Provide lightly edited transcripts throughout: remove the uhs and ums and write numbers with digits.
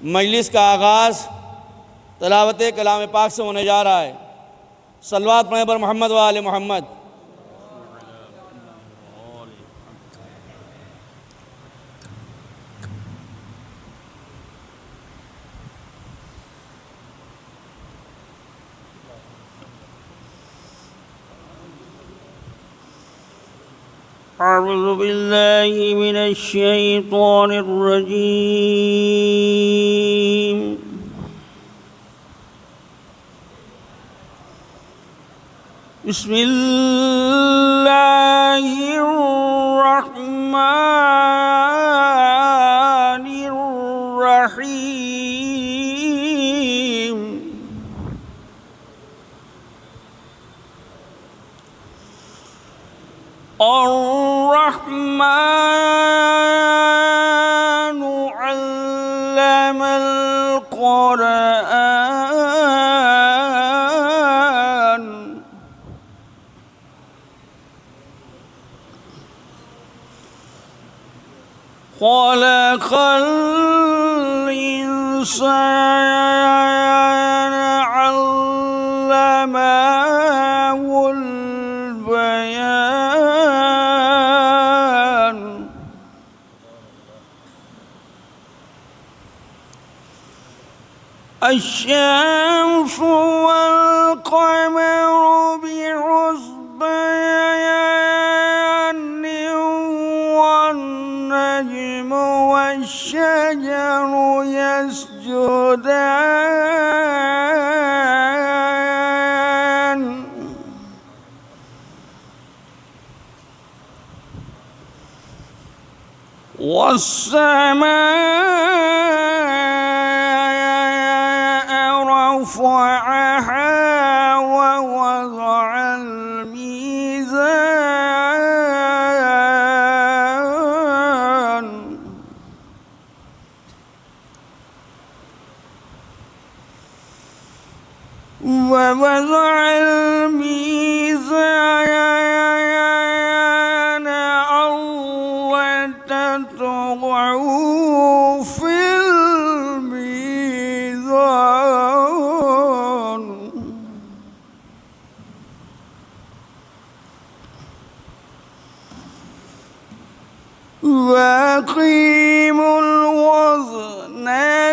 مجلس کا آغاز تلاوت کلام پاک سے ہونے جا رہا ہے۔ صلوات پڑھیں پر محمد و آل محمد۔ أعوذ بالله من الشيطان الرجيم بسم الله الرحمن الرحيم الرحمن علم القرآن خلق الإنسان علمه البيان الشمس والقمر بحسبان والنجم والشجر يسجدان والسماء رفعها ووضع الميزان ألا تطغوا في الميزان وأقيموا الوزن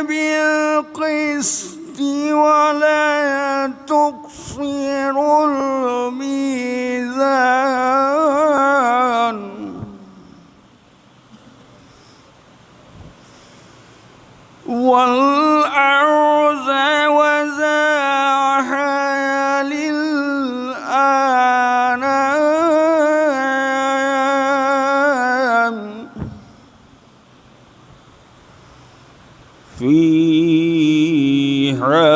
بالقسط ولا تخسروا الميزان والأرض وزاها للأنام فيها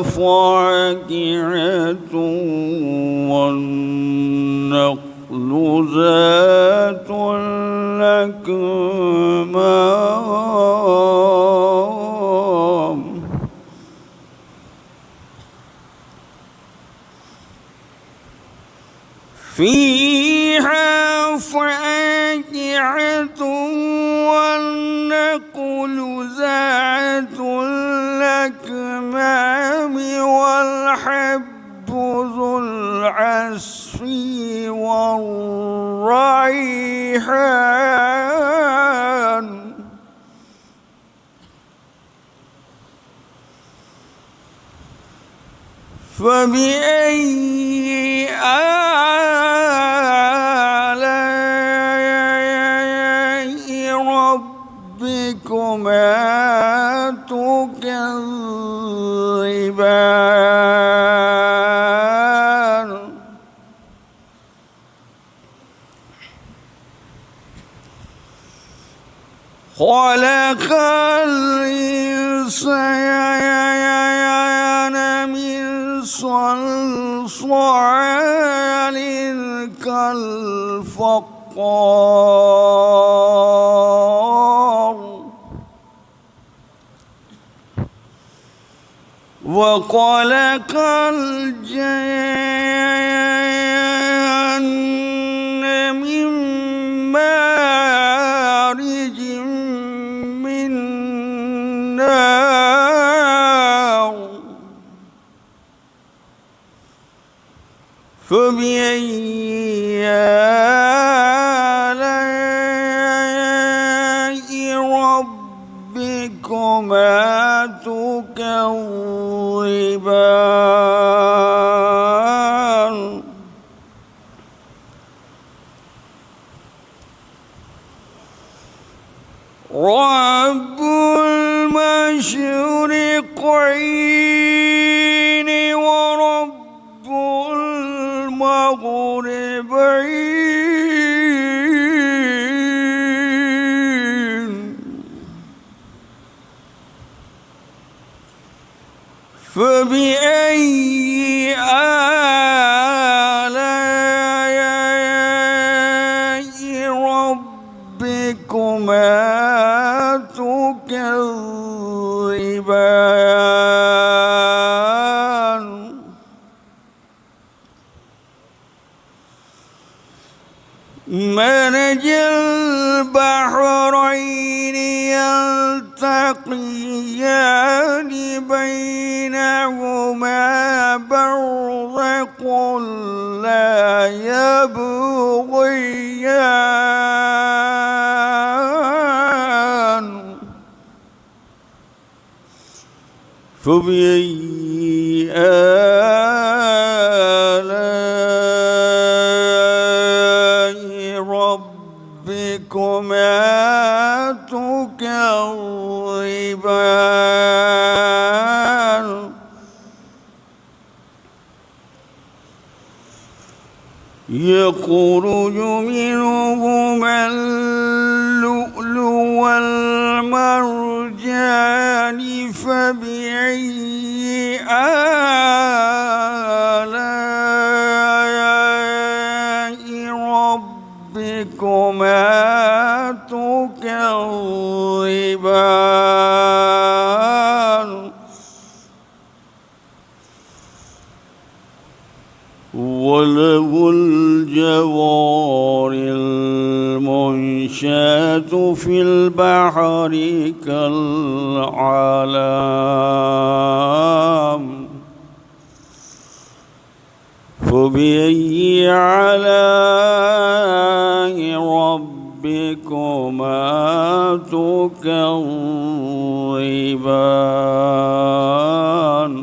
فاكهة والنخل ذات الأكمام فيها فاكهة والنخل ذات الأكمام والحب ذو العصف والريحان فبأي آلاء ربكما تكذبان خلق الإنسان من صلصال كالفخار وخلق الجن من مارج من نار فبأي آلاء ربكما تكذبان رب المشرقين ورب المغربين فبأي آلاء ربكما تكذبان مرج البحرين يلتقيان بينهما برزخ لا يبغيان فبأي آلاء ربكما تكذبان يخرج منهما اللؤلؤ والمرجان فبأي آلاء ربكما تكذبان وله الجوار المنشآت في البحر كالأعلام فبأي آلاء ربكما تكذبان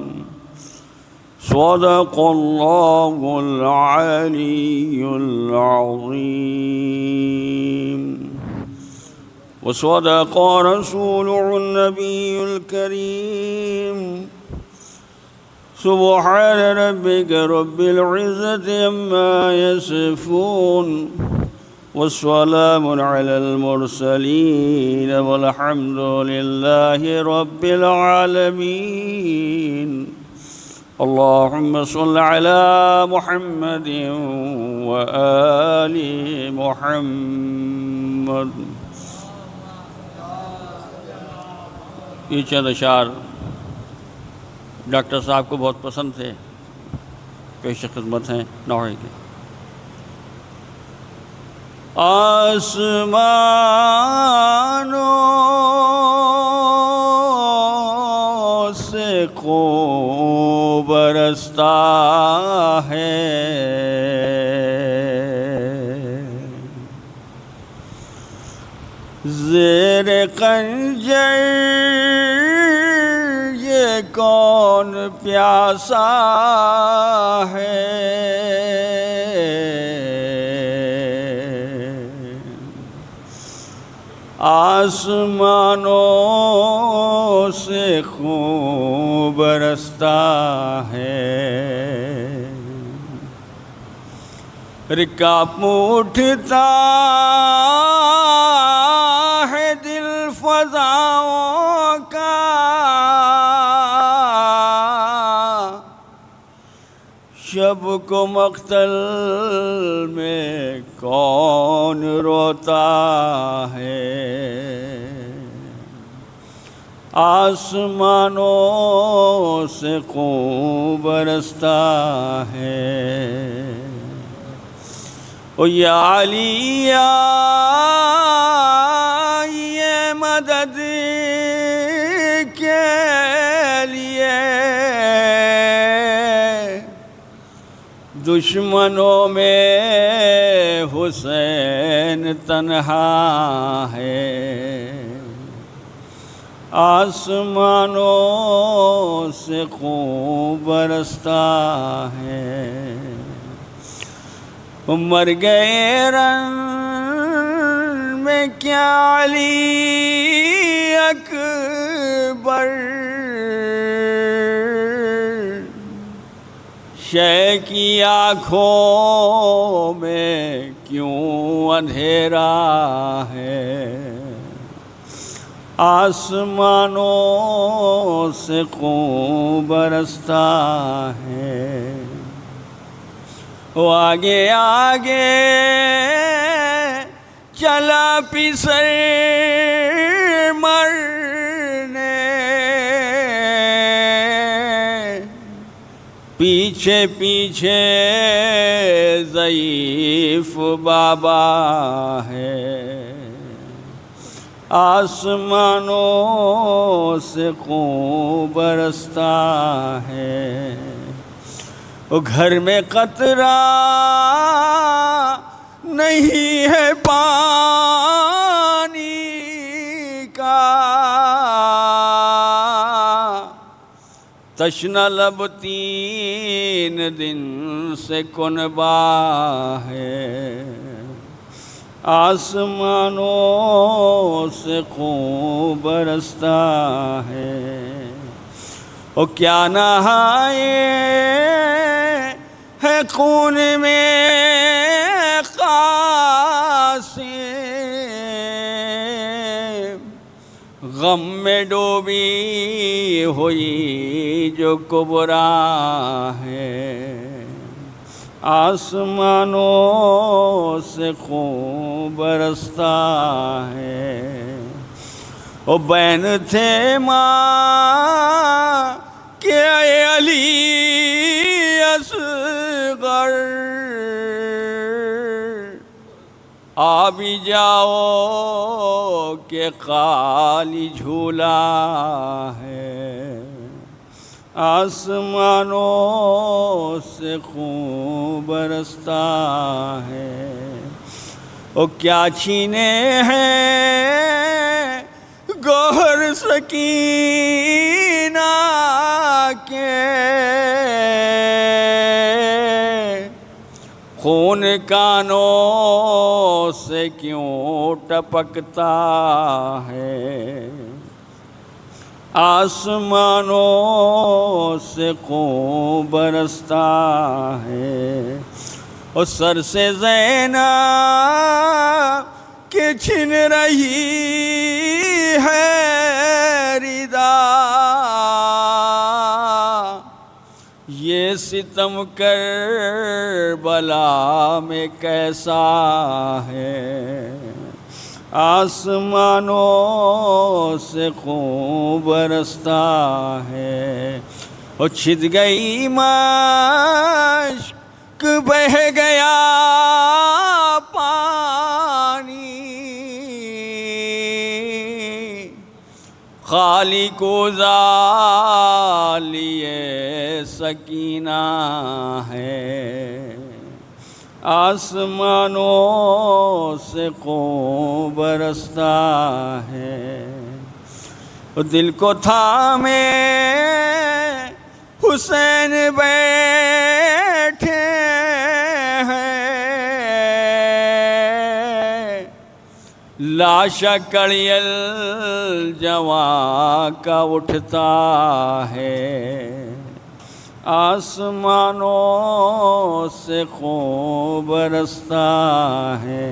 صدق الله العلي العظيم وصدق رسوله النبي الكريم سبحان ربك رب العزة عما يصفون والسلام على المرسلين والحمد لله رب العالمين اللهم صل على محمد وآل محمد. یہ چند اشعار ڈاکٹر صاحب کو بہت پسند تھے، پیش خدمت ہیں نوحے کے. آسمانوں سے خوب برستا ہے زیر خنجر یہ کون پیاسا ہے آسمانوں سے خون برستا ہے رکاب اٹھتا ہے دل فضاؤں کا شب کو مقتل میں کون روتا ہے آسمانوں سے خون برستا ہے او یا علی یہ مدد کے لیے دشمنوں میں حسین تنہا ہے، آسمانوں سے خون برستا ہے، مر گئے رن میں کیا علی اکبر، شے کی آنکھوں میں کیوں اندھیرا ہے، آسمانوں سے خون برستا ہے، وہ آگے آگے چلا پسر مرنے، پیچھے پیچھے ضعیف بابا ہے، آسمانوں سے خون برستا ہے، وہ گھر میں قطرہ نہیں ہے پانی کا، تشنہ لب 3 دن سے کنبا ہے، آسمانوں سے خون برستا ہے، وہ کیا نہائے ہے خون میں قاسم، غم میں ڈوبی ہوئی جو کبرا ہے، آسمانوں سے خون برستا ہے، وہ بین تھے ماں کہ اے علی اصغر، آ بھی جاؤ کہ خالی جھولا ہے، آسمانوں سے خون برستا ہے، وہ کیا چھینے ہیں گوہر سکینہ کے، خون کانوں سے کیوں ٹپکتا ہے، آسمانوں سے خون برستا ہے، اور سر سے زینب کہ چھن رہی ہے ردا، یہ ستم کربلا میں کیسا ہے، آسمانوں سے خون برستا ہے، وہ چھت گئی مشک بہہ گیا پانی، خالی کو لیے سکینہ ہے، آسمانوں سے خون برستا ہے، دل کو تھامے حسین بیٹھے ہیں، لاش کڑیل جواں کا اٹھتا ہے، آسمانوں سے خون برستا ہے،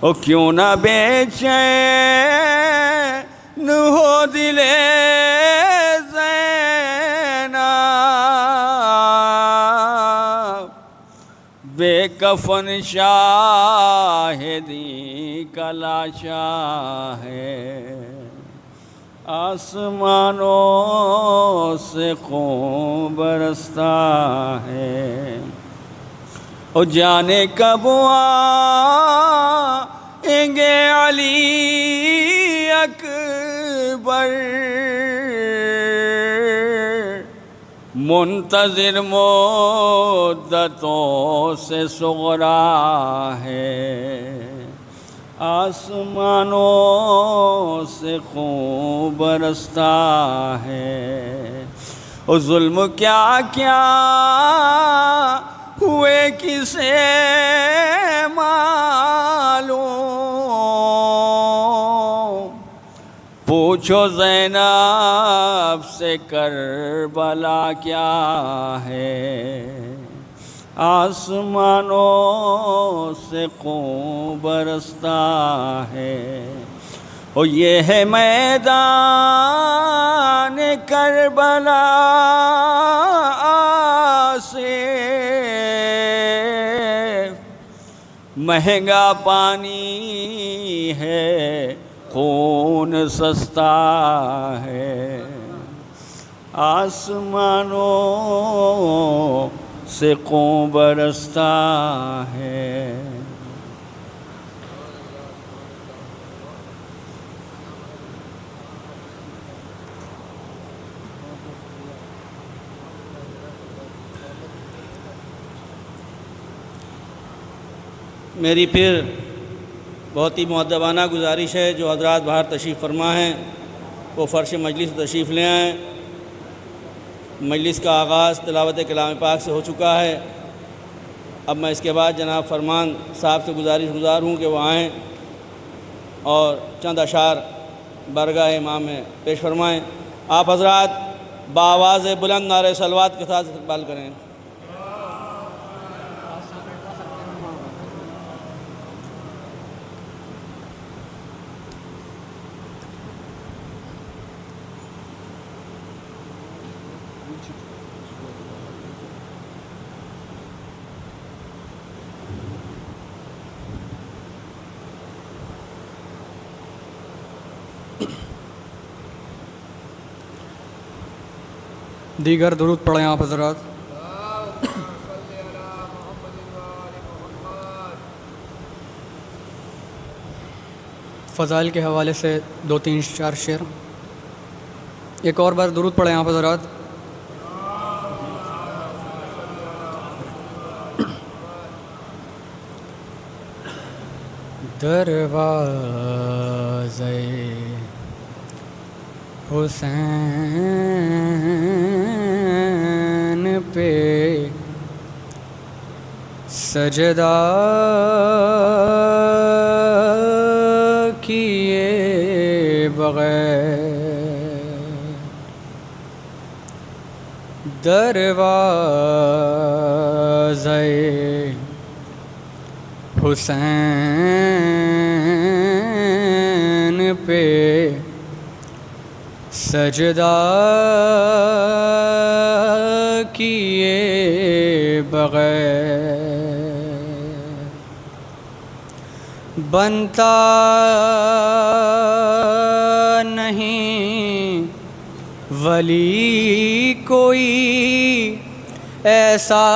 او کیوں نہ بیچین ہو دل زینب، بے کفن شاہدی کا لاشا ہے، آسمانوں سے خون برستا ہے، او جانے کب آئیں گے علی اکبر، منتظر مدتوں سے صغرا ہے، آسمانوں سے خون برستا ہے، اور ظلم کیا کیا ہوئے کسے معلوم، پوچھو زینب سے کربلا کیا ہے، آسمانوں سے خون برستا ہے، اور یہ ہے میدان کربلا سے مہنگا پانی ہے، خون سستا ہے، آسمانوں سے خون برستا ہے۔ میری پھر بہت ہی مؤدبانہ گزارش ہے، جو حضرات باہر تشریف فرما ہیں وہ فرش مجلس تشریف لے آئیں۔ مجلس کا آغاز تلاوت کلام پاک سے ہو چکا ہے۔ اب میں اس کے بعد جناب فرمان صاحب سے گزار ہوں کہ وہ آئیں اور چند اشعار بارگاہ امام میں پیش فرمائیں۔ آپ حضرات بآواز بلند نعرہ صلوات کے ساتھ استقبال کریں۔ دیگر درود پڑھیں آپ حضرات۔ فضائل کے حوالے سے 2-3-4 شعر۔ ایک اور بار درود پڑھیں آپ حضرات۔ دروازے حسین پہ سجدہ کیے بغیر، دروازے حسین پہ سجدہ کیے بغیر، بنتا نہیں ولی کوئی ایسا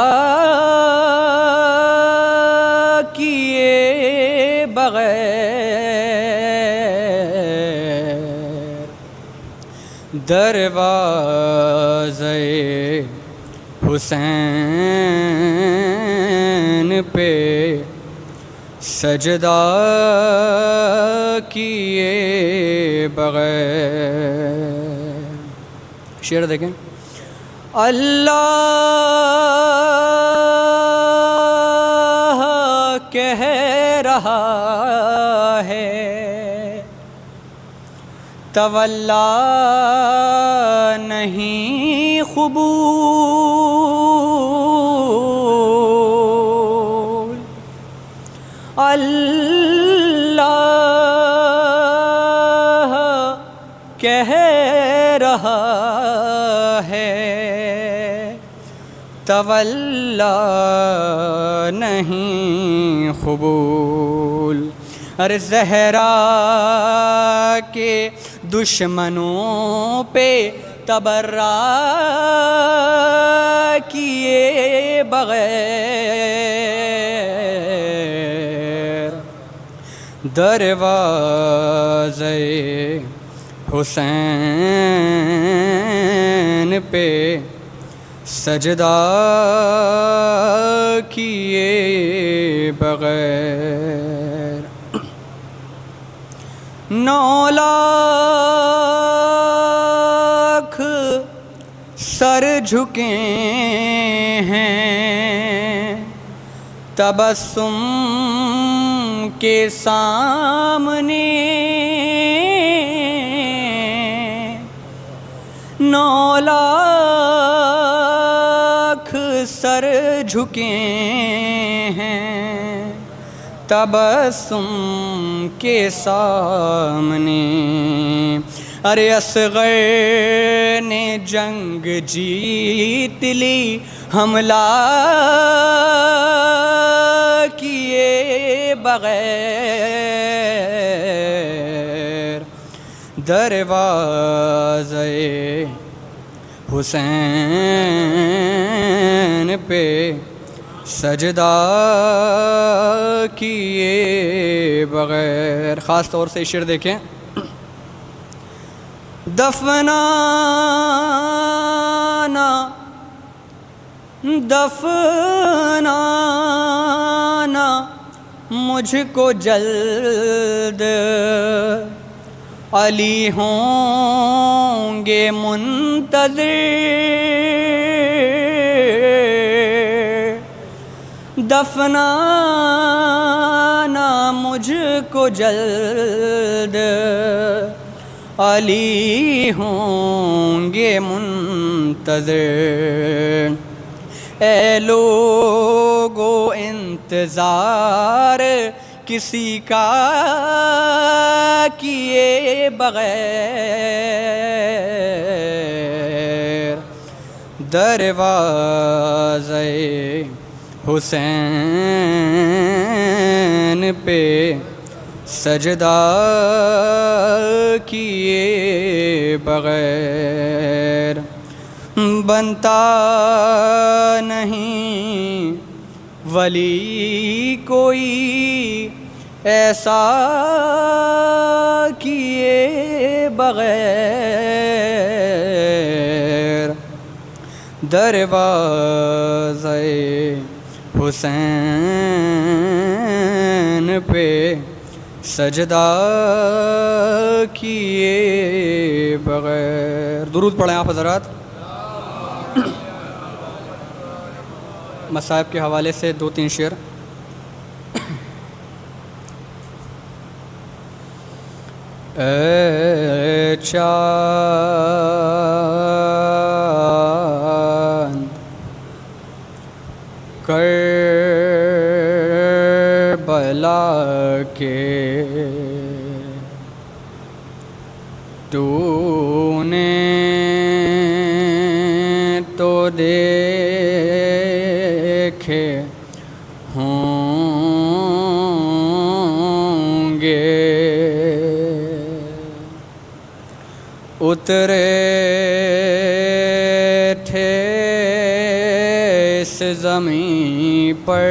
کیے بغیر، دروازے حسین پہ سجدہ کیے بغیر۔ شعر دیکھیں۔ اللہ کہہ رہا ہے تولا نہیں قبول، اللہ کہہ رہا ہے تولا نہیں قبول، ارے زہرا کے دشمنوں پہ تبرا کیے بغیر، دروازے حسین پہ سجدہ کیے بغیر 9 لاکھ سر جھکے ہیں تبسم کے سامنے 9 لاکھ سر جھکے ہیں تبسم کے سامنے ارے اصغر نے جنگ جیت لی حملہ کیے بغیر دروازے حسین پہ سجدہ کیے بغیر. خاص طور سے شعر دیکھیں. دفنانا مجھ کو جلد علی ہوں گے منتظر دفنانا مجھ کو جلد علی ہوں گے منتظر اے لوگو انتظار کسی کا کیے بغیر دروازے حسین پہ سجدہ کیے بغیر بنتا نہیں ولی کوئی ایسا کیے بغیر دروازے حسین پہ سجدہ کیے بغیر. درود پڑھیں آپ حضرات. مصائب کے حوالے سے 2-3 شعر. اے چاند کربلا کے تو نے تو دیکھے ہوں گے اترے تھے اس زمین پر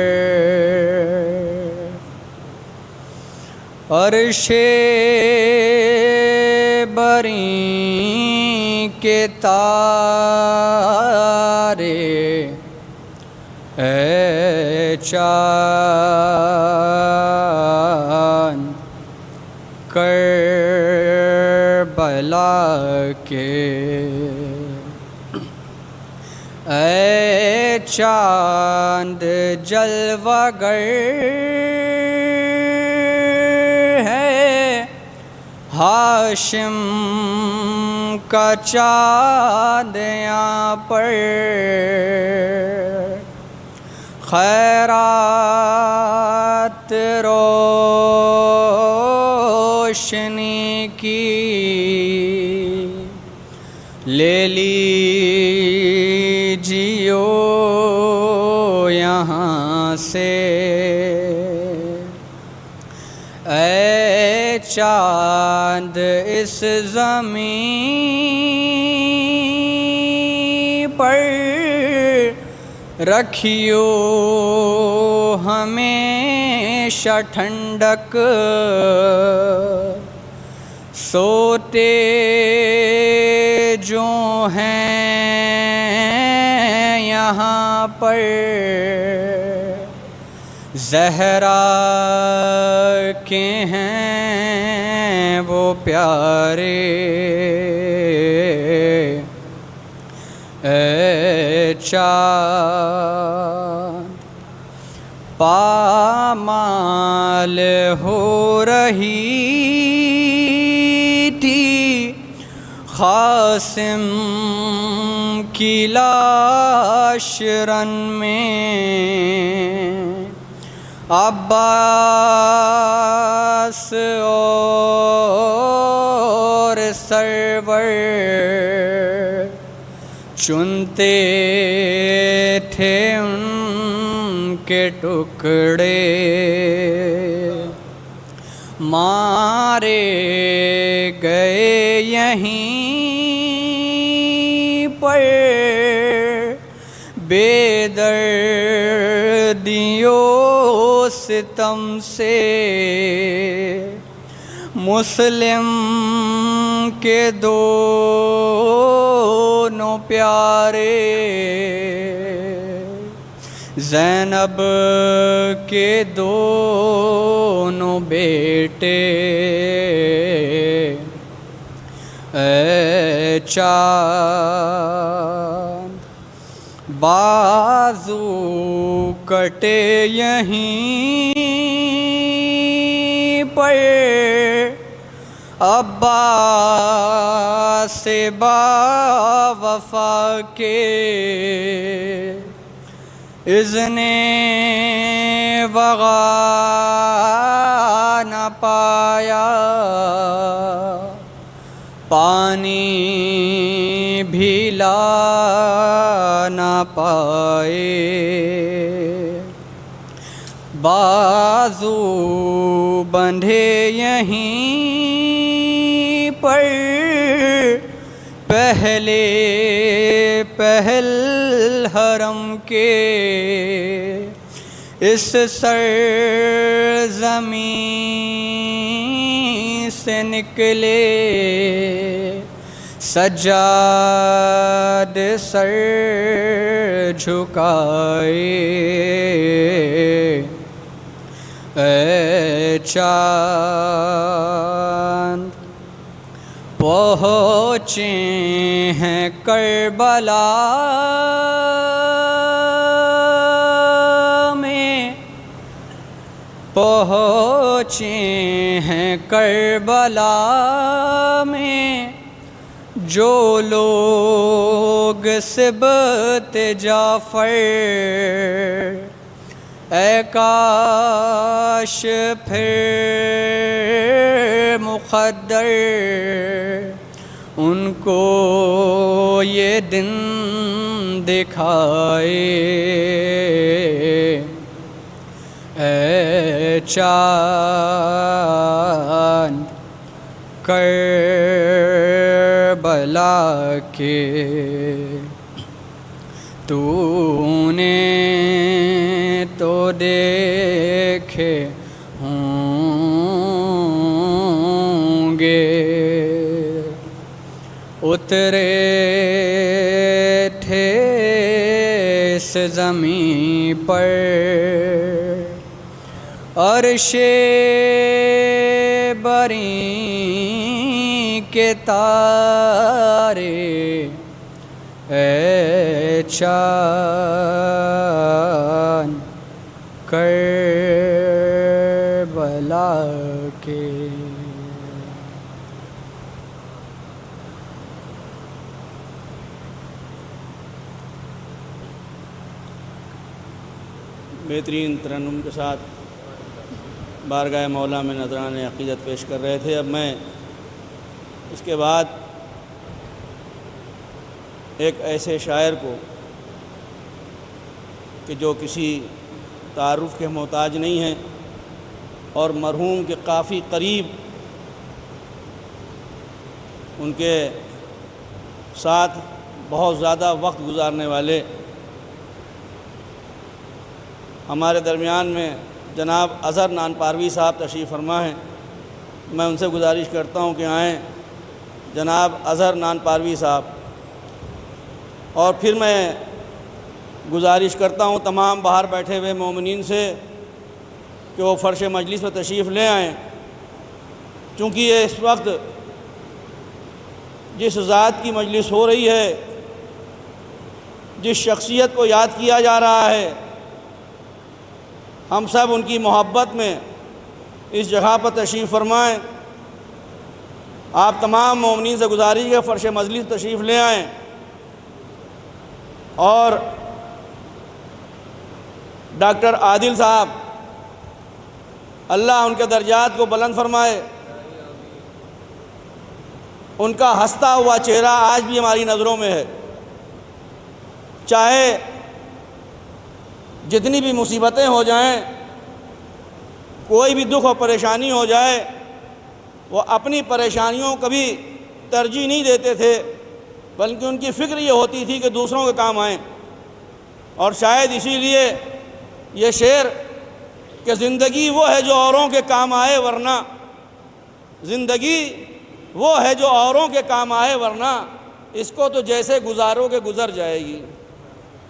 عرش بری کے تارے اے چاند کربلا کے اے چاند جلوہ گر ہے ہاشم کا چاند یہاں پر خیرات روشنی کی لے لیجیو یہاں سے اے چاند اس زمین پر رکھیو ہمیشہ ٹھنڈک سوتے جو ہیں یہاں پر زہرا کے ہیں وہ پیارے، اے چاند پامال ہو رہی تھی قاسم کی لاش رن میں، عباس اور سرور چنتے تھے ان کے ٹکڑے، مارے گئے یہیں پر بے دردیوں ستم سے، مسلم کے دونوں پیارے، زینب کے دونوں بیٹے، اے چاند بازو کٹے یہیں پر، عباس با وفا کے اذن وغا نہ پایا، پانی بھی لا نہ پائے، بازو بندھے یہیں پر، پہل حرم کے اس سرزمین سے نکلے، سجاد سر جھکائے، اے چاند پہنچے ہیں کربلا میں، پہنچے ہیں کربلا میں، جو لوگ سبط جعفر، اے کاش پھر مقدر ان کو یہ دن دکھائے، اے چاند کربلا کے، تو نے تو دیکھے ہوں گے، اترے تھے اس زمین پر عرش بری کے تارے، اے چاند کربلا کے۔ بہترین ترنم کے ساتھ بارگاہ مولا میں نذران عقیدت پیش کر رہے تھے۔ اب میں اس کے بعد ایک ایسے شاعر کو کہ جو کسی تعارف کے محتاج نہیں ہیں اور مرحوم کے کافی قریب ان کے ساتھ بہت زیادہ وقت گزارنے والے ہمارے درمیان میں جناب اظہر نانپاروی صاحب تشریف فرما ہیں۔ میں ان سے گزارش کرتا ہوں کہ آئیں جناب اظہر نانپاروی صاحب، اور پھر میں گزارش کرتا ہوں تمام باہر بیٹھے ہوئے مومنین سے کہ وہ فرش مجلس میں تشریف لے آئیں، چونکہ یہ اس وقت جس ذات کی مجلس ہو رہی ہے، جس شخصیت کو یاد کیا جا رہا ہے، ہم سب ان کی محبت میں اس جگہ پر تشریف فرمائیں۔ آپ تمام مومنین سے گزارش ہے فرش مجلس تشریف لے آئیں اور ڈاکٹر عادل صاحب اللہ ان کے درجات کو بلند فرمائے، ان کا ہنستا ہوا چہرہ آج بھی ہماری نظروں میں ہے۔ چاہے جتنی بھی مصیبتیں ہو جائیں، کوئی بھی دکھ اور پریشانی ہو جائے، وہ اپنی پریشانیوں کو کبھی ترجیح نہیں دیتے تھے، بلکہ ان کی فکر یہ ہوتی تھی کہ دوسروں کے کام آئیں۔ اور شاید اسی لیے یہ شعر کہ زندگی وہ ہے جو اوروں کے کام آئے ورنہ، زندگی وہ ہے جو اوروں کے کام آئے ورنہ، اس کو تو جیسے گزارو گے گزر جائے گی۔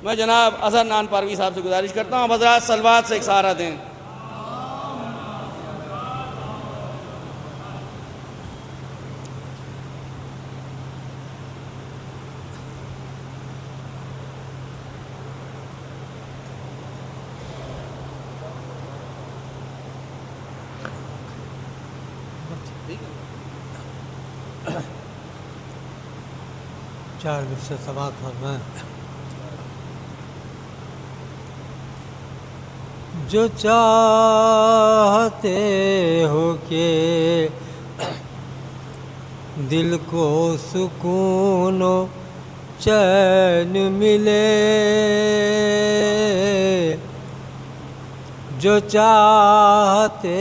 میں جناب اظہر نان پاروی صاحب سے گزارش کرتا ہوں حضرات صلوات سے ایک سہارا دیں۔ چار بت سے سماعت فرمائیں۔ جو چاہتے ہو کہ دل کو سکون و چین ملے، جو چاہتے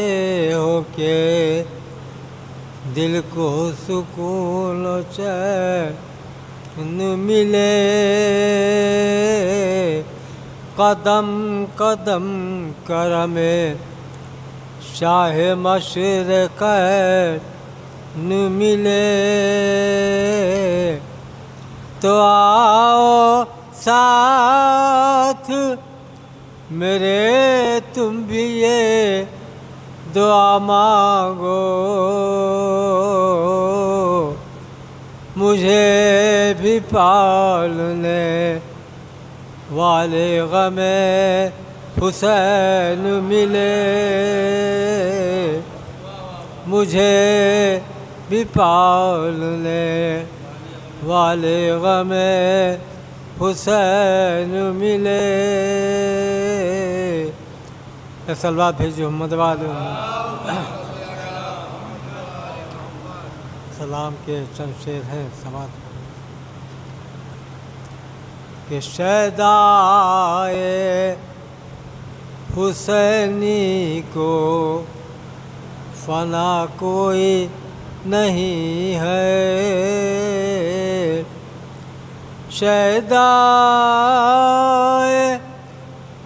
ہو کہ دل کو سکون و چین ملے، قدم قدم کرم شاہ مشرق ملے، تو آؤ ساتھ میرے تم بھی یہ دعا مانگو، مجھے بھی پالنے والے غم حسین ملے، مجھے بھی پالنے والے غم حسین ملے۔ صلوات بھیجو محمد والے۔ سلام کے چند شعر ہیں سماعت کہ شیدائے حسینی کو فنا کوئی نہیں ہے، شیدائے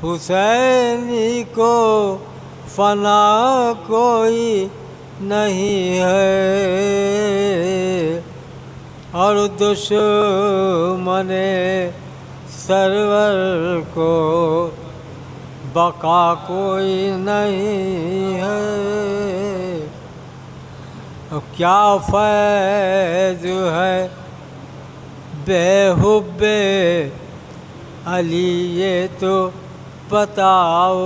حسینی کو فنا کوئی نہیں ہے، اور دشمن سرور کو بقا کوئی نہیں ہے۔ کیا فیض ہے بے حب علی یہ تو بتاؤ،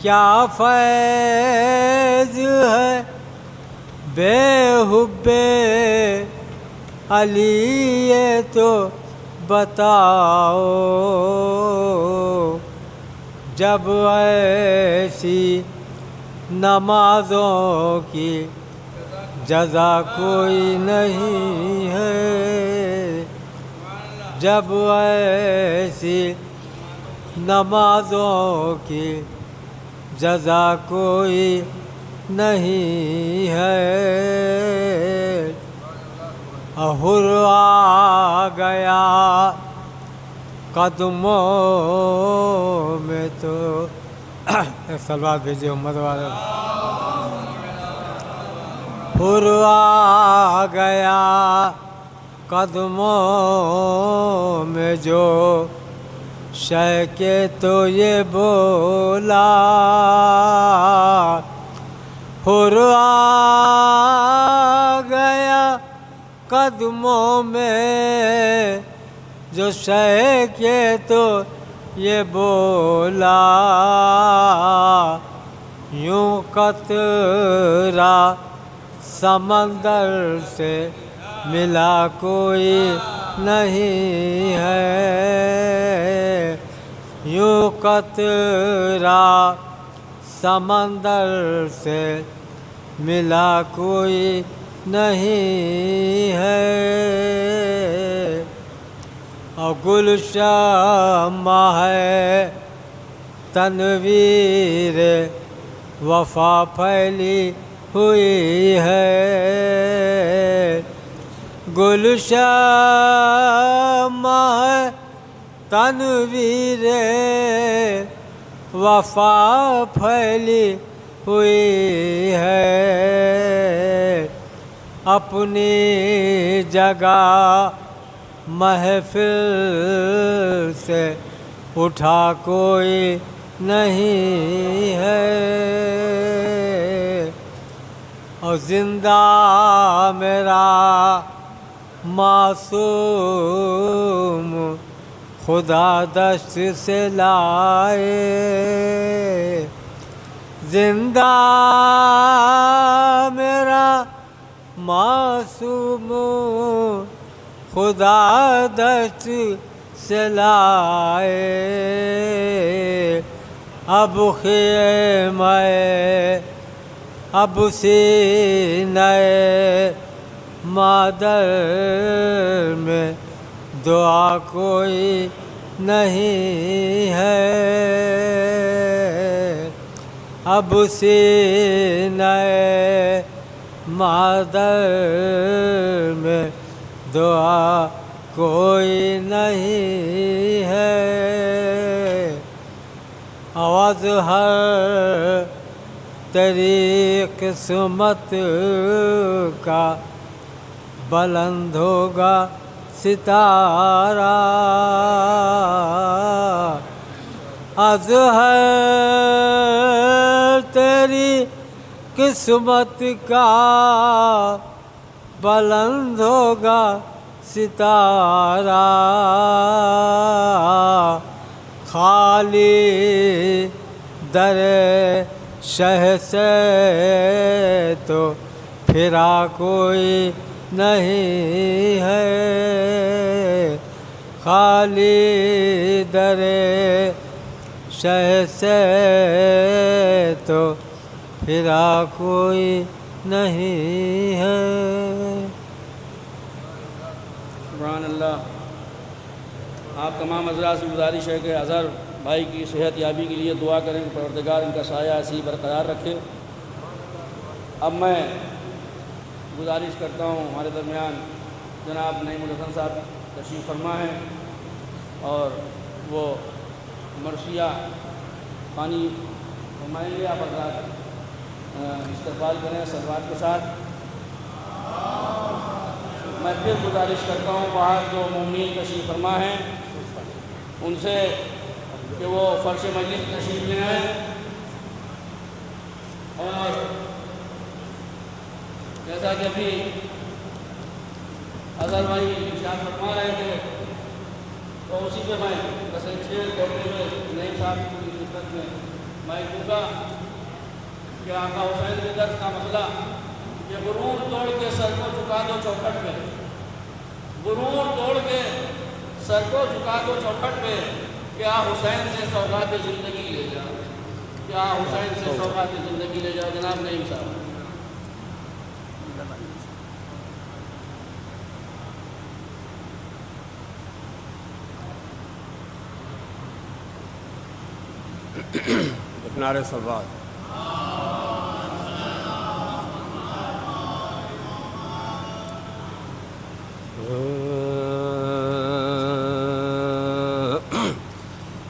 کیا فیض ہے بے حب علی یہ تو بتاؤ، جب ایسی نمازوں کی جزا کوئی نہیں ہے، جب ایسی نمازوں کی جزا کوئی نہیں ہے، حر آ گیا قدموں میں تو صلوات بھیجیے امت والے۔ حر آ گیا قدموں میں جو شہ کے تو یہ بولا حر آ گیا قدموں میں جو شہ کے تو یہ بولا یوں قطرہ سمندر سے ملا کوئی نہیں ہے یوں قطرہ سمندر سے ملا کوئی نہیں ہے اور گلشمہ ہے تنویر وفا پھیلی ہوئی ہے گلشمہ ہے تنویر وفا پھیلی ہوئی ہے اپنی جگہ محفل سے اٹھا کوئی نہیں ہے اور زندہ میرا معصوم خدا دشت سے لائے زندہ میرا معصوم خدا دشت سے لائے اب خیمہ اب سینہ مادر میں دعا کوئی نہیں ہے اب سینہ مادر میں دعا کوئی نہیں ہے آواز ہر تیری قسمت کا بلند ہوگا ستارہ اظہر تیری قسمت کا بلند ہوگا ستارہ خالی در شہ سے تو پھرا کوئی نہیں ہے خالی در شہ سے تو پھرا کوئی نہیں ہے سبحان اللہ آپ تمام حضرات سے گزارش ہے کہ اظہر بھائی کی صحت یابی کے لیے دعا کریں کہ پروردگار ان کا سایہ ایسی برقرار رکھے اب میں گزارش کرتا ہوں ہمارے درمیان جناب نعیم الحسن صاحب تشریف فرما ہیں اور وہ مرثیہ پانی فرمائیں گے آپ حضرات استقبال کریں صلوات کے ساتھ میں پھر گزارش کرتا ہوں باہر جو مومنین تشریف فرما ہیں ان سے کہ وہ فرش مجلس تشریف لے آئیں اور جیسا کہ ابھی اظہر بھائی ارشاد فرما رہے تھے تو اسی پہ میں بس ایک شعر کرتے ہوئے نعیم صاحب کی خدمت میں میں کہوں گا کہ آقا حسین کے درس کا مسئلہ کہ غرور توڑ کے سر کو جھکا دو چوکھٹ پہ غرور توڑ کے سر کو جھکا دو چوکھٹ پہ کیا حسین سے سوغات زندگی لے جاؤ کیا حسین سے سوغات زندگی لے جاؤ جناب نعیم صاحب نعرے صلوات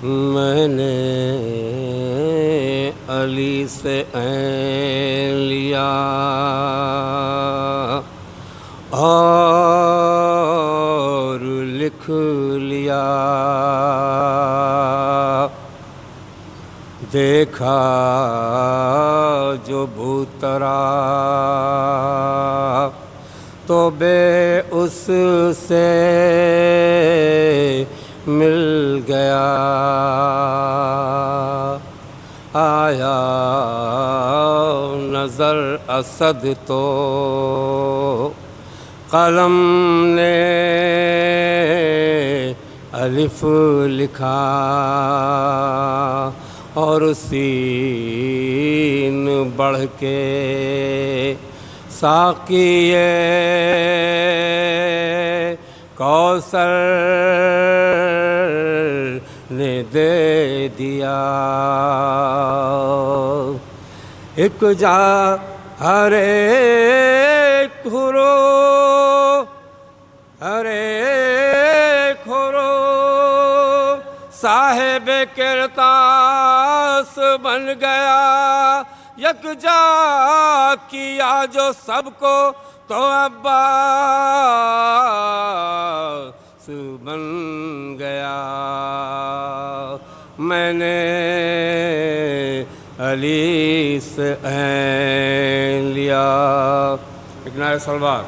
میں نے علی سے عین لیا اور دیکھا جو بھوترا تو بے اس سے مل گیا، آیا نظر اسد تو قلم نے الف لکھا اور سین بڑھ کے ساقی کوثر نے دے دیا۔ ایک جا ہر ایک ہرو ہر ایک ہرو صاحب کرتاس بن گیا، یکجا کیا جو سب کو تو عباس بن گیا۔ میں نے علی سے عین لیا۔ ایک نعرہ صلوات۔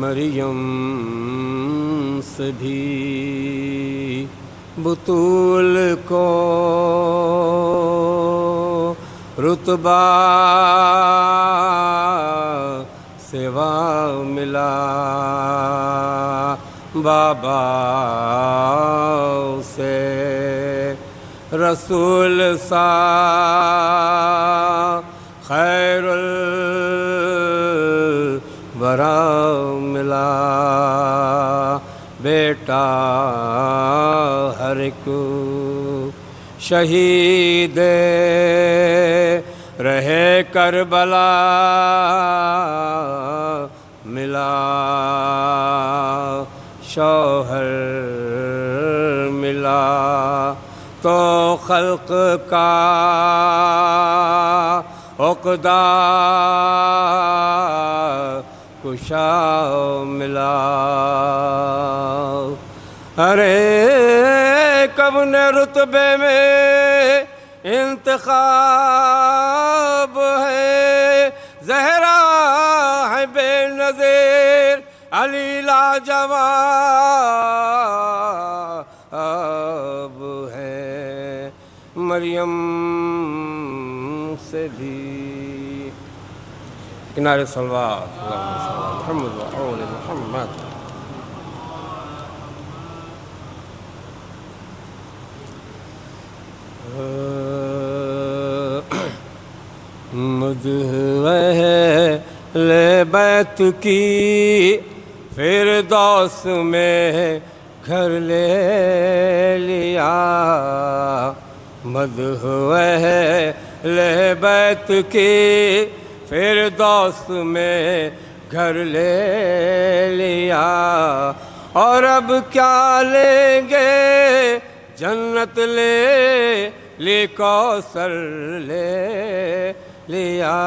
مریم سے بھی بطول کو رتبہ سوا ملا، بابا سے رسول سا خیر الورا ملا، بیٹا ہر ایک شہید رہے کربلا ملا، شوہر ملا تو خلق کا عقدہ کشا ملا۔ ارے کب نے رتبے میں انتخاب ہے، زہرا ہے بے نظیر علی لاجواب ہے، مریم سے بھی۔ کنارے صلوات اللہم صلی اللہ محمد و آل محمد۔ مدح اہل بیت کی فردوس میں گھر لے لیا، مدح اہل بیت کی فردوس میں گھر لے لیا، اور اب کیا لیں گے جنت لے لی، کوثر لے لیا،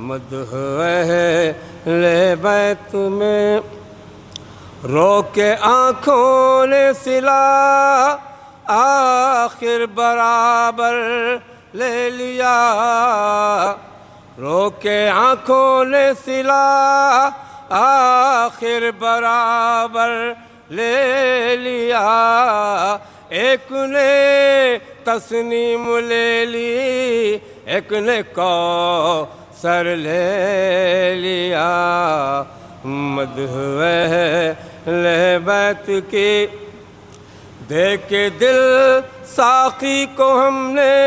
مدح اہل بیت میں رو کے آنکھوں نے سلا، آخر برابر لے لیا، رو کے آنکھوں نے سلا، آخر برابر لے لیا، ایک نے تسنیم لے لی، ایک نے کوثر لے لیا، مدح اہل بیت کی دیکھ کے دل ساقی کو ہم نے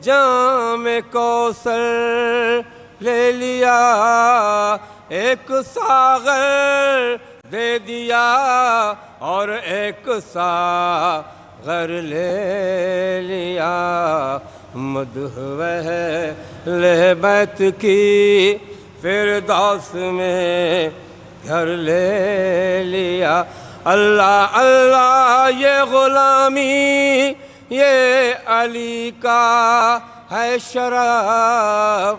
جام کوثر لے لیا، ایک ساغر دے دیا اور ایک ساغر لے لیا، مدح اہل بیت کی فردوس میں گھر لے لیا۔ اللہ اللہ یہ غلامی یہ علی کا ہے شرف،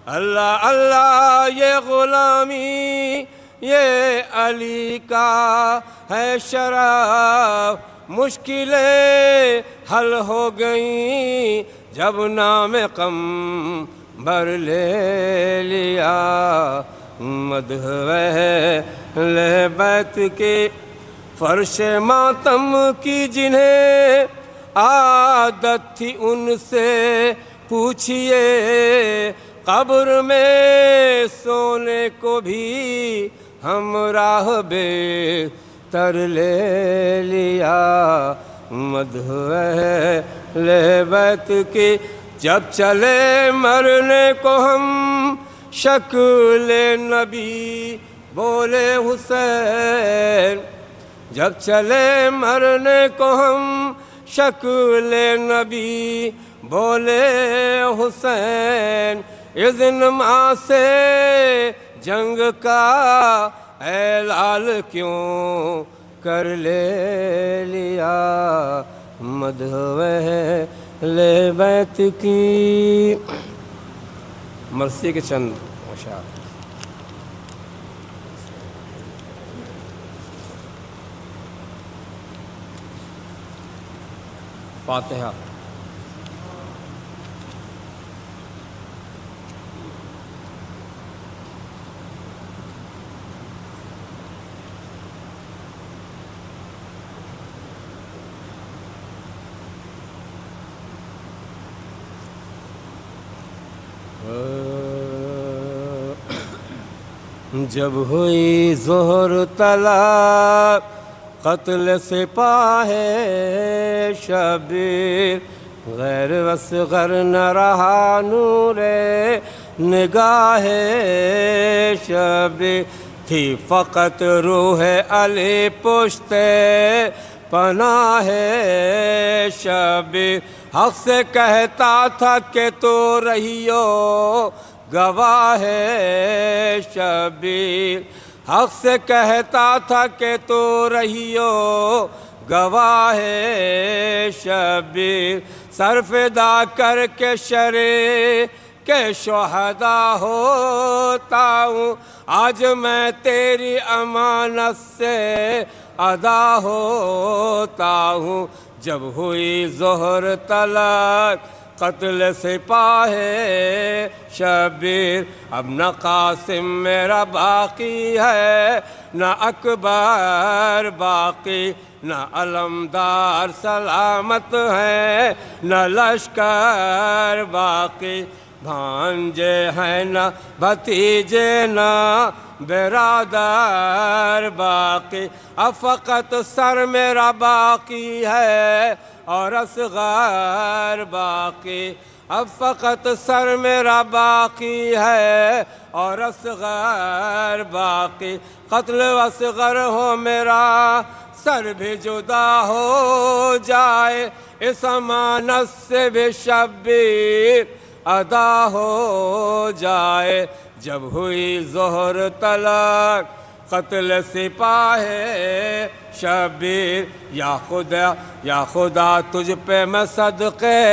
اللہ اللہ یہ غلامی یہ علی کا ہے شرف، مشکلیں حل ہو گئیں جب نام قمبر لے لیا، مدح اہل بیت کے فرش ماتم کی جنہیں عادت تھی ان سے پوچھئے، قبر میں سونے کو بھی ہمراہ بے تر لے لیا، مدح اہل بیت کی جب چلے مرنے کو ہم شکل نبی بولے حسین، جب چلے مرنے کو ہم شکل نبی بولے حسین، اذن ماں سے جنگ کا اعلان کیوں کر لے لیا، مدح اہل بیت کی۔ مرثیے کے چند اشعار۔ فاتحہ۔ جب ہوئی ظہر طلب قتل سپاہ شبیر، غیر اصغر نہ رہا نور نگاہ شبیر، تھی فقط روح علی پشت پناہ شبیر، حق سے کہتا تھا کہ تو رہیو گواہ شبیر، حق سے کہتا تھا کہ تو رہیو گواہ شبیر، سر فدا کر کے شرع کے شہداء ہوتا ہوں، آج میں تیری امانت سے ادا ہوتا ہوں، جب ہوئی ظہر طلب قتل سپاہ شبیر، اب نہ قاسم میرا باقی ہے نہ اکبر باقی، نہ علمدار سلامت ہے نہ لشکر باقی، بھانجے ہیں نہ بھتیجے نہ برادر باقی، اب فقط سر میرا باقی ہے اور اصغر باقی، اب فقط سر میرا باقی ہے اور اصغر باقی، قتل اصغر ہو میرا سر بھی جدا ہو جائے، اس امانت سے بھی شبیر ادا ہو جائے، جب ہوئی ظہر طلب قتل سپاہ شبیر، یا خدا تجھ پہ میں صدقے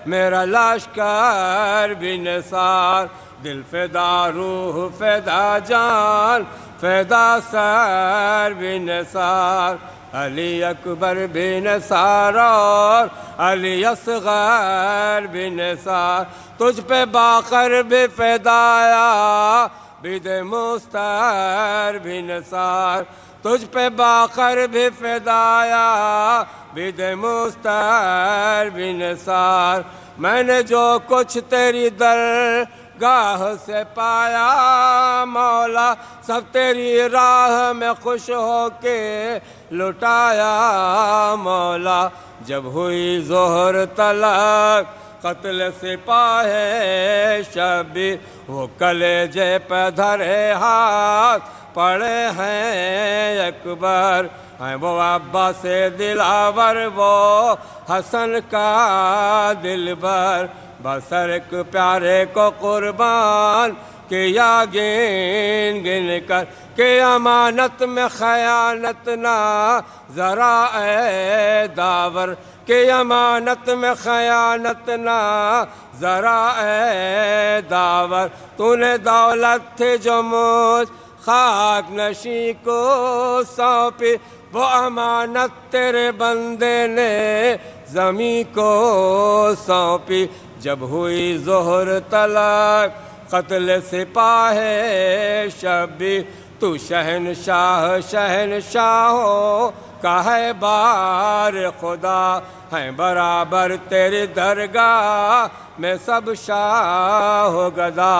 میرا لشکر بھی نثار، دل فدا روح فدا جان فدا سر بھی نثار، علی اکبر بھی نثار اور علی اصغر بھی نثار، تجھ پہ باقر بھی فدایا بید مستر بھی نثار، تجھ پہ باقر بھی فدایا بید مستر بھی نثار، میں نے جو کچھ تیری درگاہ سے پایا مولا، سب تیری راہ میں خوش ہو کے لٹایا مولا، جب ہوئی ظہر طلب قتل سپاہ شبیر، وہ کلیجے پہ دھرے ہاتھ پڑے ہیں اکبر، ہیں وہ عباس دلاور وہ حسن کا دلبر، بس ایک پیارے کو قربان کیا گن گن کر، کہ امانت میں خیانت نہ ذرا اے داور، کہ امانت میں خیانت نہ ذرا اے داور، تو نے دولت تھے جو مجھ خاک نشی کو سونپی، وہ امانت تیرے بندے نے زمیں کو سونپی۔ جب ہوئی ظہر تلک قتل سپاہ شبیر، تو شہنشاہوں کا ہے بار خدا، ہیں برابر تیری درگاہ میں سب شاہ و گدا۔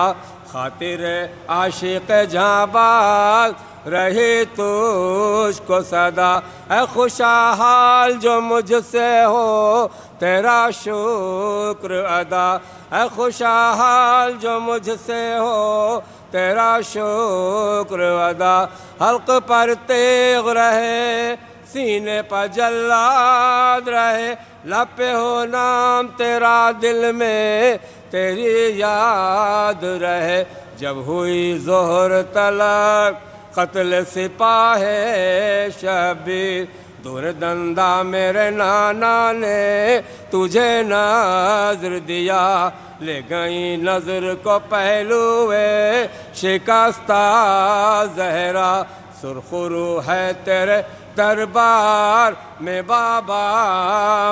خاطر عاشق جہاں باز رہی تجھ کو صدا، اے خوشحال جو مجھ سے ہو تیرا شکر ادا، اے خوشحال جو مجھ سے ہو تیرا شکر ادا۔ حلق پر تیغ رہے، سینے پر جلاد رہے، لب پہ ہو نام تیرا، دل میں تیری یاد رہے۔ جب ہوئی ظہر تلک قتل سپاہ شبیر، دور دندہ میرے نانا نے تجھے نظر دیا، لے گئی نظر کو پہلوئے شکستہ زہرا۔ سرخ رو ہے تیرے دربار میں بابا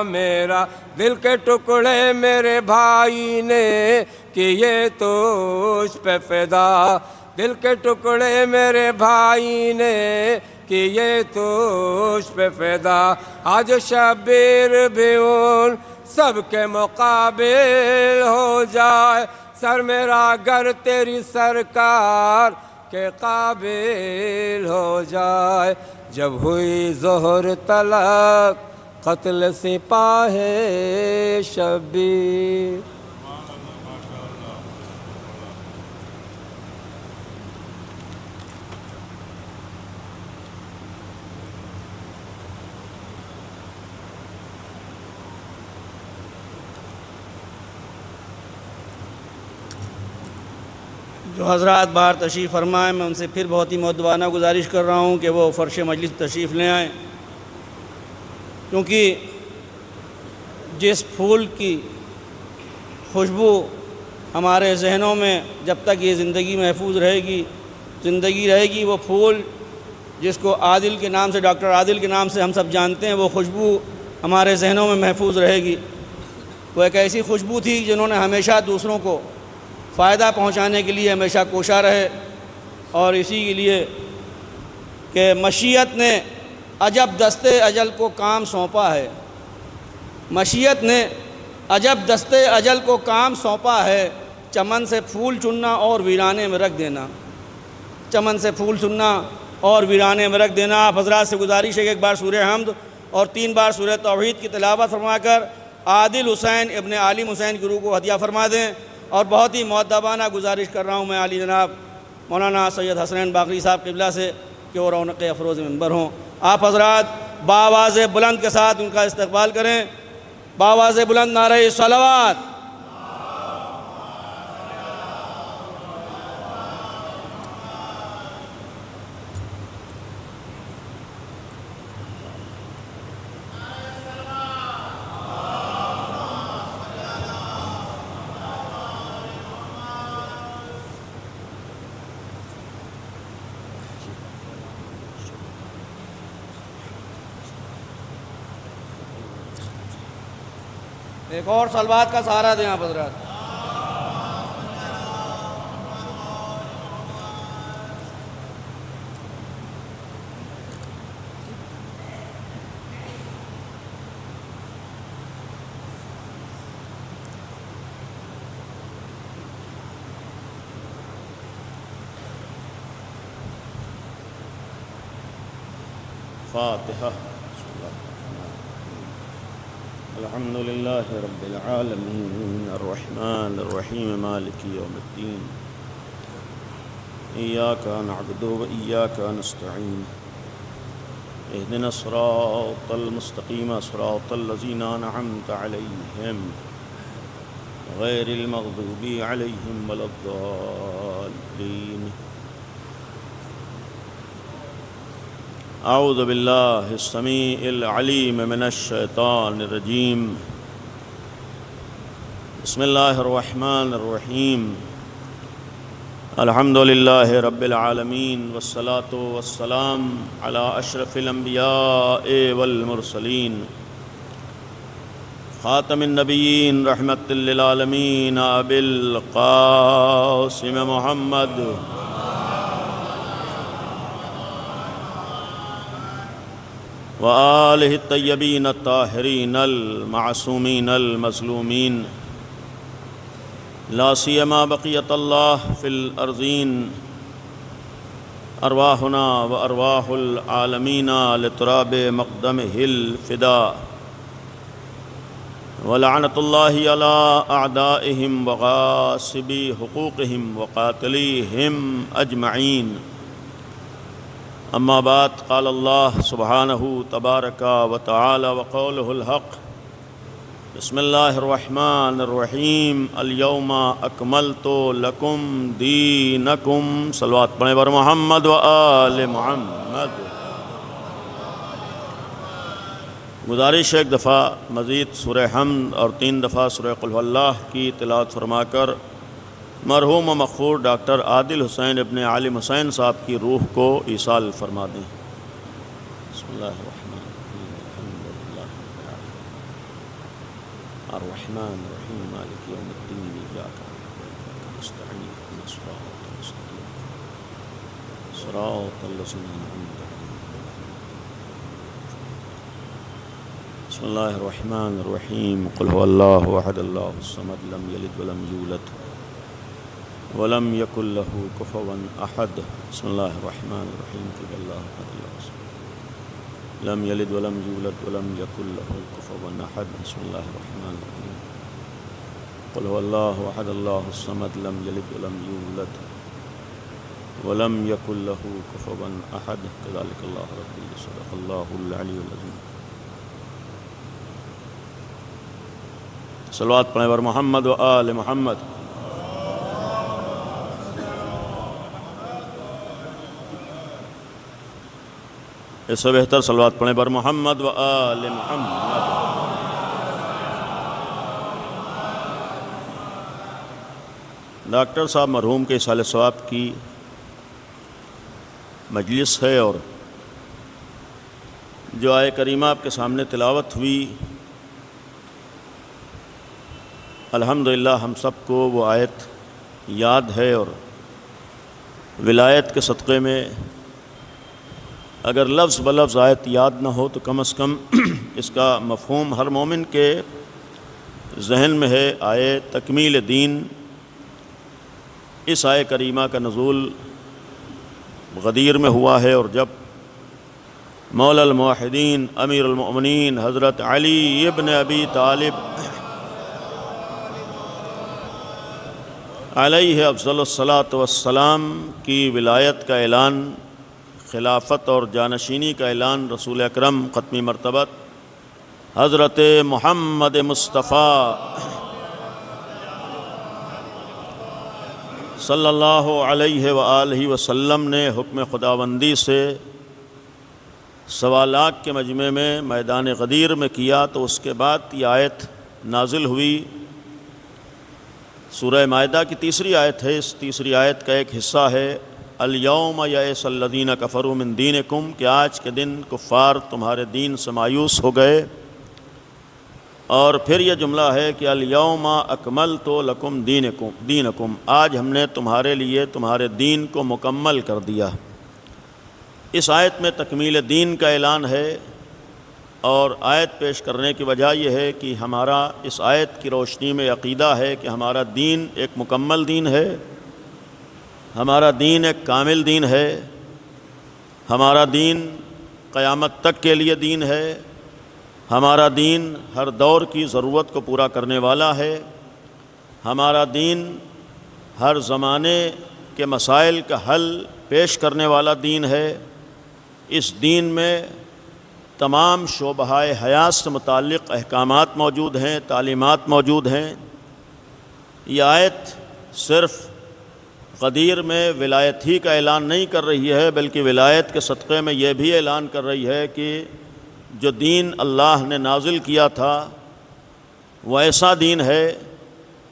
میرا، دل کے ٹکڑے میرے بھائی نے کیے تجھ پہ فدا، دل کے ٹکڑے میرے بھائی نے کیے تجھ پہ فدا۔ آج شبیر بھی ان سب کے مقابل ہو جائے، سر میرا گر تیری سرکار کے قابل ہو جائے۔ جب ہوئی ظہر تلک قتل سپاہ شبیر۔ جو حضرات باہر تشریف فرمائیں، میں ان سے پھر بہت ہی مؤدبانہ گزارش کر رہا ہوں کہ وہ فرش مجلس تشریف لے آئیں، کیونکہ جس پھول کی خوشبو ہمارے ذہنوں میں جب تک یہ زندگی محفوظ رہے گی، زندگی رہے گی، وہ پھول جس کو عادل کے نام سے، ڈاکٹر عادل کے نام سے ہم سب جانتے ہیں، وہ خوشبو ہمارے ذہنوں میں محفوظ رہے گی۔ وہ ایک ایسی خوشبو تھی جنہوں نے ہمیشہ دوسروں کو فائدہ پہنچانے کے لیے ہمیشہ کوشاں رہے، اور اسی کے لیے کہ مشیت نے عجب دستے اجل کو کام سونپا ہے، مشیت نے عجب دستے اجل کو کام سونپا ہے، چمن سے پھول چننا اور ویرانے میں رکھ دینا، چمن سے پھول چننا اور ویرانے میں رکھ دینا۔ آپ حضرات سے گزارش ہے کہ ایک بار سورہ حمد اور 3 بار سورہ توحید کی تلاوت فرما کر عادل حسین ابن عالم حسین کی روح کو ہدیہ فرما دیں، اور بہت ہی مؤدبانہ گزارش کر رہا ہوں میں عالی جناب مولانا سید حسنین باقری صاحب قبلہ سے کہ وہ رونق افروز منبر ہوں۔ آپ حضرات بآواز بلند کے ساتھ ان کا استقبال کریں، بآواز بلند نعرہ صلوات۔ ایک اور صلوات کا سہارا دیں آپ حضرات۔ فاتحة۔ الحمد لله رب العالمين الرحمن الرحيم مالك يوم الدين إياك نعبد وإياك نستعين اهدنا الصراط المستقيم صراط الذين أنعمت عليهم غير المغضوب عليهم ولا الضالين اعوذ باللہ السمیع العلیم من الشیطان الرجیم بسم اللہ الرحمن الرحیم الحمد للہ رب العالمین والصلاة والسلام علی اشرف الانبیاء والمرسلین خاتم النبیین رحمت للعالمین ابی القاسم محمد وآلہ الطیبین الطاہرین المعصومین المظلومین لا سیما بقیت اللہ فی الارضین ارواحنا و ارواح العالمین لتراب مقدمہ الفداء ولعنت اللہ علی اعدائہم وغاصبی حقوقہم وقاتلیہم اجمعین اما بعد قال اللہ سبحانہ تبارک و تعالی وقولہ الحق بسم اللہ الرحمن الرحیم الیوم اکملت لکم دینکم صلوات پڑھیں بر محمد و آل محمد۔ گزارش ایک دفعہ مزید سورہ حمد اور 3 دفعہ سورہ قل هو اللہ کی تلاوت فرما کر مرحوم و مغفور ڈاکٹر عادل حسین ابن عالم حسین صاحب کی روح کو ایصال فرما دیں۔ بسم اللہ الرحمن الرحیم الحمد للہ الرحمن الرحیم مالک یوم الدین ایاک نعبد و نستعین اهدنا الصراط المستقیم صراط الذین انعمت علیہم۔ بسم اللہ الرحمن الرحیم قل هو اللہ احد اللہ الصمد لم یلد ولم یولد ولم یکن له کفوا احد۔ بسم اللہ الرحمن الرحیم قل اللہ احد اللہ الصمد لم یلد ولم یولد ولم یکن له کفوا احد۔ بسم اللہ الرحمن الرحیم قل هو اللہ احد اللہ الصمد لم یلد ولم یولد ولم یکن له کفوا احد۔ کذلک اللہ ربی صدق اللہ العلی العظیم۔ صلوات پڑھیں بر محمد و آل محمد۔ اس سے بہتر صلوات پڑھیں بر محمد و آل محمد۔ ڈاکٹر صاحب مرحوم کے ایصال ثواب کی مجلس ہے اور جو آیہ کریمہ آپ کے سامنے تلاوت ہوئی الحمدللہ ہم سب کو وہ آیت یاد ہے، اور ولایت کے صدقے میں اگر لفظ بلفظ آیت یاد نہ ہو تو کم از کم اس کا مفہوم ہر مومن کے ذہن میں ہے۔ آیے تکمیل دین، اس آیہ کریمہ کا نزول غدیر میں ہوا ہے، اور جب مولا الموحدین امیر المؤمنین حضرت علی ابن ابی طالب علیہ افضل الصلاۃ والسلام کی ولایت کا اعلان، خلافت اور جانشینی کا اعلان رسول اکرم ختمی مرتبت حضرت محمد مصطفیٰ صلی اللہ علیہ وآلہ وسلم نے حکم خداوندی سے 1.25 لاکھ کے مجمع میں میدان غدیر میں کیا، تو اس کے بعد یہ آیت نازل ہوئی۔ سورہ مائدہ کی 3ری آیت ہے، اس 3ری آیت کا ایک حصہ ہے الیوم یئس الذین کفروا من دینکم، کہ آج کے دن کفار تمہارے دین سے مایوس ہو گئے، اور پھر یہ جملہ ہے کہ الیوم اکملت لکم دینکم، آج ہم نے تمہارے لیے تمہارے دین کو مکمل کر دیا۔ اس آیت میں تکمیل دین کا اعلان ہے، اور آیت پیش کرنے کی وجہ یہ ہے کہ ہمارا اس آیت کی روشنی میں عقیدہ ہے کہ ہمارا دین ایک مکمل دین ہے، ہمارا دین ایک کامل دین ہے، ہمارا دین قیامت تک کے لیے دین ہے، ہمارا دین ہر دور کی ضرورت کو پورا کرنے والا ہے، ہمارا دین ہر زمانے کے مسائل کا حل پیش کرنے والا دین ہے۔ اس دین میں تمام شعبہ حیات سے متعلق احکامات موجود ہیں، تعلیمات موجود ہیں۔ یہ آیت صرف غدیر میں ولایت ہی کا اعلان نہیں کر رہی ہے، بلکہ ولایت کے صدقے میں یہ بھی اعلان کر رہی ہے کہ جو دین اللہ نے نازل کیا تھا وہ ایسا دین ہے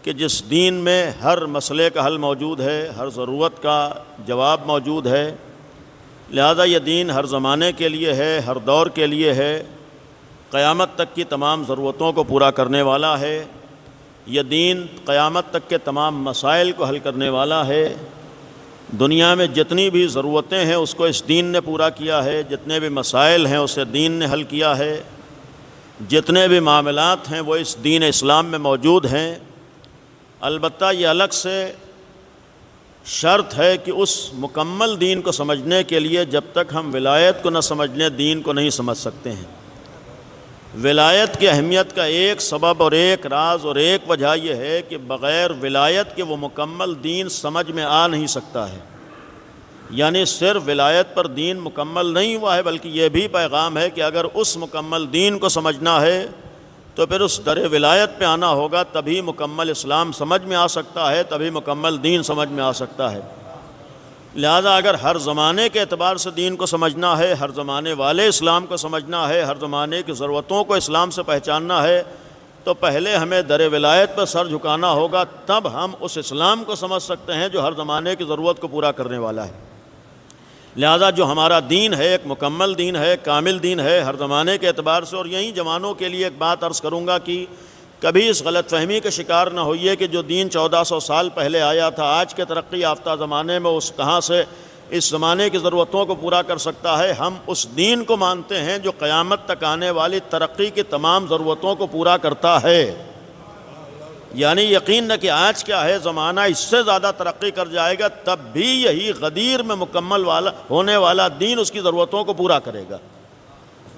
کہ جس دین میں ہر مسئلے کا حل موجود ہے، ہر ضرورت کا جواب موجود ہے۔ لہذا یہ دین ہر زمانے کے لیے ہے، ہر دور کے لیے ہے، قیامت تک کی تمام ضرورتوں کو پورا کرنے والا ہے۔ یہ دین قیامت تک کے تمام مسائل کو حل کرنے والا ہے۔ دنیا میں جتنی بھی ضرورتیں ہیں اس کو اس دین نے پورا کیا ہے، جتنے بھی مسائل ہیں اسے دین نے حل کیا ہے، جتنے بھی معاملات ہیں وہ اس دین اسلام میں موجود ہیں۔ البتہ یہ الگ سے شرط ہے کہ اس مکمل دین کو سمجھنے کے لیے جب تک ہم ولایت کو نہ سمجھ لیں دین کو نہیں سمجھ سکتے ہیں۔ ولایت کی اہمیت کا ایک سبب اور ایک راز اور ایک وجہ یہ ہے کہ بغیر ولایت کے وہ مکمل دین سمجھ میں آ نہیں سکتا ہے۔ یعنی صرف ولایت پر دین مکمل نہیں ہوا ہے، بلکہ یہ بھی پیغام ہے کہ اگر اس مکمل دین کو سمجھنا ہے تو پھر اس در ولایت پہ آنا ہوگا، تبھی مکمل اسلام سمجھ میں آ سکتا ہے، تبھی مکمل دین سمجھ میں آ سکتا ہے۔ لہذا اگر ہر زمانے کے اعتبار سے دین کو سمجھنا ہے، ہر زمانے والے اسلام کو سمجھنا ہے، ہر زمانے کی ضرورتوں کو اسلام سے پہچاننا ہے، تو پہلے ہمیں در ولایت پر سر جھکانا ہوگا، تب ہم اس اسلام کو سمجھ سکتے ہیں جو ہر زمانے کی ضرورت کو پورا کرنے والا ہے۔ لہذا جو ہمارا دین ہے ایک مکمل دین ہے، کامل دین ہے ہر زمانے کے اعتبار سے۔ اور یہیں جوانوں کے لیے ایک بات عرض کروں گا کہ کبھی اس غلط فہمی کا شکار نہ ہوئیے کہ جو دین 1400 سال پہلے آیا تھا آج کے ترقی یافتہ زمانے میں اس کہاں سے اس زمانے کی ضرورتوں کو پورا کر سکتا ہے۔ ہم اس دین کو مانتے ہیں جو قیامت تک آنے والی ترقی کی تمام ضرورتوں کو پورا کرتا ہے۔ یعنی یقین نہ کہ آج کیا ہے، زمانہ اس سے زیادہ ترقی کر جائے گا، تب بھی یہی غدیر میں مکمل ہونے والا دین اس کی ضرورتوں کو پورا کرے گا۔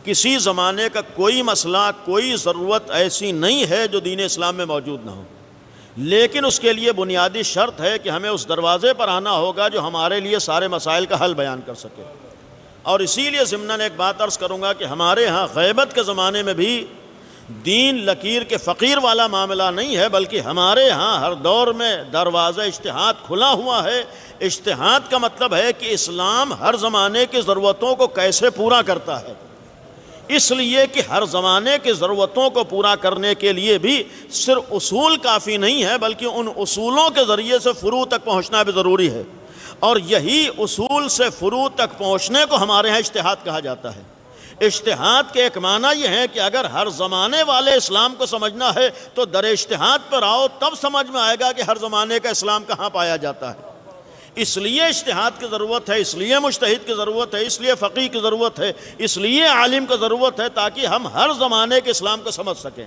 کسی زمانے کا کوئی مسئلہ، کوئی ضرورت ایسی نہیں ہے جو دین اسلام میں موجود نہ ہو، لیکن اس کے لیے بنیادی شرط ہے کہ ہمیں اس دروازے پر آنا ہوگا جو ہمارے لیے سارے مسائل کا حل بیان کر سکے۔ اور اسی لیے ضمناً ایک بات عرض کروں گا کہ ہمارے ہاں غیبت کے زمانے میں بھی دین لکیر کے فقیر والا معاملہ نہیں ہے، بلکہ ہمارے ہاں ہر دور میں دروازہ اجتہاد کھلا ہوا ہے۔ اجتہاد کا مطلب ہے کہ اسلام ہر زمانے کی ضرورتوں کو کیسے پورا کرتا ہے، اس لیے کہ ہر زمانے کی ضرورتوں کو پورا کرنے کے لیے بھی صرف اصول کافی نہیں ہے، بلکہ ان اصولوں کے ذریعے سے فروع تک پہنچنا بھی ضروری ہے۔ اور یہی اصول سے فروع تک پہنچنے کو ہمارے ہاں اجتہاد کہا جاتا ہے۔ اجتہاد کے ایک معنی یہ ہے کہ اگر ہر زمانے والے اسلام کو سمجھنا ہے تو در اجتہاد پر آؤ، تب سمجھ میں آئے گا کہ ہر زمانے کا اسلام کہاں پایا جاتا ہے۔ اس لیے اجتہاد کی ضرورت ہے، اس لیے مجتہد کی ضرورت ہے، اس لیے فقیہ کی ضرورت ہے، اس لیے عالم کی ضرورت ہے، تاکہ ہم ہر زمانے کے اسلام کو سمجھ سکیں۔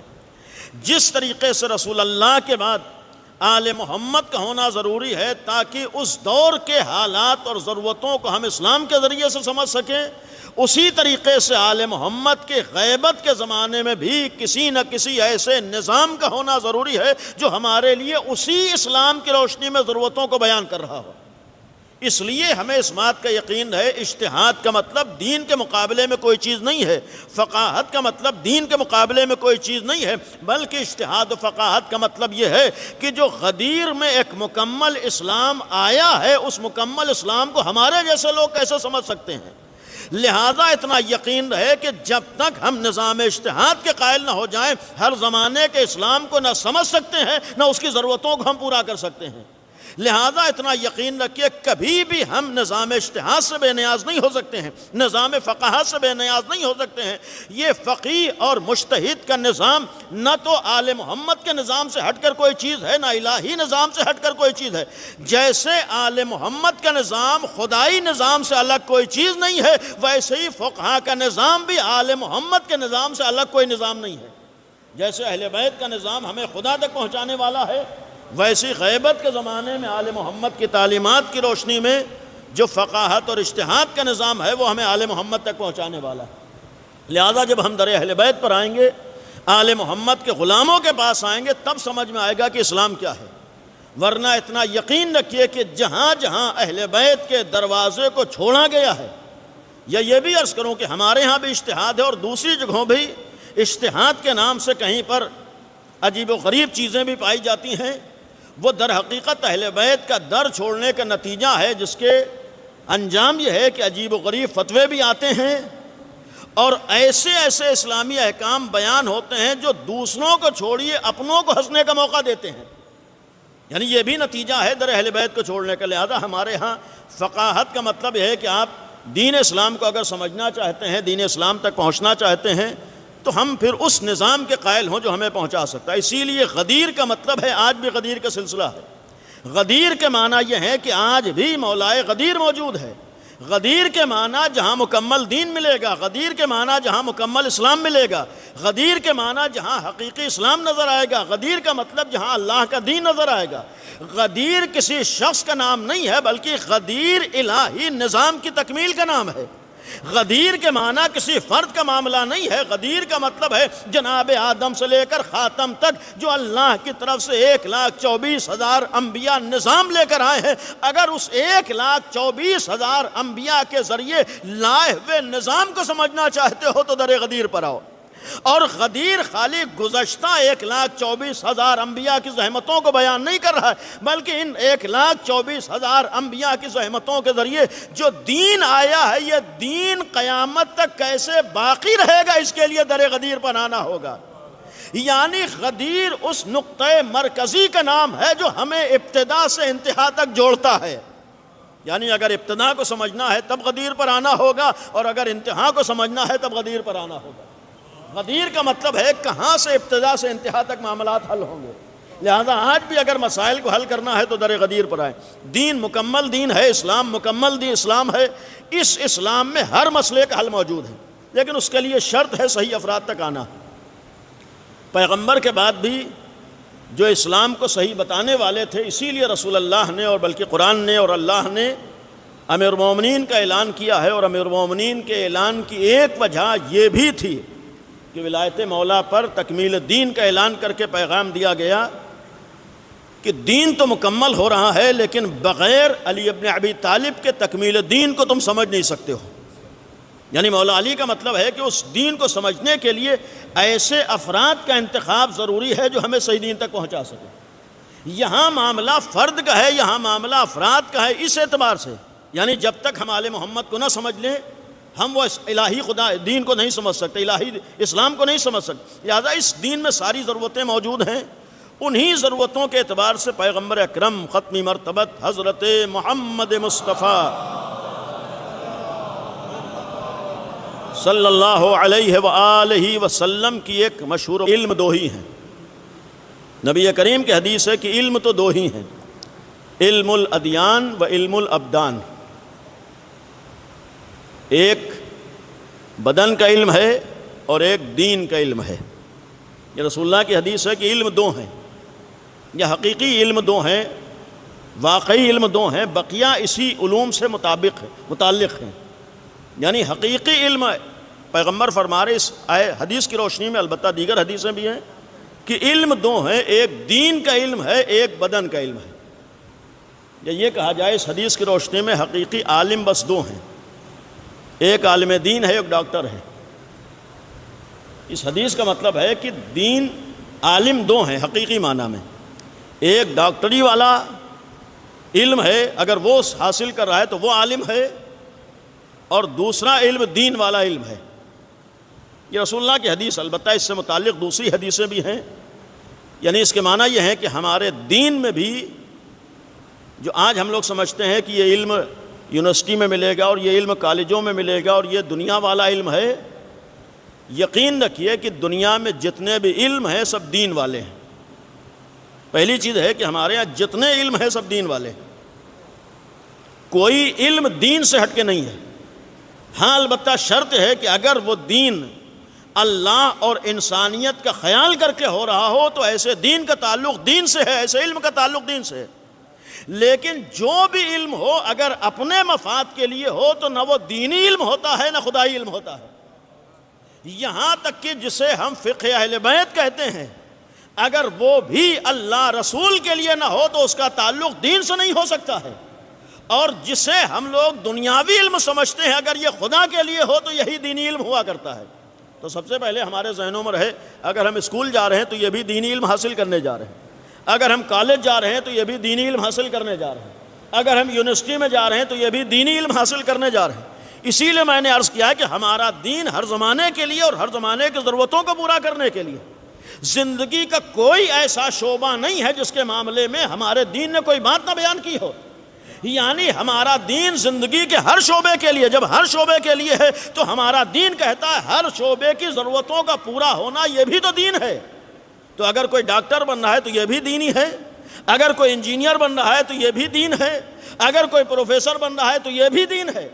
جس طریقے سے رسول اللہ کے بعد آل محمد کا ہونا ضروری ہے تاکہ اس دور کے حالات اور ضرورتوں کو ہم اسلام کے ذریعے سے سمجھ سکیں، اسی طریقے سے آل محمد کے غیبت کے زمانے میں بھی کسی نہ کسی ایسے نظام کا ہونا ضروری ہے جو ہمارے لیے اسی اسلام کی روشنی میں ضرورتوں کو بیان کر رہا ہو۔ اس لیے ہمیں اس بات کا یقین ہے، اجتہاد کا مطلب دین کے مقابلے میں کوئی چیز نہیں ہے، فقاہت کا مطلب دین کے مقابلے میں کوئی چیز نہیں ہے، بلکہ اجتہاد و فقاہت کا مطلب یہ ہے کہ جو غدیر میں ایک مکمل اسلام آیا ہے اس مکمل اسلام کو ہمارے جیسے لوگ کیسے سمجھ سکتے ہیں۔ لہذا اتنا یقین رہے کہ جب تک ہم نظام اجتہاد کے قائل نہ ہو جائیں، ہر زمانے کے اسلام کو نہ سمجھ سکتے ہیں نہ اس کی ضرورتوں کو ہم پورا کر سکتے ہیں۔ لہذا اتنا یقین رکھیے کبھی بھی ہم نظام اجتہاد سے بے نیاز نہیں ہو سکتے ہیں، نظام فقاہت سے بے نیاز نہیں ہو سکتے ہیں۔ یہ فقیہ اور مجتہد کا نظام نہ تو آل محمد کے نظام سے ہٹ کر کوئی چیز ہے، نہ الہی نظام سے ہٹ کر کوئی چیز ہے۔ جیسے آل محمد کا نظام خدائی نظام سے الگ کوئی چیز نہیں ہے، ویسے ہی فقہا کا نظام بھی آل محمد کے نظام سے الگ کوئی نظام نہیں ہے۔ جیسے اہل بیت کا نظام ہمیں خدا تک پہنچانے والا ہے، ویسی غیبت کے زمانے میں آل محمد کی تعلیمات کی روشنی میں جو فقاہت اور اجتہاد کا نظام ہے وہ ہمیں آل محمد تک پہنچانے والا ہے۔ لہذا جب ہم در اہل بیت پر آئیں گے، آل محمد کے غلاموں کے پاس آئیں گے، تب سمجھ میں آئے گا کہ اسلام کیا ہے۔ ورنہ اتنا یقین رکھیے کہ جہاں جہاں اہل بیت کے دروازے کو چھوڑا گیا ہے، یا یہ بھی عرض کروں کہ ہمارے ہاں بھی اجتہاد ہے اور دوسری جگہوں بھی اجتہاد کے نام سے کہیں پر عجیب و غریب چیزیں بھی پائی جاتی ہیں، وہ در حقیقت اہل بیت کا در چھوڑنے کا نتیجہ ہے، جس کے انجام یہ ہے کہ عجیب و غریب فتوے بھی آتے ہیں اور ایسے ایسے اسلامی احکام بیان ہوتے ہیں جو دوسروں کو چھوڑیے اپنوں کو ہنسنے کا موقع دیتے ہیں۔ یعنی یہ بھی نتیجہ ہے در اہل بیت کو چھوڑنے کا۔ لہذا ہمارے ہاں فقاہت کا مطلب یہ ہے کہ آپ دین اسلام کو اگر سمجھنا چاہتے ہیں، دین اسلام تک پہنچنا چاہتے ہیں، تو ہم پھر اس نظام کے قائل ہوں جو ہمیں پہنچا سکتا ہے۔ اسی لیے غدیر کا مطلب ہے، آج بھی غدیر کا سلسلہ ہے۔ غدیر کے معنی یہ ہے کہ آج بھی مولائے غدیر موجود ہے۔ غدیر کے معنی جہاں مکمل دین ملے گا، غدیر کے معنی جہاں مکمل اسلام ملے گا، غدیر کے معنی جہاں حقیقی اسلام نظر آئے گا، غدیر کا مطلب جہاں اللہ کا دین نظر آئے گا۔ غدیر کسی شخص کا نام نہیں ہے، بلکہ غدیر الہی نظام کی تکمیل کا نام ہے۔ غدیر کے معنی کسی فرد کا معاملہ نہیں ہے، غدیر کا مطلب ہے جناب آدم سے لے کر خاتم تک جو اللہ کی طرف سے 1,24,000 انبیاء نظام لے کر آئے ہیں، اگر اس 1,24,000 انبیاء کے ذریعے لائے ہوئے نظام کو سمجھنا چاہتے ہو تو در غدیر پر آؤ۔ اور غدیر خالی گزشتہ 1,24,000 انبیاء کی زحمتوں کو بیان نہیں کر رہا ہے، بلکہ ان 1,24,000 انبیاء کی زحمتوں کے ذریعے جو دین آیا ہے، یہ دین قیامت تک کیسے باقی رہے گا، اس کے لیے در غدیر پر آنا ہوگا۔ یعنی غدیر اس نقطۂ مرکزی کا نام ہے جو ہمیں ابتدا سے انتہا تک جوڑتا ہے۔ یعنی اگر ابتدا کو سمجھنا ہے تب غدیر پر آنا ہوگا، اور اگر انتہا کو سمجھنا ہے تب غدیر پر آنا ہوگا۔ غدیر کا مطلب ہے کہاں سے ابتدا سے انتہا تک معاملات حل ہوں گے۔ لہذا آج بھی اگر مسائل کو حل کرنا ہے تو در غدیر پر آئیں۔ دین مکمل دین ہے، اسلام مکمل دین اسلام ہے، اس اسلام میں ہر مسئلے کا حل موجود ہے، لیکن اس کے لیے شرط ہے صحیح افراد تک آنا۔ پیغمبر کے بعد بھی جو اسلام کو صحیح بتانے والے تھے، اسی لیے رسول اللہ نے اور بلکہ قرآن نے اور اللہ نے امیر المومنین کا اعلان کیا ہے، اور امیر المومنین کے اعلان کی ایک وجہ یہ بھی تھی کہ ولایت مولا پر تکمیل دین کا اعلان کر کے پیغام دیا گیا کہ دین تو مکمل ہو رہا ہے، لیکن بغیر علی ابن ابی طالب کے تکمیل دین کو تم سمجھ نہیں سکتے ہو۔ یعنی مولا علی کا مطلب ہے کہ اس دین کو سمجھنے کے لیے ایسے افراد کا انتخاب ضروری ہے جو ہمیں صحیح دین تک پہنچا سکے۔ یہاں معاملہ فرد کا ہے، یہاں معاملہ افراد کا ہے۔ اس اعتبار سے یعنی جب تک ہم آل محمد کو نہ سمجھ لیں، ہم وہ الہی خدا دین کو نہیں سمجھ سکتے، الہی اسلام کو نہیں سمجھ سکتے۔ لہذا اس دین میں ساری ضرورتیں موجود ہیں، انہی ضرورتوں کے اعتبار سے پیغمبر اکرم ختمی مرتبت حضرت محمد مصطفیٰ صلی اللہ علیہ وآلہ وسلم کی ایک مشہور علم دو ہی ہیں۔ نبی کریم کی حدیث ہے کہ علم تو دو ہی ہیں، علم الادیان و علم الابدان۔ ایک بدن کا علم ہے اور ایک دین کا علم ہے۔ یہ رسول اللہ کی حدیث ہے کہ علم دو ہیں، یہ حقیقی علم دو ہیں، واقعی علم دو ہیں، بقیہ اسی علوم سے متعلق ہیں۔ یعنی حقیقی علم پیغمبر فرما رہے اس حدیث کی روشنی میں، البتہ دیگر حدیثیں بھی ہیں، کہ علم دو ہیں، ایک دین کا علم ہے، ایک بدن کا علم ہے۔ یا یہ کہا جائے اس حدیث کی روشنی میں حقیقی عالم بس دو ہیں، ایک عالم دین ہے، ایک ڈاکٹر ہے۔ اس حدیث کا مطلب ہے کہ دین عالم دو ہیں حقیقی معنی میں، ایک ڈاکٹری والا علم ہے، اگر وہ حاصل کر رہا ہے تو وہ عالم ہے، اور دوسرا علم دین والا علم ہے۔ یہ رسول اللہ کی حدیث، البتہ اس سے متعلق دوسری حدیثیں بھی ہیں۔ یعنی اس کے معنی یہ ہے کہ ہمارے دین میں بھی جو آج ہم لوگ سمجھتے ہیں کہ یہ علم یونیورسٹی میں ملے گا اور یہ علم کالجوں میں ملے گا اور یہ دنیا والا علم ہے، یقین رکھیے کہ دنیا میں جتنے بھی علم ہیں سب دین والے ہیں۔ پہلی چیز ہے کہ ہمارے یہاں جتنے علم ہیں سب دین والے ہیں، کوئی علم دین سے ہٹ کے نہیں ہے۔ ہاں البتہ شرط ہے کہ اگر وہ دین اللہ اور انسانیت کا خیال کر کے ہو رہا ہو تو ایسے دین کا تعلق دین سے ہے، ایسے علم کا تعلق دین سے ہے۔ لیکن جو بھی علم ہو اگر اپنے مفاد کے لیے ہو تو نہ وہ دینی علم ہوتا ہے نہ خدائی علم ہوتا ہے۔ یہاں تک کہ جسے ہم فقہ اہل بیت کہتے ہیں، اگر وہ بھی اللہ رسول کے لیے نہ ہو تو اس کا تعلق دین سے نہیں ہو سکتا ہے۔ اور جسے ہم لوگ دنیاوی علم سمجھتے ہیں، اگر یہ خدا کے لیے ہو تو یہی دینی علم ہوا کرتا ہے۔ تو سب سے پہلے ہمارے ذہنوں میں رہے، اگر ہم اسکول جا رہے ہیں تو یہ بھی دینی علم حاصل کرنے جا رہے ہیں۔ اگر ہم کالج جا رہے ہیں تو یہ بھی دینی علم حاصل کرنے جا رہے ہیں، اگر ہم یونیورسٹی میں جا رہے ہیں تو یہ بھی دینی علم حاصل کرنے جا رہے ہیں۔ اسی لیے میں نے عرض کیا ہے کہ ہمارا دین ہر زمانے کے لیے اور ہر زمانے کی ضرورتوں کو پورا کرنے کے لیے، زندگی کا کوئی ایسا شعبہ نہیں ہے جس کے معاملے میں ہمارے دین نے کوئی بات نہ بیان کی ہو۔ یعنی ہمارا دین زندگی کے ہر شعبے کے لیے، جب ہر شعبے کے لیے ہے تو ہمارا دین کہتا ہے ہر شعبے کی ضرورتوں کا پورا ہونا یہ بھی تو دین ہے۔ تو اگر کوئی ڈاکٹر بن رہا ہے تو یہ بھی دینی ہے، اگر کوئی انجینئر بن رہا ہے تو یہ بھی دین ہے، اگر کوئی پروفیسر بن رہا ہے تو یہ بھی دین ہے۔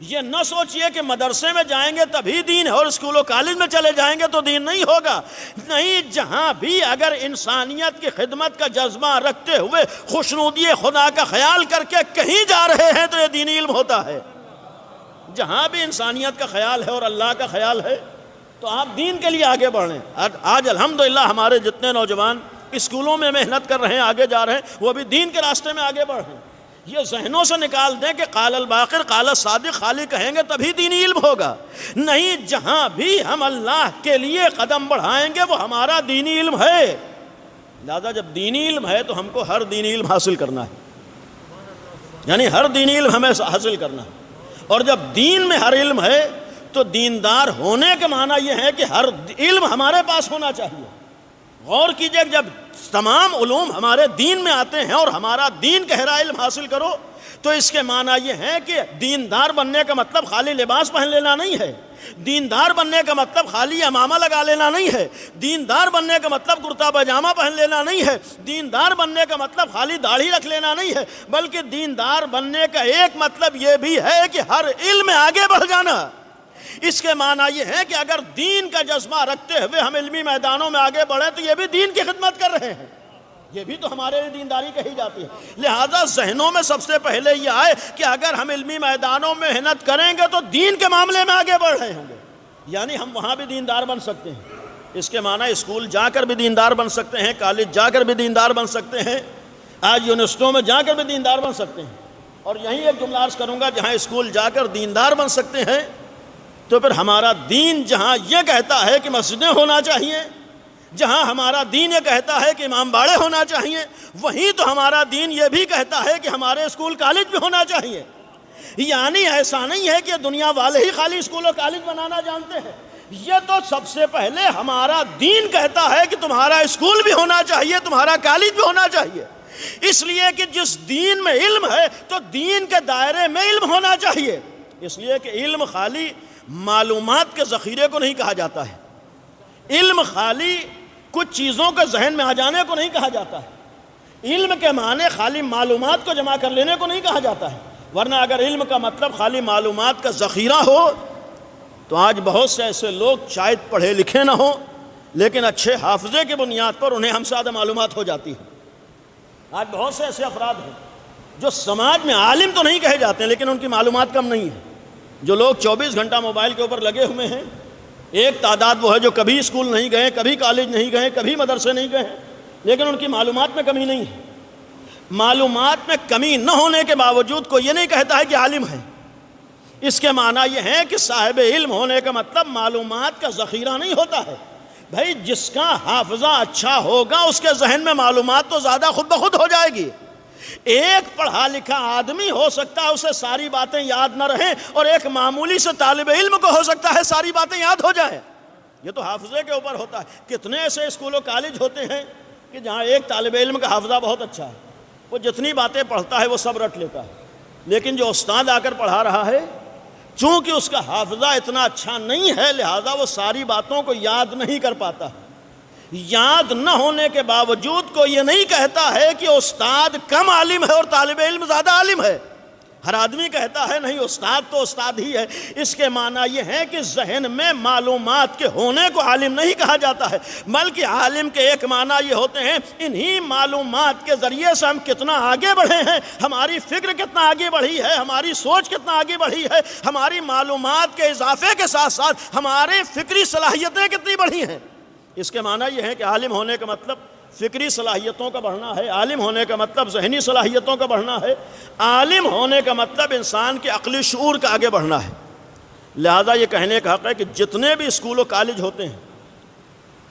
یہ نہ سوچئے کہ مدرسے میں جائیں گے تبھی دین ہے اور اسکول و کالج میں چلے جائیں گے تو دین نہیں ہوگا۔ نہیں، جہاں بھی اگر انسانیت کی خدمت کا جذبہ رکھتے ہوئے خوشنودی خدا کا خیال کر کے کہیں جا رہے ہیں تو یہ دینی علم ہوتا ہے۔ جہاں بھی انسانیت کا خیال ہے اور اللہ کا خیال ہے تو آپ دین کے لیے آگے بڑھیں۔ آج الحمدللہ ہمارے جتنے نوجوان اسکولوں میں محنت کر رہے ہیں، آگے جا رہے ہیں، وہ بھی دین کے راستے میں آگے بڑھ رہے ہیں۔ یہ ذہنوں سے نکال دیں کہ قال الباقر قال الصادق خالی کہیں گے تبھی دینی علم ہوگا۔ نہیں، جہاں بھی ہم اللہ کے لیے قدم بڑھائیں گے وہ ہمارا دینی علم ہے۔ لہذا جب دینی علم ہے تو ہم کو ہر دینی علم حاصل کرنا ہے، یعنی ہر دینی علم ہمیں حاصل کرنا ہے۔ اور جب دین میں ہر علم ہے تو دیندار ہونے کے معنی یہ ہے کہ ہر علم ہمارے پاس ہونا چاہیے۔ غور کیجئے، جب تمام علوم ہمارے دین میں آتے ہیں اور ہمارا دین گہرا علم حاصل کرو تو اس کے معنی یہ ہے کہ دیندار بننے کا مطلب خالی لباس پہن لینا نہیں ہے، دیندار بننے کا مطلب خالی امامہ لگا لینا نہیں ہے، دیندار بننے کا مطلب کرتا پاجامہ پہن لینا نہیں ہے، دیندار بننے کا مطلب خالی داڑھی رکھ لینا نہیں ہے، بلکہ دیندار بننے کا ایک مطلب یہ بھی ہے کہ ہر علم میں آگے بڑھ جانا۔ اس کے معنی یہ ہے کہ اگر دین کا جذبہ رکھتے ہوئے ہم علمی میدانوں میں آگے بڑھیں تو یہ بھی دین کی خدمت کر رہے ہیں، یہ بھی تو ہمارے لیے دینداری کہی جاتی ہے۔ لہذا ذہنوں میں سب سے پہلے یہ آئے کہ اگر ہم علمی میدانوں میں محنت کریں گے تو دین کے معاملے میں آگے بڑھ رہے ہوں گے، یعنی ہم وہاں بھی دیندار بن سکتے ہیں۔ اس کے معنی اسکول جا کر بھی دیندار بن سکتے ہیں، کالج جا کر بھی دیندار بن سکتے ہیں، آج یونیورسٹیوں میں جا کر بھی دیندار بن سکتے ہیں۔ اور یہیں ایک جملہ عرض کروں گا، جہاں اسکول جا کر دیندار بن سکتے ہیں تو پھر ہمارا دین جہاں یہ کہتا ہے کہ مسجدیں ہونا چاہیے، جہاں ہمارا دین یہ کہتا ہے کہ امام باڑے ہونا چاہیے، وہیں تو ہمارا دین یہ بھی کہتا ہے کہ ہمارے اسکول کالج بھی ہونا چاہیے۔ یعنی ایسا نہیں ہے کہ دنیا والے ہی خالی اسکول و کالج بنانا جانتے ہیں، یہ تو سب سے پہلے ہمارا دین کہتا ہے کہ تمہارا اسکول بھی ہونا چاہیے، تمہارا کالج بھی ہونا چاہیے۔ اس لیے کہ جس دین میں علم ہے تو دین کے دائرے میں علم ہونا چاہیے، اس لیے کہ علم خالی معلومات کے ذخیرے کو نہیں کہا جاتا ہے، علم خالی کچھ چیزوں کے ذہن میں آ جانے کو نہیں کہا جاتا ہے، علم کے معنی خالی معلومات کو جمع کر لینے کو نہیں کہا جاتا ہے۔ ورنہ اگر علم کا مطلب خالی معلومات کا ذخیرہ ہو تو آج بہت سے ایسے لوگ شاید پڑھے لکھے نہ ہوں لیکن اچھے حافظے کی بنیاد پر انہیں ہم سے زیادہ معلومات ہو جاتی ہے۔ آج بہت سے ایسے افراد ہیں جو سماج میں عالم تو نہیں کہے جاتے ہیں لیکن ان کی معلومات کم نہیں ہے۔ جو لوگ 24 گھنٹہ موبائل کے اوپر لگے ہوئے ہیں، ایک تعداد وہ ہے جو کبھی اسکول نہیں گئے، کبھی کالج نہیں گئے، کبھی مدرسے نہیں گئے ہیں، لیکن ان کی معلومات میں کمی نہیں ہے۔ معلومات میں کمی نہ ہونے کے باوجود کوئی یہ نہیں کہتا ہے کہ عالم ہے۔ اس کے معنی یہ ہے کہ صاحب علم ہونے کا مطلب معلومات کا ذخیرہ نہیں ہوتا ہے۔ بھائی جس کا حافظہ اچھا ہوگا اس کے ذہن میں معلومات تو زیادہ خود بخود ہو جائے گی۔ ایک پڑھا لکھا آدمی ہو سکتا ہے اسے ساری باتیں یاد نہ رہیں، اور ایک معمولی سے طالب علم کو ہو سکتا ہے ساری باتیں یاد ہو جائیں۔ یہ تو حافظے کے اوپر ہوتا ہے۔ کتنے ایسے اسکول و کالج ہوتے ہیں کہ جہاں ایک طالب علم کا حافظہ بہت اچھا ہے، وہ جتنی باتیں پڑھتا ہے وہ سب رٹ لیتا ہے، لیکن جو استاد آ کر پڑھا رہا ہے چونکہ اس کا حافظہ اتنا اچھا نہیں ہے لہذا وہ ساری باتوں کو یاد نہیں کر پاتا۔ یاد نہ ہونے کے باوجود کو یہ نہیں کہتا ہے کہ استاد کم عالم ہے اور طالب علم زیادہ عالم ہے۔ ہر آدمی کہتا ہے نہیں استاد تو استاد ہی ہے۔ اس کے معنی یہ ہے کہ ذہن میں معلومات کے ہونے کو عالم نہیں کہا جاتا ہے، بلکہ عالم کے ایک معنی یہ ہوتے ہیں انہی معلومات کے ذریعے سے ہم کتنا آگے بڑھے ہیں، ہماری فکر کتنا آگے بڑھی ہے، ہماری سوچ کتنا آگے بڑھی ہے، ہماری معلومات کے اضافے کے ساتھ ساتھ ہماری فکری صلاحیتیں کتنی بڑھی ہیں۔ اس کے معنی یہ ہے کہ عالم ہونے کا مطلب فکری صلاحیتوں کا بڑھنا ہے، عالم ہونے کا مطلب ذہنی صلاحیتوں کا بڑھنا ہے، عالم ہونے کا مطلب انسان کے عقلی شعور کا آگے بڑھنا ہے۔ لہذا یہ کہنے کا حق ہے کہ جتنے بھی اسکول و کالج ہوتے ہیں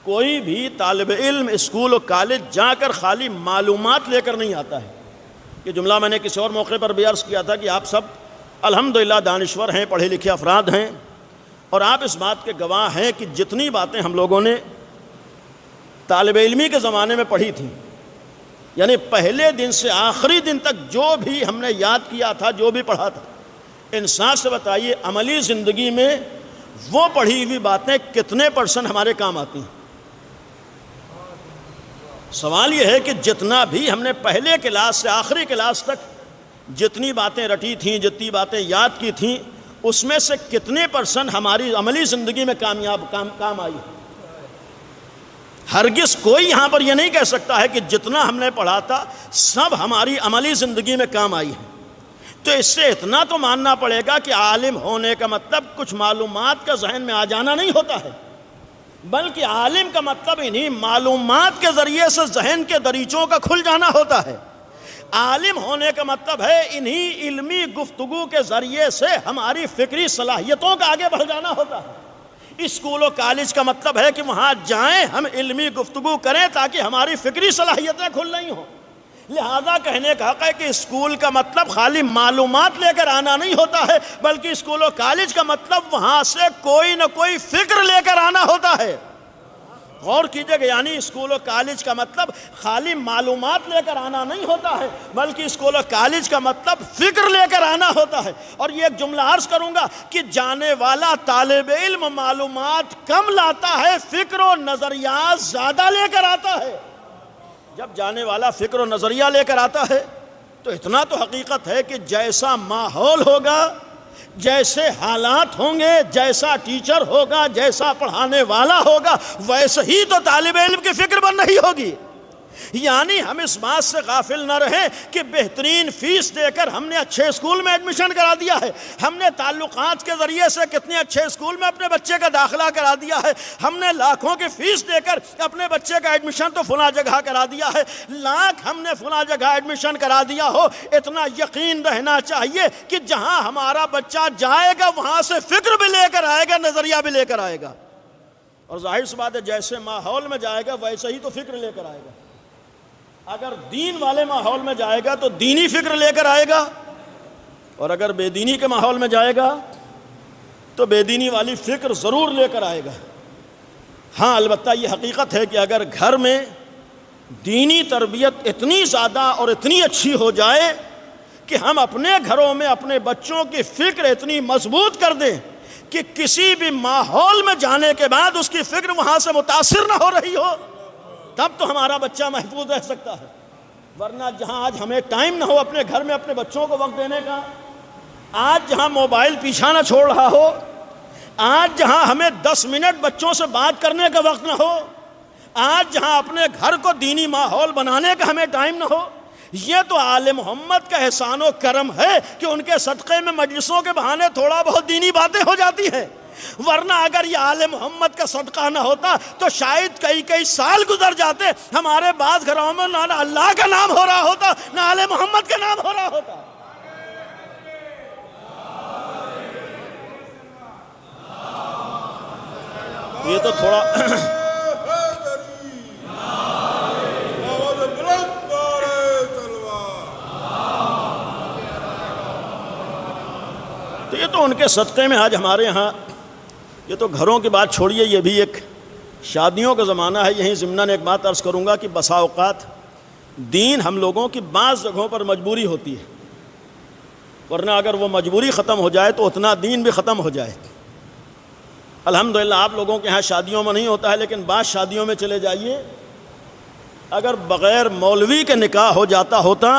کوئی بھی طالب علم اسکول و کالج جا کر خالی معلومات لے کر نہیں آتا ہے. یہ جملہ میں نے کسی اور موقع پر بھی عرض کیا تھا کہ آپ سب الحمدللہ دانشور ہیں، پڑھے لکھے افراد ہیں، اور آپ اس بات کے گواہ ہیں کہ جتنی باتیں ہم لوگوں نے طالب علمی کے زمانے میں پڑھی تھیں، یعنی پہلے دن سے آخری دن تک جو بھی ہم نے یاد کیا تھا، جو بھی پڑھا تھا، انصاف سے بتائیے عملی زندگی میں وہ پڑھی ہوئی باتیں کتنے % ہمارے کام آتی ہیں؟ سوال یہ ہے کہ جتنا بھی ہم نے پہلے کلاس سے آخری کلاس تک جتنی باتیں رٹی تھیں، جتنی باتیں یاد کی تھیں، اس میں سے کتنے % ہماری عملی زندگی میں کام آئی؟ ہرگز کوئی یہاں پر یہ نہیں کہہ سکتا ہے کہ جتنا ہم نے پڑھا تھا سب ہماری عملی زندگی میں کام آئی ہے. تو اس سے اتنا تو ماننا پڑے گا کہ عالم ہونے کا مطلب کچھ معلومات کا ذہن میں آ جانا نہیں ہوتا ہے، بلکہ عالم کا مطلب انہی معلومات کے ذریعے سے ذہن کے دریچوں کا کھل جانا ہوتا ہے. عالم ہونے کا مطلب ہے انہی علمی گفتگو کے ذریعے سے ہماری فکری صلاحیتوں کا آگے بڑھ جانا ہوتا ہے. اسکول و کالج کا مطلب ہے کہ وہاں جائیں، ہم علمی گفتگو کریں تاکہ ہماری فکری صلاحیتیں کھل رہی ہوں. لہذا کہنے کا حق ہے کہ اسکول کا مطلب خالی معلومات لے کر آنا نہیں ہوتا ہے، بلکہ اسکول و کالج کا مطلب وہاں سے کوئی نہ کوئی فکر لے کر آنا ہوتا ہے. غور کیجئے گا، یعنی اسکول و کالج کا مطلب خالی معلومات لے کر آنا نہیں ہوتا ہے، بلکہ اسکول و کالج کا مطلب فکر لے کر آنا ہوتا ہے. اور یہ ایک جملہ عرض کروں گا کہ جانے والا طالب علم معلومات کم لاتا ہے، فکر و نظریات زیادہ لے کر آتا ہے. جب جانے والا فکر و نظریہ لے کر آتا ہے تو اتنا تو حقیقت ہے کہ جیسا ماحول ہوگا، جیسے حالات ہوں گے، جیسا ٹیچر ہوگا، جیسا پڑھانے والا ہوگا، ویسے ہی تو طالب علم کی فکر بن رہی ہوگی. یعنی ہم اس بات سے غافل نہ رہیں کہ بہترین فیس دے کر ہم نے اچھے اسکول میں ایڈمیشن کرا دیا ہے، ہم نے تعلقات کے ذریعے سے کتنے اچھے اسکول میں اپنے بچے کا داخلہ کرا دیا ہے، ہم نے لاکھوں کی فیس دے کر اپنے بچے کا ایڈمیشن تو فلاں جگہ کرا دیا ہے، لاکھ ہم نے فلاں جگہ ایڈمیشن کرا دیا ہو. اتنا یقین رہنا چاہیے کہ جہاں ہمارا بچہ جائے گا وہاں سے فکر بھی لے کر آئے گا، نظریہ بھی لے کر آئے گا. اور ظاہر سی بات ہے جیسے ماحول میں جائے گا ویسے ہی تو فکر لے کر آئے گا. اگر دین والے ماحول میں جائے گا تو دینی فکر لے کر آئے گا، اور اگر بے دینی کے ماحول میں جائے گا تو بے دینی والی فکر ضرور لے کر آئے گا. ہاں البتہ یہ حقیقت ہے کہ اگر گھر میں دینی تربیت اتنی زیادہ اور اتنی اچھی ہو جائے کہ ہم اپنے گھروں میں اپنے بچوں کی فکر اتنی مضبوط کر دیں کہ کسی بھی ماحول میں جانے کے بعد اس کی فکر وہاں سے متاثر نہ ہو رہی ہو، تب تو ہمارا بچہ محفوظ رہ سکتا ہے. ورنہ جہاں آج ہمیں ٹائم نہ ہو اپنے گھر میں اپنے بچوں کو وقت دینے کا، آج جہاں موبائل پیچھا نہ چھوڑ رہا ہو، آج جہاں ہمیں 10 منٹ بچوں سے بات کرنے کا وقت نہ ہو، آج جہاں اپنے گھر کو دینی ماحول بنانے کا ہمیں ٹائم نہ ہو، یہ تو آل محمد کا احسان و کرم ہے کہ ان کے صدقے میں مجلسوں کے بہانے تھوڑا بہت دینی باتیں ہو جاتی ہیں. ورنہ اگر یہ آل محمد کا صدقہ نہ ہوتا تو شاید کئی سال گزر جاتے، ہمارے بعض گھروں میں نہ اللہ کا نام ہو رہا ہوتا نہ آل محمد کا نام ہو رہا ہوتا. یہ تو تھوڑا تو یہ تو ان کے صدقے میں آج ہمارے ہاں، یہ تو گھروں کی بات چھوڑیے، یہ بھی ایک شادیوں کا زمانہ ہے. یہیں ضمناً ایک بات عرض کروں گا کہ بسا اوقات دین ہم لوگوں کی بعض جگہوں پر مجبوری ہوتی ہے، ورنہ اگر وہ مجبوری ختم ہو جائے تو اتنا دین بھی ختم ہو جائے. الحمدللہ آپ لوگوں کے ہاں شادیوں میں نہیں ہوتا ہے، لیکن بعض شادیوں میں چلے جائیے، اگر بغیر مولوی کے نکاح ہو جاتا ہوتا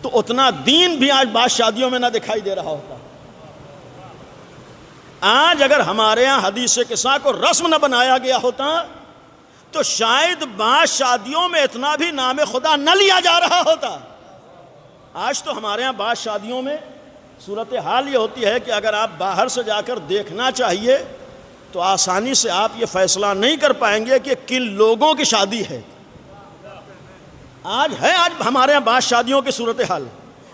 تو اتنا دین بھی آج بعض شادیوں میں نہ دکھائی دے رہا ہوتا. آج اگر ہمارے ہاں حدیث قصہ کو رسم نہ بنایا گیا ہوتا تو شاید بعض شادیوں میں اتنا بھی نام خدا نہ لیا جا رہا ہوتا. آج تو ہمارے ہاں بعض شادیوں میں صورتحال یہ ہوتی ہے کہ اگر آپ باہر سے جا کر دیکھنا چاہیے تو آسانی سے آپ یہ فیصلہ نہیں کر پائیں گے کہ کن لوگوں کی شادی ہے. آج ہمارے ہاں بعض شادیوں کی صورتحال،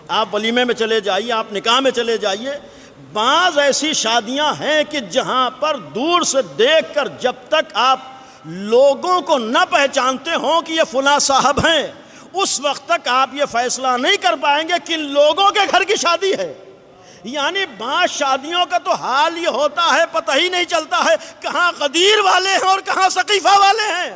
آپ ولیمے میں چلے جائیے، آپ نکاح میں چلے جائیے، بعض ایسی شادیاں ہیں کہ جہاں پر دور سے دیکھ کر جب تک آپ لوگوں کو نہ پہچانتے ہوں کہ یہ فلاں صاحب ہیں، اس وقت تک آپ یہ فیصلہ نہیں کر پائیں گے کہ لوگوں کے گھر کی شادی ہے۔ یعنی بعض شادیوں کا تو حال یہ ہوتا ہے، پتہ ہی نہیں چلتا ہے کہاں غدیر والے ہیں اور کہاں ثقیفہ والے ہیں۔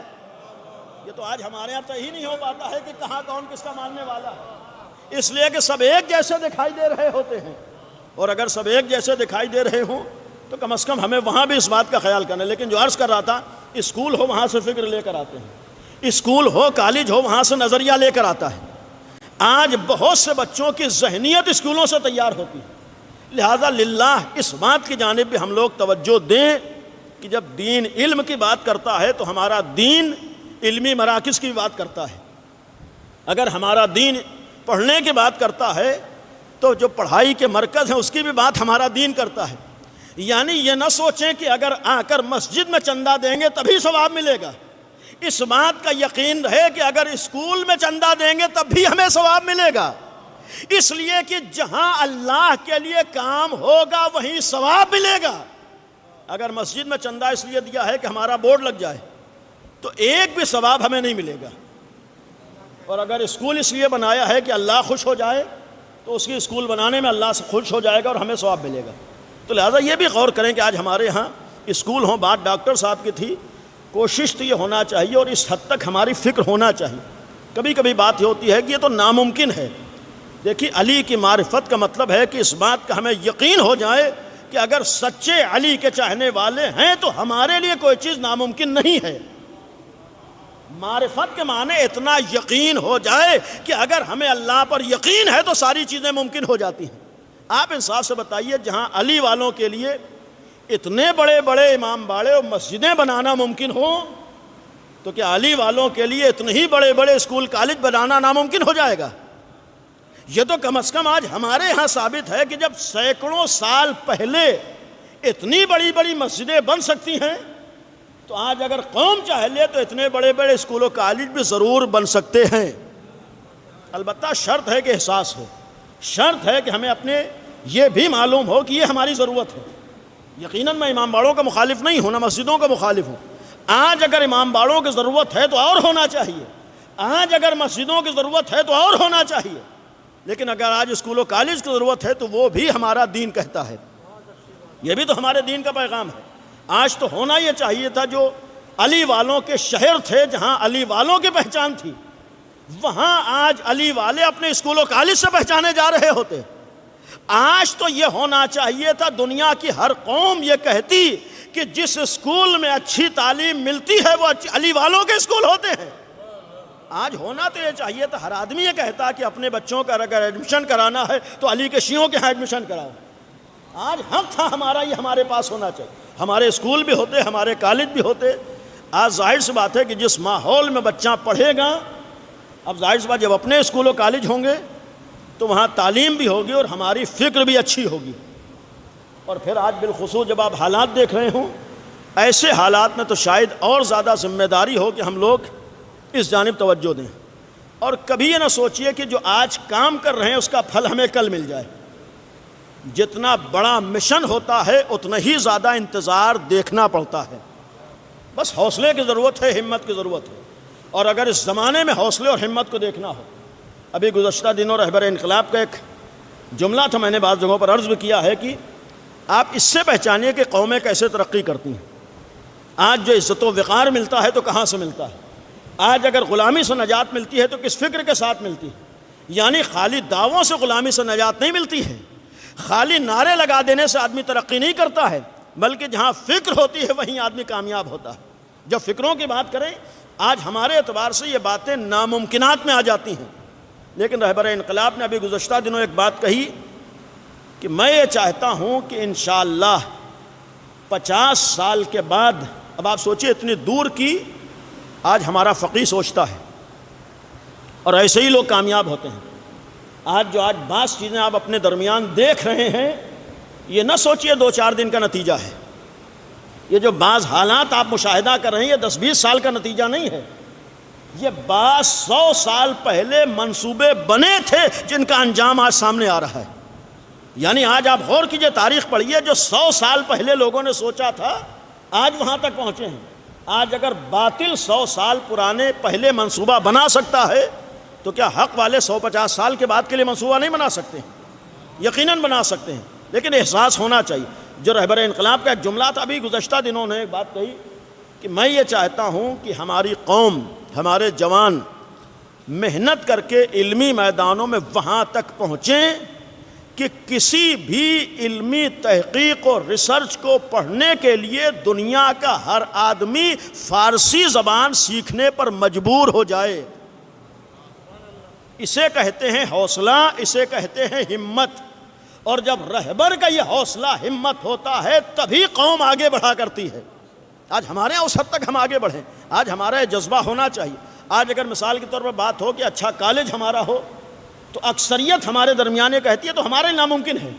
یہ تو آج ہمارے یہاں ہی نہیں ہو پاتا ہے کہ کہاں کون کس کا ماننے والا ہے، اس لیے کہ سب ایک جیسے دکھائی دے رہے ہوتے ہیں، اور اگر سب ایک جیسے دکھائی دے رہے ہوں تو کم از کم ہمیں وہاں بھی اس بات کا خیال کرنا ہے۔ لیکن جو عرض کر رہا تھا، اسکول ہو وہاں سے فکر لے کر آتے ہیں، اسکول ہو کالج ہو وہاں سے نظریہ لے کر آتا ہے۔ آج بہت سے بچوں کی ذہنیت اسکولوں سے تیار ہوتی ہے، لہذا للہ اس بات کی جانب بھی ہم لوگ توجہ دیں کہ جب دین علم کی بات کرتا ہے تو ہمارا دین علمی مراکز کی بات کرتا ہے۔ اگر ہمارا دین پڑھنے کی بات کرتا ہے تو جو پڑھائی کے مرکز ہیں اس کی بھی بات ہمارا دین کرتا ہے۔ یعنی یہ نہ سوچیں کہ اگر آ کر مسجد میں چندہ دیں گے تبھی ثواب ملے گا، اس بات کا یقین رہے کہ اگر اسکول میں چندہ دیں گے تب بھی ہمیں ثواب ملے گا، اس لیے کہ جہاں اللہ کے لیے کام ہوگا وہیں ثواب ملے گا۔ اگر مسجد میں چندہ اس لیے دیا ہے کہ ہمارا بورڈ لگ جائے تو ایک بھی ثواب ہمیں نہیں ملے گا، اور اگر اسکول اس لیے بنایا ہے کہ اللہ خوش ہو جائے تو اس کی اسکول بنانے میں اللہ سے خوش ہو جائے گا اور ہمیں ثواب ملے گا۔ تو لہٰذا یہ بھی غور کریں کہ آج ہمارے ہاں اسکول ہوں، بات ڈاکٹر صاحب کی تھی، کوشش تو یہ ہونا چاہیے اور اس حد تک ہماری فکر ہونا چاہیے۔ کبھی کبھی بات یہ ہوتی ہے کہ یہ تو ناممکن ہے۔ دیکھیے، علی کی معرفت کا مطلب ہے کہ اس بات کا ہمیں یقین ہو جائے کہ اگر سچے علی کے چاہنے والے ہیں تو ہمارے لیے کوئی چیز ناممکن نہیں ہے۔ معرفت کے معنی اتنا یقین ہو جائے کہ اگر ہمیں اللہ پر یقین ہے تو ساری چیزیں ممکن ہو جاتی ہیں۔ آپ انصاف سے بتائیے، جہاں علی والوں کے لیے اتنے بڑے بڑے امام باڑے اور مسجدیں بنانا ممکن ہوں تو کیا علی والوں کے لیے اتنے ہی بڑے بڑے اسکول کالج بنانا ناممکن ہو جائے گا؟ یہ تو کم از کم آج ہمارے ہاں ثابت ہے کہ جب سینکڑوں سال پہلے اتنی بڑی بڑی مسجدیں بن سکتی ہیں تو آج اگر قوم چاہ لے تو اتنے بڑے بڑے اسکول و کالج بھی ضرور بن سکتے ہیں۔ البتہ شرط ہے کہ احساس ہو، شرط ہے کہ ہمیں اپنے یہ بھی معلوم ہو کہ یہ ہماری ضرورت ہے۔ یقیناً میں امام باڑوں کا مخالف نہیں ہوں، نہ مسجدوں کا مخالف ہوں۔ آج اگر امام باڑوں کی ضرورت ہے تو اور ہونا چاہیے، آج اگر مسجدوں کی ضرورت ہے تو اور ہونا چاہیے، لیکن اگر آج اسکول و کالج کی ضرورت ہے تو وہ بھی ہمارا دین کہتا ہے، یہ بھی تو ہمارے دین کا پیغام ہے۔ آج تو ہونا یہ چاہیے تھا، جو علی والوں کے شہر تھے، جہاں علی والوں کی پہچان تھی، وہاں آج علی والے اپنے اسکول و کالج سے پہچانے جا رہے ہوتے۔ آج تو یہ ہونا چاہیے تھا، دنیا کی ہر قوم یہ کہتی کہ جس اسکول میں اچھی تعلیم ملتی ہے وہ علی والوں کے اسکول ہوتے ہیں۔ آج ہونا تو یہ چاہیے تھا، ہر آدمی یہ کہتا کہ اپنے بچوں کا اگر ایڈمیشن کرانا ہے تو علی کے شیعوں کے ہاں ایڈمیشن کراؤ۔ آج حق تھا ہمارا، یہ ہمارے پاس ہونا چاہیے، ہمارے اسکول بھی ہوتے، ہمارے کالج بھی ہوتے۔ آج ظاہر سی بات ہے کہ جس ماحول میں بچہ پڑھے گا، اب ظاہر سی بات جب اپنے اسکول و کالج ہوں گے تو وہاں تعلیم بھی ہوگی اور ہماری فکر بھی اچھی ہوگی۔ اور پھر آج بالخصوص جب آپ حالات دیکھ رہے ہوں، ایسے حالات میں تو شاید اور زیادہ ذمہ داری ہو کہ ہم لوگ اس جانب توجہ دیں، اور کبھی یہ نہ سوچئے کہ جو آج کام کر رہے ہیں اس کا پھل ہمیں کل مل جائے۔ جتنا بڑا مشن ہوتا ہے اتنا ہی زیادہ انتظار دیکھنا پڑتا ہے۔ بس حوصلے کی ضرورت ہے، ہمت کی ضرورت ہے، اور اگر اس زمانے میں حوصلے اور ہمت کو دیکھنا ہو، ابھی گزشتہ دنوں رہبر انقلاب کا ایک جملہ تھا، میں نے بعض جگہوں پر عرض بھی کیا ہے کہ آپ اس سے پہچانیے کہ قومیں کیسے ترقی کرتی ہیں۔ آج جو عزت و وقار ملتا ہے تو کہاں سے ملتا ہے؟ آج اگر غلامی سے نجات ملتی ہے تو کس فکر کے ساتھ ملتی ہے؟ یعنی خالی دعووں سے غلامی سے نجات نہیں ملتی ہے، خالی نعرے لگا دینے سے آدمی ترقی نہیں کرتا ہے، بلکہ جہاں فکر ہوتی ہے وہیں آدمی کامیاب ہوتا ہے۔ جب فکروں کی بات کریں، آج ہمارے اعتبار سے یہ باتیں ناممکنات میں آ جاتی ہیں، لیکن رہبر انقلاب نے ابھی گزشتہ دنوں ایک بات کہی کہ میں یہ چاہتا ہوں کہ انشاءاللہ 50 سال کے بعد، اب آپ سوچئے اتنی دور کی آج ہمارا فقیہ سوچتا ہے، اور ایسے ہی لوگ کامیاب ہوتے ہیں۔ آج بعض چیزیں آپ اپنے درمیان دیکھ رہے ہیں، یہ نہ سوچئے 2-4 دن کا نتیجہ ہے، یہ جو بعض حالات آپ مشاہدہ کر رہے ہیں یہ 10-20 سال کا نتیجہ نہیں ہے، یہ 100 سال پہلے منصوبے بنے تھے جن کا انجام آج سامنے آ رہا ہے۔ یعنی آج آپ غور کیجئے، تاریخ پڑھیے، جو 100 سال پہلے لوگوں نے سوچا تھا آج وہاں تک پہنچے ہیں۔ آج اگر باطل 100 سال پرانے پہلے منصوبہ بنا سکتا ہے تو کیا حق والے 150 سال کے بعد کے لیے منصوبہ نہیں بنا سکتے ہیں؟ یقیناً بنا سکتے ہیں، لیکن احساس ہونا چاہیے۔ جو رہبر انقلاب کا ایک جملہ تھا، ابھی گزشتہ دنوں نے ایک بات کہی کہ میں یہ چاہتا ہوں کہ ہماری قوم، ہمارے جوان محنت کر کے علمی میدانوں میں وہاں تک پہنچیں کہ کسی بھی علمی تحقیق اور ریسرچ کو پڑھنے کے لیے دنیا کا ہر آدمی فارسی زبان سیکھنے پر مجبور ہو جائے۔ اسے کہتے ہیں حوصلہ، اسے کہتے ہیں ہمت، اور جب رہبر کا یہ حوصلہ ہمت ہوتا ہے تبھی قوم آگے بڑھا کرتی ہے۔ آج ہمارے اس حد تک ہم آگے بڑھیں، آج ہمارا یہ جذبہ ہونا چاہیے۔ آج اگر مثال کے طور پر بات ہو کہ اچھا کالج ہمارا ہو تو اکثریت ہمارے درمیان یہ کہتی ہے تو ہمارے ناممکن ہے۔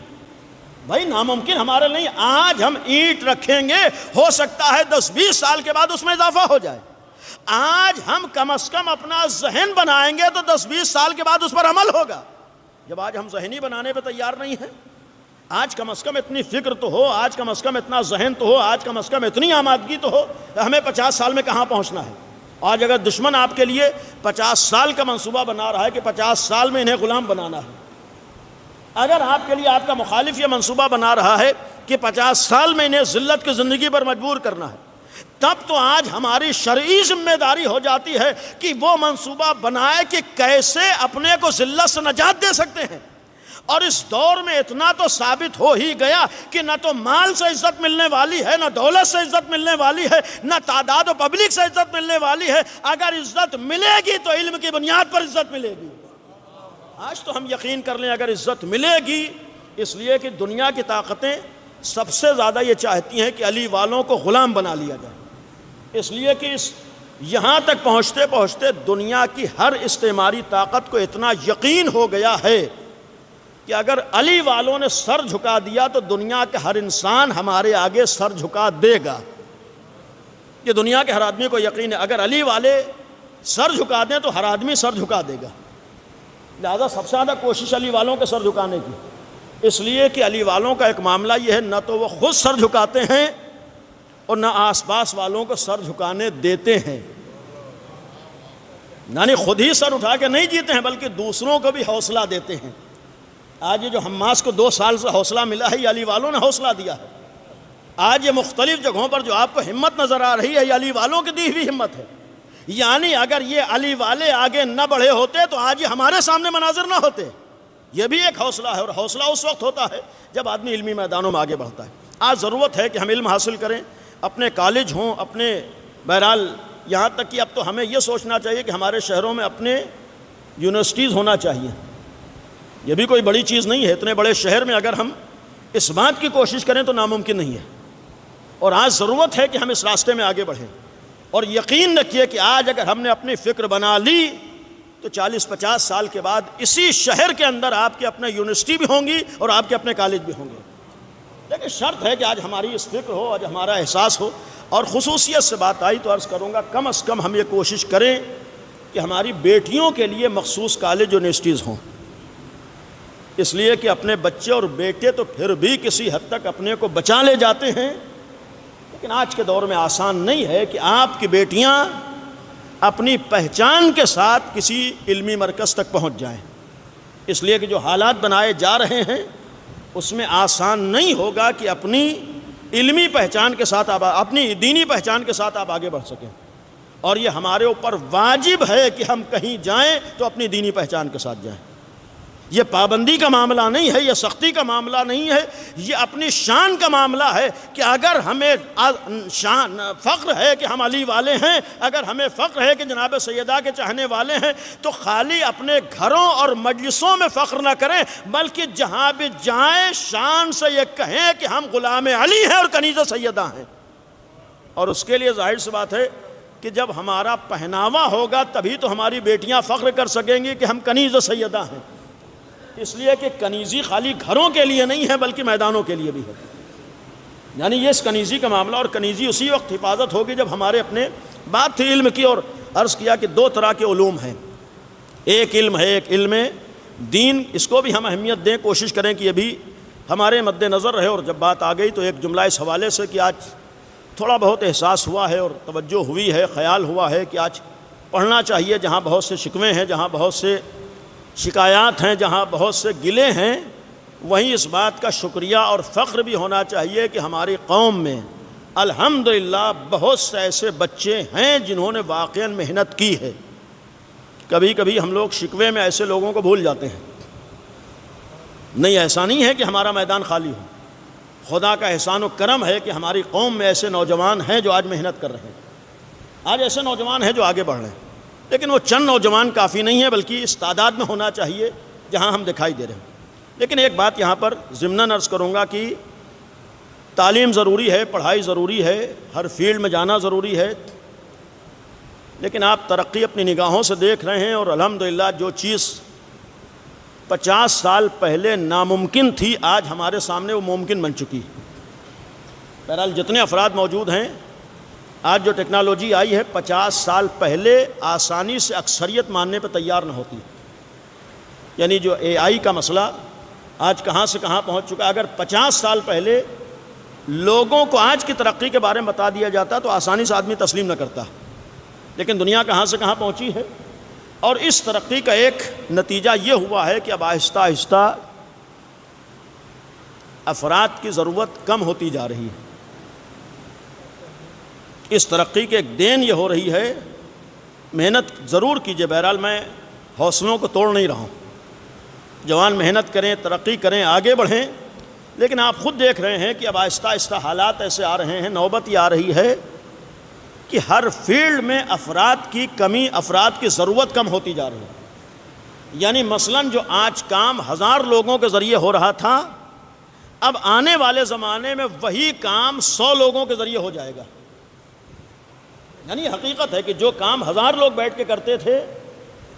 بھائی ناممکن ہمارے نہیں، آج ہم اینٹ رکھیں گے، ہو سکتا ہے 10-20 سال کے بعد اس میں اضافہ ہو جائے۔ آج ہم کم از کم اپنا ذہن بنائیں گے تو 10-20 سال کے بعد اس پر عمل ہوگا۔ جب آج ہم ذہنی بنانے پہ تیار نہیں ہیں، آج کم از کم اتنی فکر تو ہو، آج کم از کم اتنا ذہن تو ہو، آج کم از کم اتنی آمادگی تو ہو، ہمیں 50 سال میں کہاں پہنچنا ہے۔ آج اگر دشمن آپ کے لیے 50 سال کا منصوبہ بنا رہا ہے کہ 50 سال میں انہیں غلام بنانا ہے، اگر آپ کے لیے آپ کا مخالف یہ منصوبہ بنا رہا ہے کہ 50 سال میں انہیں ذلت کی زندگی پر مجبور کرنا ہے، تب تو آج ہماری شرعی ذمہ داری ہو جاتی ہے کہ وہ منصوبہ بنائے کہ کیسے اپنے کو ذلت سے نجات دے سکتے ہیں۔ اور اس دور میں اتنا تو ثابت ہو ہی گیا کہ نہ تو مال سے عزت ملنے والی ہے، نہ دولت سے عزت ملنے والی ہے، نہ تعداد و پبلک سے عزت ملنے والی ہے۔ اگر عزت ملے گی تو علم کی بنیاد پر عزت ملے گی۔ آج تو ہم یقین کر لیں اگر عزت ملے گی، اس لیے کہ دنیا کی طاقتیں سب سے زیادہ یہ چاہتی ہیں کہ علی والوں کو غلام بنا لیا جائے، اس لیے کہ یہاں تک پہنچتے پہنچتے دنیا کی ہر استعماری طاقت کو اتنا یقین ہو گیا ہے کہ اگر علی والوں نے سر جھکا دیا تو دنیا کا ہر انسان ہمارے آگے سر جھکا دے گا۔ یہ دنیا کے ہر آدمی کو یقین ہے، اگر علی والے سر جھکا دیں تو ہر آدمی سر جھکا دے گا۔ لہذا سب سے زیادہ کوشش علی والوں کے سر جھکانے کی، اس لیے کہ علی والوں کا ایک معاملہ یہ ہے، نہ تو وہ خود سر جھکاتے ہیں اور نہ آس پاس والوں کو سر جھکانے دیتے ہیں، یعنی خود ہی سر اٹھا کے نہیں جیتے ہیں بلکہ دوسروں کو بھی حوصلہ دیتے ہیں۔ آج یہ جو حماس کو 2 سال سے حوصلہ ملا ہے یہ علی والوں نے حوصلہ دیا ہے۔ آج یہ مختلف جگہوں پر جو آپ کو ہمت نظر آ رہی ہے یہ علی والوں کی دی ہوئی ہمت ہے۔ یعنی اگر یہ علی والے آگے نہ بڑھے ہوتے تو آج یہ ہمارے سامنے مناظر نہ ہوتے۔ یہ بھی ایک حوصلہ ہے، اور حوصلہ اس وقت ہوتا ہے جب آدمی علمی میدانوں میں آگے بڑھتا ہے۔ آج ضرورت ہے کہ ہم علم حاصل کریں، اپنے کالج ہوں، اپنے بہرحال یہاں تک کہ اب تو ہمیں یہ سوچنا چاہیے کہ ہمارے شہروں میں اپنے یونیورسٹیز ہونا چاہیے۔ یہ بھی کوئی بڑی چیز نہیں ہے، اتنے بڑے شہر میں اگر ہم اس بات کی کوشش کریں تو ناممکن نہیں ہے، اور آج ضرورت ہے کہ ہم اس راستے میں آگے بڑھیں۔ اور یقین رکھیے کہ آج اگر ہم نے اپنی فکر بنا لی تو 40-50 سال کے بعد اسی شہر کے اندر آپ کے اپنے یونیورسٹی بھی ہوں گی اور آپ کے اپنے کالج بھی ہوں گے۔ لیکن شرط ہے کہ آج ہماری اس فکر ہو، آج ہمارا احساس ہو، اور خصوصیت سے بات آئی تو عرض کروں گا کم از کم ہم یہ کوشش کریں کہ ہماری بیٹیوں کے لیے مخصوص کالج یونیورسٹیز ہوں، اس لیے کہ اپنے بچے اور بیٹے تو پھر بھی کسی حد تک اپنے کو بچا لے جاتے ہیں، لیکن آج کے دور میں آسان نہیں ہے کہ آپ کی بیٹیاں اپنی پہچان کے ساتھ کسی علمی مرکز تک پہنچ جائیں، اس لیے کہ جو حالات بنائے جا رہے ہیں اس میں آسان نہیں ہوگا کہ اپنی علمی پہچان کے ساتھ آپ اپنی دینی پہچان کے ساتھ آپ آگے بڑھ سکیں، اور یہ ہمارے اوپر واجب ہے کہ ہم کہیں جائیں تو اپنی دینی پہچان کے ساتھ جائیں۔ یہ پابندی کا معاملہ نہیں ہے، یہ سختی کا معاملہ نہیں ہے، یہ اپنی شان کا معاملہ ہے کہ اگر ہمیں فخر ہے کہ ہم علی والے ہیں، اگر ہمیں فخر ہے کہ جناب سیدہ کے چاہنے والے ہیں، تو خالی اپنے گھروں اور مجلسوں میں فخر نہ کریں بلکہ جہاں بھی جائیں شان سے یہ کہیں کہ ہم غلام علی ہیں اور کنیز سیدہ ہیں۔ اور اس کے لیے ظاہر سی بات ہے کہ جب ہمارا پہناوا ہوگا تبھی تو ہماری بیٹیاں فخر کر سکیں گی کہ ہم کنیز سیدہ ہیں، اس لیے کہ کنیزی خالی گھروں کے لیے نہیں ہے بلکہ میدانوں کے لیے بھی ہے۔ یعنی یہ اس کنیزی کا معاملہ، اور کنیزی اسی وقت حفاظت ہوگی جب ہمارے اپنے بات تھی علم کی، اور عرض کیا کہ 2 طرح کے علوم ہیں، ایک علم ہے ایک علم دین، اس کو بھی ہم اہمیت دیں، کوشش کریں کہ یہ بھی ہمارے مد نظر رہے۔ اور جب بات آ گئی تو ایک جملہ اس حوالے سے کہ آج تھوڑا بہت احساس ہوا ہے اور توجہ ہوئی ہے، خیال ہوا ہے کہ آج پڑھنا چاہیے، جہاں بہت سے شکوے ہیں، جہاں بہت سے شکایات ہیں، جہاں بہت سے گلے ہیں، وہیں اس بات کا شکریہ اور فخر بھی ہونا چاہیے کہ ہماری قوم میں الحمدللہ بہت سے ایسے بچے ہیں جنہوں نے واقعاً محنت کی ہے۔ کبھی کبھی ہم لوگ شکوے میں ایسے لوگوں کو بھول جاتے ہیں۔ نہیں، ایسا نہیں ہے کہ ہمارا میدان خالی ہو، خدا کا احسان و کرم ہے کہ ہماری قوم میں ایسے نوجوان ہیں جو آج محنت کر رہے ہیں، آج ایسے نوجوان ہیں جو آگے بڑھ رہے ہیں، لیکن وہ چند نوجوان کافی نہیں ہیں، بلکہ اس تعداد میں ہونا چاہیے جہاں ہم دکھائی دے رہے ہیں۔ لیکن ایک بات یہاں پر ضمناً عرض کروں گا کہ تعلیم ضروری ہے، پڑھائی ضروری ہے، ہر فیلڈ میں جانا ضروری ہے، لیکن آپ ترقی اپنی نگاہوں سے دیکھ رہے ہیں، اور الحمدللہ جو چیز 50 سال پہلے ناممکن تھی آج ہمارے سامنے وہ ممکن بن چکی۔ بہرحال جتنے افراد موجود ہیں، آج جو ٹیکنالوجی آئی ہے 50 سال پہلے آسانی سے اکثریت ماننے پہ تیار نہ ہوتی، یعنی جو AI کا مسئلہ آج کہاں سے کہاں پہنچ چکا۔ اگر 50 سال پہلے لوگوں کو آج کی ترقی کے بارے میں بتا دیا جاتا تو آسانی سے آدمی تسلیم نہ کرتا، لیکن دنیا کہاں سے کہاں پہنچی ہے، اور اس ترقی کا ایک نتیجہ یہ ہوا ہے کہ اب آہستہ آہستہ افراد کی ضرورت کم ہوتی جا رہی ہے۔ اس ترقی کے ایک دین یہ ہو رہی ہے، محنت ضرور کیجیے، بہرحال میں حوصلوں کو توڑ نہیں رہا ہوں، جوان محنت کریں، ترقی کریں، آگے بڑھیں، لیکن آپ خود دیکھ رہے ہیں کہ اب آہستہ آہستہ حالات ایسے آ رہے ہیں، نوبت یہ آ رہی ہے کہ ہر فیلڈ میں افراد کی کمی، افراد کی ضرورت کم ہوتی جا رہی ہے۔ یعنی مثلاً جو آج کام 1000 لوگوں کے ذریعے ہو رہا تھا، اب آنے والے زمانے میں وہی کام 100 لوگوں کے ذریعے ہو جائے گا۔ یعنی حقیقت ہے کہ جو کام 1000 لوگ بیٹھ کے کرتے تھے،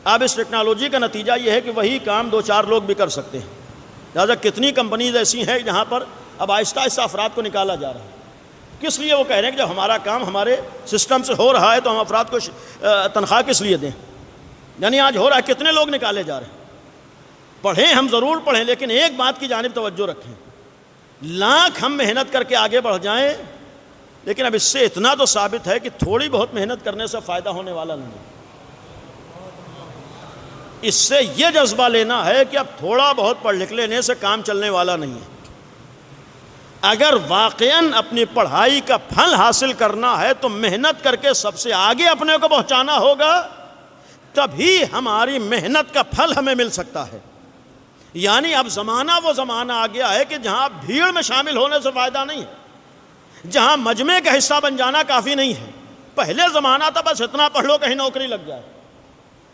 اب اس ٹیکنالوجی کا نتیجہ یہ ہے کہ وہی کام 2-4 لوگ بھی کر سکتے ہیں۔ لہٰذا کتنی کمپنیز ایسی ہیں جہاں پر اب آہستہ آہستہ افراد کو نکالا جا رہا ہے۔ کس لیے؟ وہ کہہ رہے ہیں کہ جب ہمارا کام ہمارے سسٹم سے ہو رہا ہے تو ہم افراد کو تنخواہ کس لیے دیں؟ یعنی آج ہو رہا ہے، کتنے لوگ نکالے جا رہے ہیں۔ پڑھیں، ہم ضرور پڑھیں، لیکن ایک بات کی جانب توجہ رکھیں، لاکھ ہم محنت کر کے آگے بڑھ جائیں، لیکن اب اس سے اتنا تو ثابت ہے کہ تھوڑی بہت محنت کرنے سے فائدہ ہونے والا نہیں ہے۔ اس سے یہ جذبہ لینا ہے کہ اب تھوڑا بہت پڑھ لکھ لینے سے کام چلنے والا نہیں ہے۔ اگر واقعاً اپنی پڑھائی کا پھل حاصل کرنا ہے تو محنت کر کے سب سے آگے اپنے کو پہنچانا ہوگا، تبھی ہماری محنت کا پھل ہمیں مل سکتا ہے۔ یعنی اب زمانہ وہ زمانہ آ گیا ہے کہ جہاں بھیڑ میں شامل ہونے سے فائدہ نہیں ہے، جہاں مجمع کا حصہ بن جانا کافی نہیں ہے۔ پہلے زمانہ تھا بس اتنا پڑھ لو کہیں نوکری لگ جائے،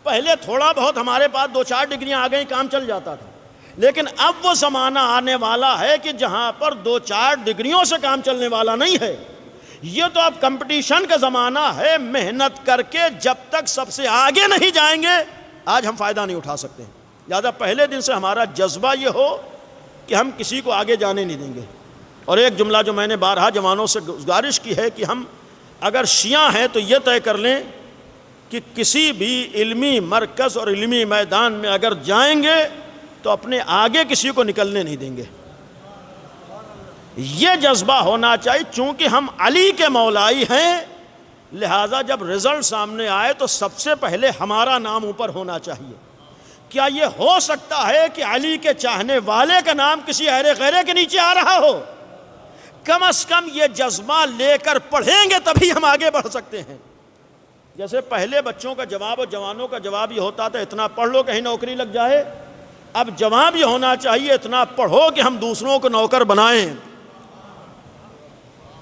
پہلے تھوڑا بہت ہمارے پاس 2-4 ڈگریاں آ گئیں کام چل جاتا تھا، لیکن اب وہ زمانہ آنے والا ہے کہ جہاں پر 2-4 ڈگریوں سے کام چلنے والا نہیں ہے۔ یہ تو اب کمپٹیشن کا زمانہ ہے، محنت کر کے جب تک سب سے آگے نہیں جائیں گے آج ہم فائدہ نہیں اٹھا سکتے۔ لہٰذا پہلے دن سے ہمارا جذبہ یہ ہو کہ ہم کسی کو آگے جانے نہیں دیں گے۔ اور ایک جملہ جو میں نے بارہا جوانوں سے گزارش کی ہے کہ ہم اگر شیعہ ہیں تو یہ طے کر لیں کہ کسی بھی علمی مرکز اور علمی میدان میں اگر جائیں گے تو اپنے آگے کسی کو نکلنے نہیں دیں گے۔ یہ جذبہ ہونا چاہیے، چونکہ ہم علی کے مولائی ہیں، لہٰذا جب رزلٹ سامنے آئے تو سب سے پہلے ہمارا نام اوپر ہونا چاہیے۔ کیا یہ ہو سکتا ہے کہ علی کے چاہنے والے کا نام کسی غیرے کے نیچے آ رہا ہو؟ کم از کم یہ جذبہ لے کر پڑھیں گے تبھی ہم آگے بڑھ سکتے ہیں۔ جیسے پہلے بچوں کا جواب اور جوانوں کا جواب یہ ہوتا تھا اتنا پڑھ لو کہیں نوکری لگ جائے، اب جواب یہ ہونا چاہیے اتنا پڑھو کہ ہم دوسروں کو نوکر بنائیں۔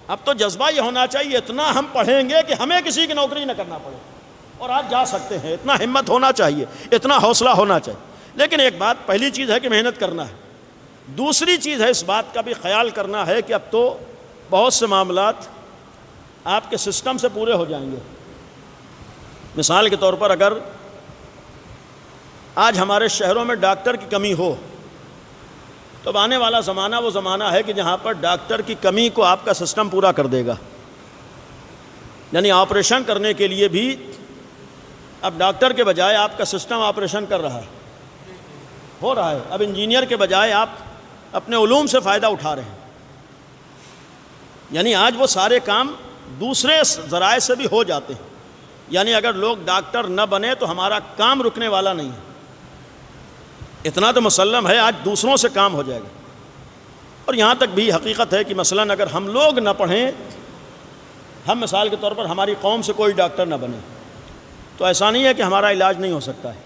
اب تو جذبہ یہ ہونا چاہیے اتنا ہم پڑھیں گے کہ ہمیں کسی کی نوکری نہ کرنا پڑے، اور آج جا سکتے ہیں۔ اتنا ہمت ہونا چاہیے، اتنا حوصلہ ہونا چاہیے۔ لیکن ایک بات، پہلی چیز ہے کہ محنت کرنا ہے، دوسری چیز ہے اس بات کا بھی خیال کرنا ہے کہ اب تو بہت سے معاملات آپ کے سسٹم سے پورے ہو جائیں گے۔ مثال کے طور پر اگر آج ہمارے شہروں میں ڈاکٹر کی کمی ہو تو اب آنے والا زمانہ وہ زمانہ ہے کہ جہاں پر ڈاکٹر کی کمی کو آپ کا سسٹم پورا کر دے گا۔ یعنی آپریشن کرنے کے لیے بھی اب ڈاکٹر کے بجائے آپ کا سسٹم آپریشن کر رہا ہے، ہو رہا ہے۔ اب انجینئر کے بجائے آپ اپنے علوم سے فائدہ اٹھا رہے ہیں۔ یعنی آج وہ سارے کام دوسرے ذرائع سے بھی ہو جاتے ہیں. یعنی اگر لوگ ڈاکٹر نہ بنے تو ہمارا کام رکنے والا نہیں ہے. اتنا تو مسلم ہے آج دوسروں سے کام ہو جائے گا. اور یہاں تک بھی حقیقت ہے کہ مثلاً اگر ہم لوگ نہ پڑھیں, ہم مثال کے طور پر ہماری قوم سے کوئی ڈاکٹر نہ بنے, تو ایسا نہیں ہے کہ ہمارا علاج نہیں ہو سکتا ہے.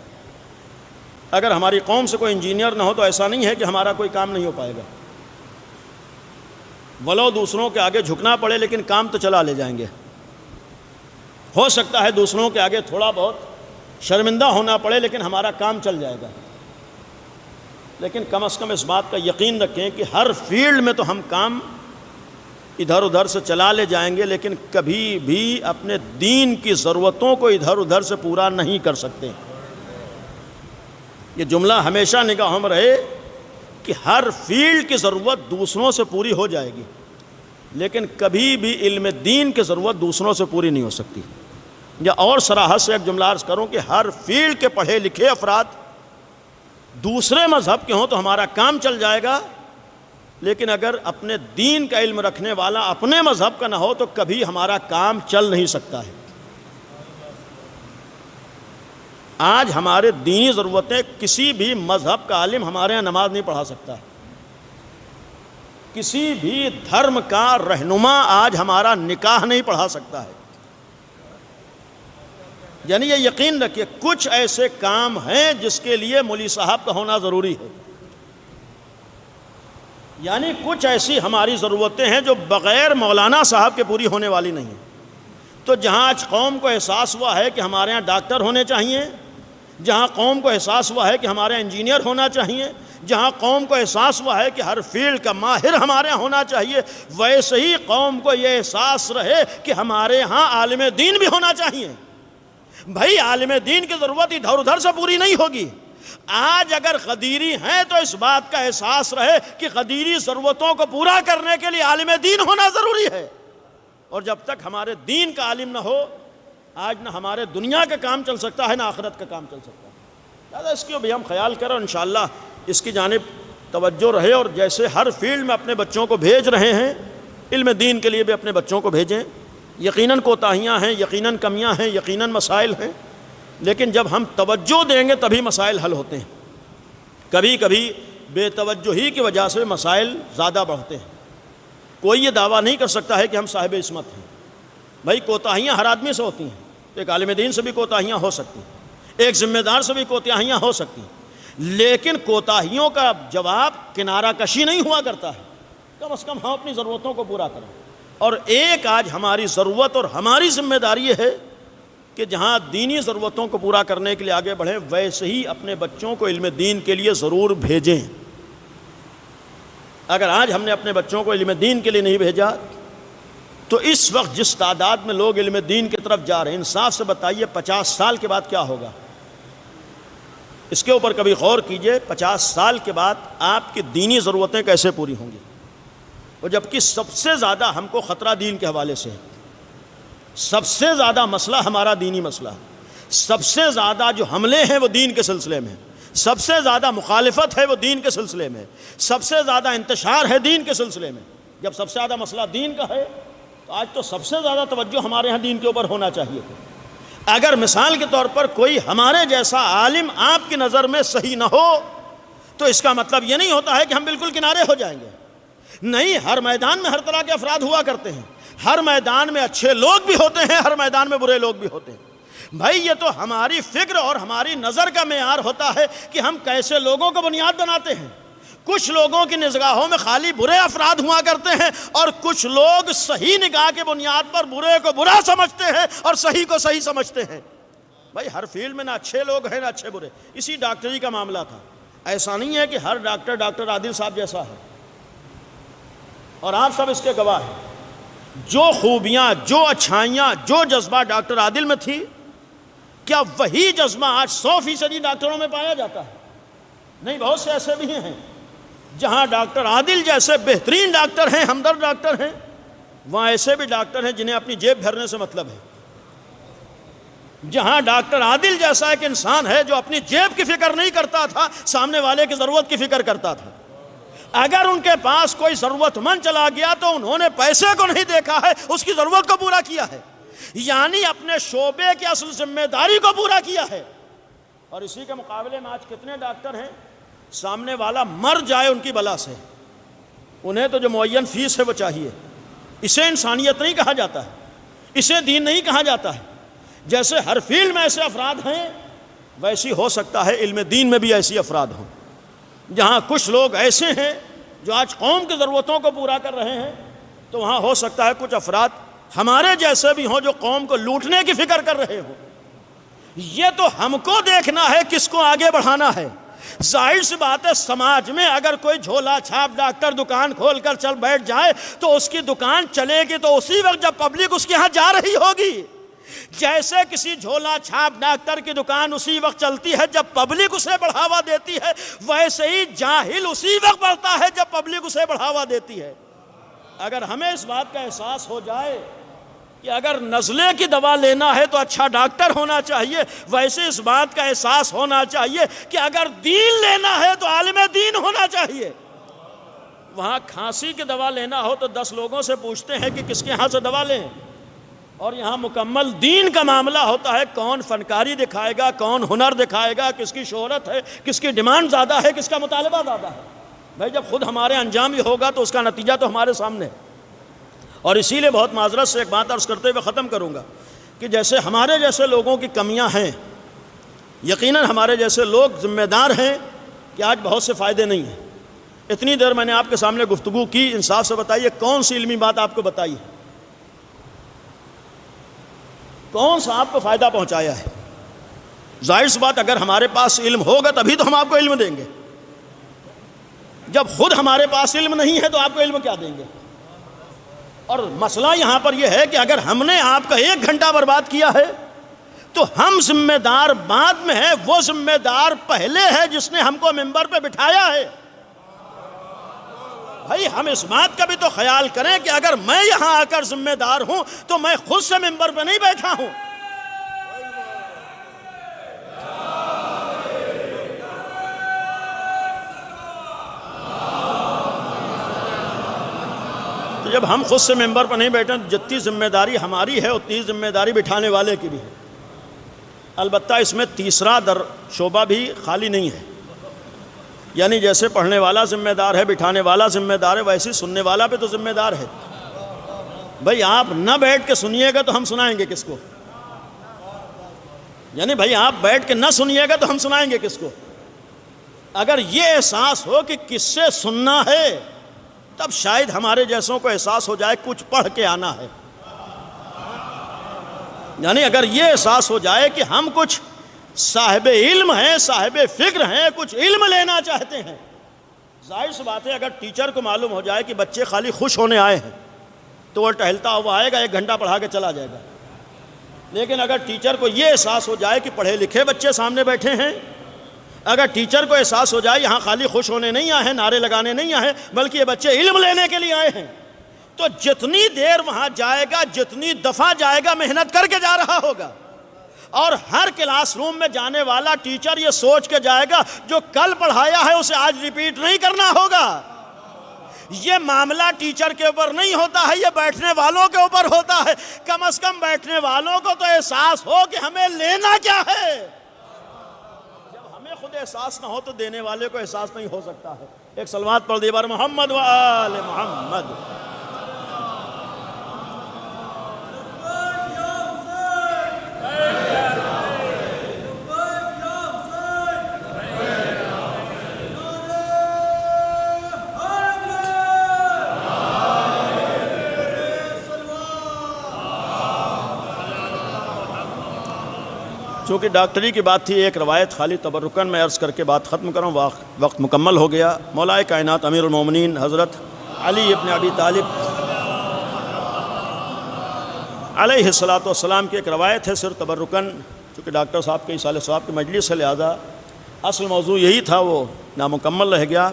اگر ہماری قوم سے کوئی انجینئر نہ ہو تو ایسا نہیں ہے کہ ہمارا کوئی کام نہیں ہو پائے گا. ولو دوسروں کے آگے جھکنا پڑے لیکن کام تو چلا لے جائیں گے. ہو سکتا ہے دوسروں کے آگے تھوڑا بہت شرمندہ ہونا پڑے لیکن ہمارا کام چل جائے گا. لیکن کم از کم اس بات کا یقین رکھیں کہ ہر فیلڈ میں تو ہم کام ادھر ادھر سے چلا لے جائیں گے لیکن کبھی بھی اپنے دین کی ضرورتوں کو ادھر ادھر سے پورا نہیں کر سکتے. یہ جملہ ہمیشہ نگاہوں میں رہے کہ ہر فیلڈ کی ضرورت دوسروں سے پوری ہو جائے گی لیکن کبھی بھی علم دین کی ضرورت دوسروں سے پوری نہیں ہو سکتی. یا اور صراحت سے ایک جملہ عرض کروں کہ ہر فیلڈ کے پڑھے لکھے افراد دوسرے مذہب کے ہوں تو ہمارا کام چل جائے گا, لیکن اگر اپنے دین کا علم رکھنے والا اپنے مذہب کا نہ ہو تو کبھی ہمارا کام چل نہیں سکتا ہے. آج ہمارے دینی ضرورتیں کسی بھی مذہب کا عالم ہمارے یہاں نماز نہیں پڑھا سکتا ہے. کسی بھی دھرم کا رہنما آج ہمارا نکاح نہیں پڑھا سکتا ہے. یعنی یہ یقین رکھیے کچھ ایسے کام ہیں جس کے لیے مولوی صاحب کا ہونا ضروری ہے. یعنی کچھ ایسی ہماری ضرورتیں ہیں جو بغیر مولانا صاحب کے پوری ہونے والی نہیں ہیں. تو جہاں آج قوم کو احساس ہوا ہے کہ ہمارے ہاں ڈاکٹر ہونے چاہیے, جہاں قوم کو احساس ہوا ہے کہ ہمارے یہاں انجینئر ہونا چاہیے, جہاں قوم کو احساس ہوا ہے کہ ہر فیلڈ کا ماہر ہمارے یہاں ہونا چاہیے, ویسے ہی قوم کو یہ احساس رہے کہ ہمارے ہاں عالم دین بھی ہونا چاہیے. بھائی عالم دین کی ضرورت ادھر ادھر سے پوری نہیں ہوگی. آج اگر قدیری ہیں تو اس بات کا احساس رہے کہ قدیری ضرورتوں کو پورا کرنے کے لیے عالم دین ہونا ضروری ہے. اور جب تک ہمارے دین کا عالم نہ ہو, آج نہ ہمارے دنیا کا کام چل سکتا ہے نہ آخرت کا کام چل سکتا ہے. لہٰذا اس کی بھی ہم خیال کریں اور انشاءاللہ اس کی جانب توجہ رہے. اور جیسے ہر فیلڈ میں اپنے بچوں کو بھیج رہے ہیں, علم دین کے لیے بھی اپنے بچوں کو بھیجیں. یقیناً کوتاہیاں ہیں, یقیناً کمیاں ہیں, یقیناً مسائل ہیں, لیکن جب ہم توجہ دیں گے تبھی مسائل حل ہوتے ہیں. کبھی کبھی بے توجہی کی وجہ سے مسائل زیادہ بڑھتے ہیں. کوئی یہ دعویٰ نہیں کر سکتا ہے کہ ہم صاحب عصمت ہیں. بھائی کوتاہیاں ہر آدمی سے ہوتی ہیں. ایک عالم دین سے بھی کوتاہیاں ہو سکتی ہیں, ایک ذمہ دار سے بھی کوتاہیاں ہو سکتی ہیں, لیکن کوتاہیوں کا جواب کنارہ کشی نہیں ہوا کرتا ہے. کم از کم ہم اپنی ضرورتوں کو پورا کریں. اور ایک آج ہماری ضرورت اور ہماری ذمہ داری یہ ہے کہ جہاں دینی ضرورتوں کو پورا کرنے کے لیے آگے بڑھیں ویسے ہی اپنے بچوں کو علم دین کے لیے ضرور بھیجیں. اگر آج ہم نے اپنے بچوں کو علم دین کے لیے نہیں بھیجا تو اس وقت جس تعداد میں لوگ علم دین کی طرف جا رہے ہیں, انصاف سے بتائیے 50 سال کے بعد کیا ہوگا؟ اس کے اوپر کبھی غور کیجئے. 50 سال کے بعد آپ کی دینی ضرورتیں کیسے پوری ہوں گی؟ اور جبکہ سب سے زیادہ ہم کو خطرہ دین کے حوالے سے ہے. سب سے زیادہ مسئلہ ہمارا دینی مسئلہ ہے. سب سے زیادہ جو حملے ہیں وہ دین کے سلسلے میں, سب سے زیادہ مخالفت ہے وہ دین کے سلسلے میں, سب سے زیادہ انتشار ہے دین کے سلسلے میں. جب سب سے زیادہ مسئلہ دین کا ہے تو آج تو سب سے زیادہ توجہ ہمارے ہاں دین کے اوپر ہونا چاہیے تھا. اگر مثال کے طور پر کوئی ہمارے جیسا عالم آپ کی نظر میں صحیح نہ ہو تو اس کا مطلب یہ نہیں ہوتا ہے کہ ہم بالکل کنارے ہو جائیں گے. نہیں, ہر میدان میں ہر طرح کے افراد ہوا کرتے ہیں. ہر میدان میں اچھے لوگ بھی ہوتے ہیں, ہر میدان میں برے لوگ بھی ہوتے ہیں. بھائی یہ تو ہماری فکر اور ہماری نظر کا معیار ہوتا ہے کہ ہم کیسے لوگوں کو بنیاد بناتے ہیں. کچھ لوگوں کی نگاہوں میں خالی برے افراد ہوا کرتے ہیں اور کچھ لوگ صحیح نگاہ کے بنیاد پر برے کو برا سمجھتے ہیں اور صحیح کو صحیح سمجھتے ہیں. بھائی ہر فیلڈ میں نہ اچھے لوگ ہیں نہ اچھے برے. اسی ڈاکٹری کا معاملہ تھا. ایسا نہیں ہے کہ ہر ڈاکٹر عادل صاحب جیسا ہے, اور آپ سب اس کے گواہ ہیں. جو خوبیاں, جو اچھائیاں, جو جذبہ ڈاکٹر عادل میں تھی, کیا وہی جذبہ آج 100% ڈاکٹروں میں پایا جاتا ہے؟ نہیں, بہت سے ایسے بھی ہیں جہاں ڈاکٹر عادل جیسے بہترین ڈاکٹر ہیں, ہمدرد ڈاکٹر ہیں, وہاں ایسے بھی ڈاکٹر ہیں جنہیں اپنی جیب بھرنے سے مطلب ہے. جہاں ڈاکٹر عادل جیسا ایک انسان ہے جو اپنی جیب کی فکر نہیں کرتا تھا, سامنے والے کی ضرورت کی فکر کرتا تھا. اگر ان کے پاس کوئی ضرورت مند چلا گیا تو انہوں نے پیسے کو نہیں دیکھا ہے، اس کی ضرورت کو پورا کیا ہے، یعنی اپنے شعبے کی اصل ذمہ داری کو پورا کیا ہے۔ اور اسی کے مقابلے میں آج کتنے ڈاکٹر ہیں سامنے والا مر جائے ان کی بلا سے، انہیں تو جو معین فیس ہے وہ چاہیے۔ اسے انسانیت نہیں کہا جاتا ہے، اسے دین نہیں کہا جاتا ہے۔ جیسے ہر فیلڈ میں ایسے افراد ہیں، ویسی ہو سکتا ہے علم دین میں بھی ایسی افراد ہوں۔ جہاں کچھ لوگ ایسے ہیں جو آج قوم کی ضرورتوں کو پورا کر رہے ہیں، تو وہاں ہو سکتا ہے کچھ افراد ہمارے جیسے بھی ہوں جو قوم کو لوٹنے کی فکر کر رہے ہوں۔ یہ تو ہم کو دیکھنا ہے کس کو آگے بڑھانا ہے۔ ظاہر سی بات ہے، سماج میں اگر کوئی جھولا چھاپ ڈاکٹر دکان کھول کر چل بیٹھ جائے تو اس کی دکان چلے گی تو اسی وقت جب پبلک اس کے ہاں جا رہی ہوگی۔ جیسے کسی جھولا چھاپ ڈاکٹر کی دکان اسی وقت چلتی ہے جب پبلک اسے بڑھاوا دیتی ہے، ویسے ہی جاہل اسی وقت بڑھتا ہے جب پبلک اسے بڑھاوا دیتی ہے۔ اگر ہمیں اس بات کا احساس ہو جائے کہ اگر نزلے کی دوا لینا ہے تو اچھا ڈاکٹر ہونا چاہیے، ویسے اس بات کا احساس ہونا چاہیے کہ اگر دین لینا ہے تو عالم دین ہونا چاہیے۔ وہاں کھانسی کی دوا لینا ہو تو 10 لوگوں سے پوچھتے ہیں کہ کس کے ہاں سے دوا لیں، اور یہاں مکمل دین کا معاملہ ہوتا ہے، کون فنکاری دکھائے گا، کون ہنر دکھائے گا، کس کی شہرت ہے، کس کی ڈیمانڈ زیادہ ہے، کس کا مطالبہ زیادہ ہے۔ بھائی جب خود ہمارے انجام ہی ہوگا تو اس کا نتیجہ تو ہمارے سامنے ہے۔ اور اسی لیے بہت معذرت سے ایک بات عرض کرتے ہوئے ختم کروں گا کہ جیسے ہمارے جیسے لوگوں کی کمیاں ہیں، یقیناً ہمارے جیسے لوگ ذمہ دار ہیں کہ آج بہت سے فائدے نہیں ہیں۔ اتنی دیر میں نے آپ کے سامنے گفتگو کی، انصاف سے بتائیے کون سی علمی بات آپ کو بتائی ہے، کون سا آپ کو فائدہ پہنچایا ہے؟ ظاہر سی بات اگر ہمارے پاس علم ہوگا تبھی تو ہم آپ کو علم دیں گے، جب خود ہمارے پاس علم نہیں ہے تو آپ کو علم کیا دیں گے؟ اور مسئلہ یہاں پر یہ ہے کہ اگر ہم نے آپ کا 1 گھنٹہ برباد کیا ہے تو ہم ذمہ دار بعد میں ہیں، وہ ذمہ دار پہلے ہے جس نے ہم کو ممبر پہ بٹھایا ہے۔ بھائی ہم اس بات کا بھی تو خیال کریں کہ اگر میں یہاں آ کر ذمہ دار ہوں تو میں خود سے ممبر پہ نہیں بیٹھا ہوں۔ تو جب ہم خود سے ممبر پر نہیں بیٹھیں تو جتنی ذمہ داری ہماری ہے اتنی ذمہ داری بٹھانے والے کی بھی ہے۔ البتہ اس میں تیسرا شعبہ بھی خالی نہیں ہے، یعنی جیسے پڑھنے والا ذمہ دار ہے، بٹھانے والا ذمہ دار ہے، ویسے سننے والا پہ تو ذمہ دار ہے۔ بھئی آپ نہ بیٹھ کے سنیے گا تو ہم سنائیں گے کس کو؟ یعنی بھئی آپ بیٹھ کے نہ سنیے گا تو ہم سنائیں گے کس کو؟ اگر یہ احساس ہو کہ کس سے سننا ہے تب شاید ہمارے جیسوں کو احساس ہو جائے کچھ پڑھ کے آنا ہے۔ یعنی اگر یہ احساس ہو جائے کہ ہم کچھ صاحب علم ہیں، صاحب فکر ہیں، کچھ علم لینا چاہتے ہیں۔ ظاہر سی بات ہے اگر ٹیچر کو معلوم ہو جائے کہ بچے خالی خوش ہونے آئے ہیں تو وہ ٹہلتا ہوا آئے گا، 1 گھنٹہ پڑھا کے چلا جائے گا۔ لیکن اگر ٹیچر کو یہ احساس ہو جائے کہ پڑھے لکھے بچے سامنے بیٹھے ہیں، اگر ٹیچر کو احساس ہو جائے یہاں خالی خوش ہونے نہیں آئے ہیں، نعرے لگانے نہیں آئے ہیں، بلکہ یہ بچے علم لینے کے لیے آئے ہیں، تو جتنی دیر وہاں جائے گا، جتنی دفعہ جائے گا، محنت کر کے جا رہا ہوگا۔ اور ہر کلاس روم میں جانے والا ٹیچر یہ سوچ کے جائے گا جو کل پڑھایا ہے اسے آج ریپیٹ نہیں کرنا ہوگا۔ یہ معاملہ ٹیچر کے اوپر نہیں ہوتا ہے، یہ بیٹھنے والوں کے اوپر ہوتا ہے۔ کم از کم بیٹھنے والوں کو تو احساس ہو کہ ہمیں لینا کیا ہے۔ جب ہمیں خود احساس نہ ہو تو دینے والے کو احساس نہیں ہو سکتا ہے۔ ایک صلوات پڑھ دیے بار محمد و آل محمد۔ چونکہ ڈاکٹری کی بات تھی، ایک روایت خالی تبرکن میں عرض کر کے بات ختم کروں، وقت مکمل ہو گیا۔ مولا کائنات امیر المومنین حضرت علی ابن ابی طالب علیہ السلام کی ایک روایت ہے، صرف تبرکن، چونکہ ڈاکٹر صاحب کے اصالہ صاحب کی مجلس سے لہذا اصل موضوع یہی تھا، وہ نامکمل رہ گیا۔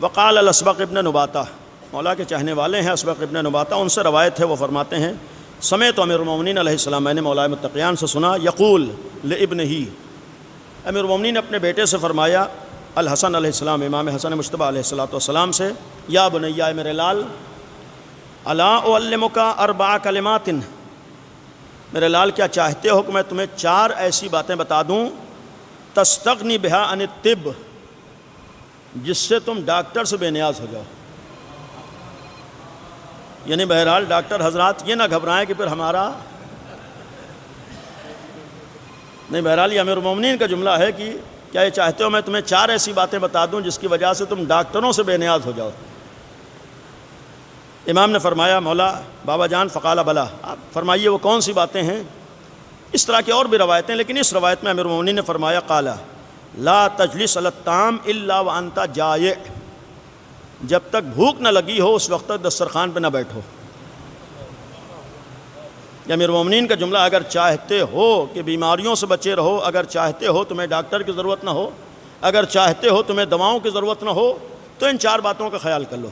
وقال الاسبق ابن نباتہ، مولا کے چاہنے والے ہیں اسبق ابن نباتہ، ان سے روایت ہے، وہ فرماتے ہیں سمیت امیر المومنین علیہ السلام، میں نے مولا متقیان سے سنا، یقول لابنہ، امیر المومنین اپنے بیٹے سے فرمایا الحسن علیہ السلام، امام حسن مجتبیٰ علیہ السلام سے، یا بنیا میرے لال، الا اعلمک اربع کلمات، میرے لال کیا چاہتے ہو کہ میں تمہیں 4 ایسی باتیں بتا دوں تستغنی بہا عن الطب، جس سے تم ڈاکٹر سے بے نیاز ہو جاؤ. یعنی بہرحال ڈاکٹر حضرات یہ نہ گھبرائیں کہ پھر ہمارا نہیں، بہرحال یہ امیر المومنین کا جملہ ہے کہ کیا یہ چاہتے ہو میں تمہیں 4 ایسی باتیں بتا دوں جس کی وجہ سے تم ڈاکٹروں سے بے نیاز ہو جاؤ. امام نے فرمایا مولا بابا جان فقال بلا، آپ فرمائیے وہ کون سی باتیں ہیں. اس طرح کی اور بھی روایتیں، لیکن اس روایت میں امیر المومنین نے فرمایا قال لا تجلس علی الطعام الا وانت جائع، جب تک بھوک نہ لگی ہو اس وقت تک دسترخوان پہ نہ بیٹھو. یہ امیر المومنین کا جملہ، اگر چاہتے ہو کہ بیماریوں سے بچے رہو، اگر چاہتے ہو تمہیں ڈاکٹر کی ضرورت نہ ہو، اگر چاہتے ہو تمہیں دواؤں کی ضرورت نہ ہو، تو ان 4 باتوں کا خیال کر لو.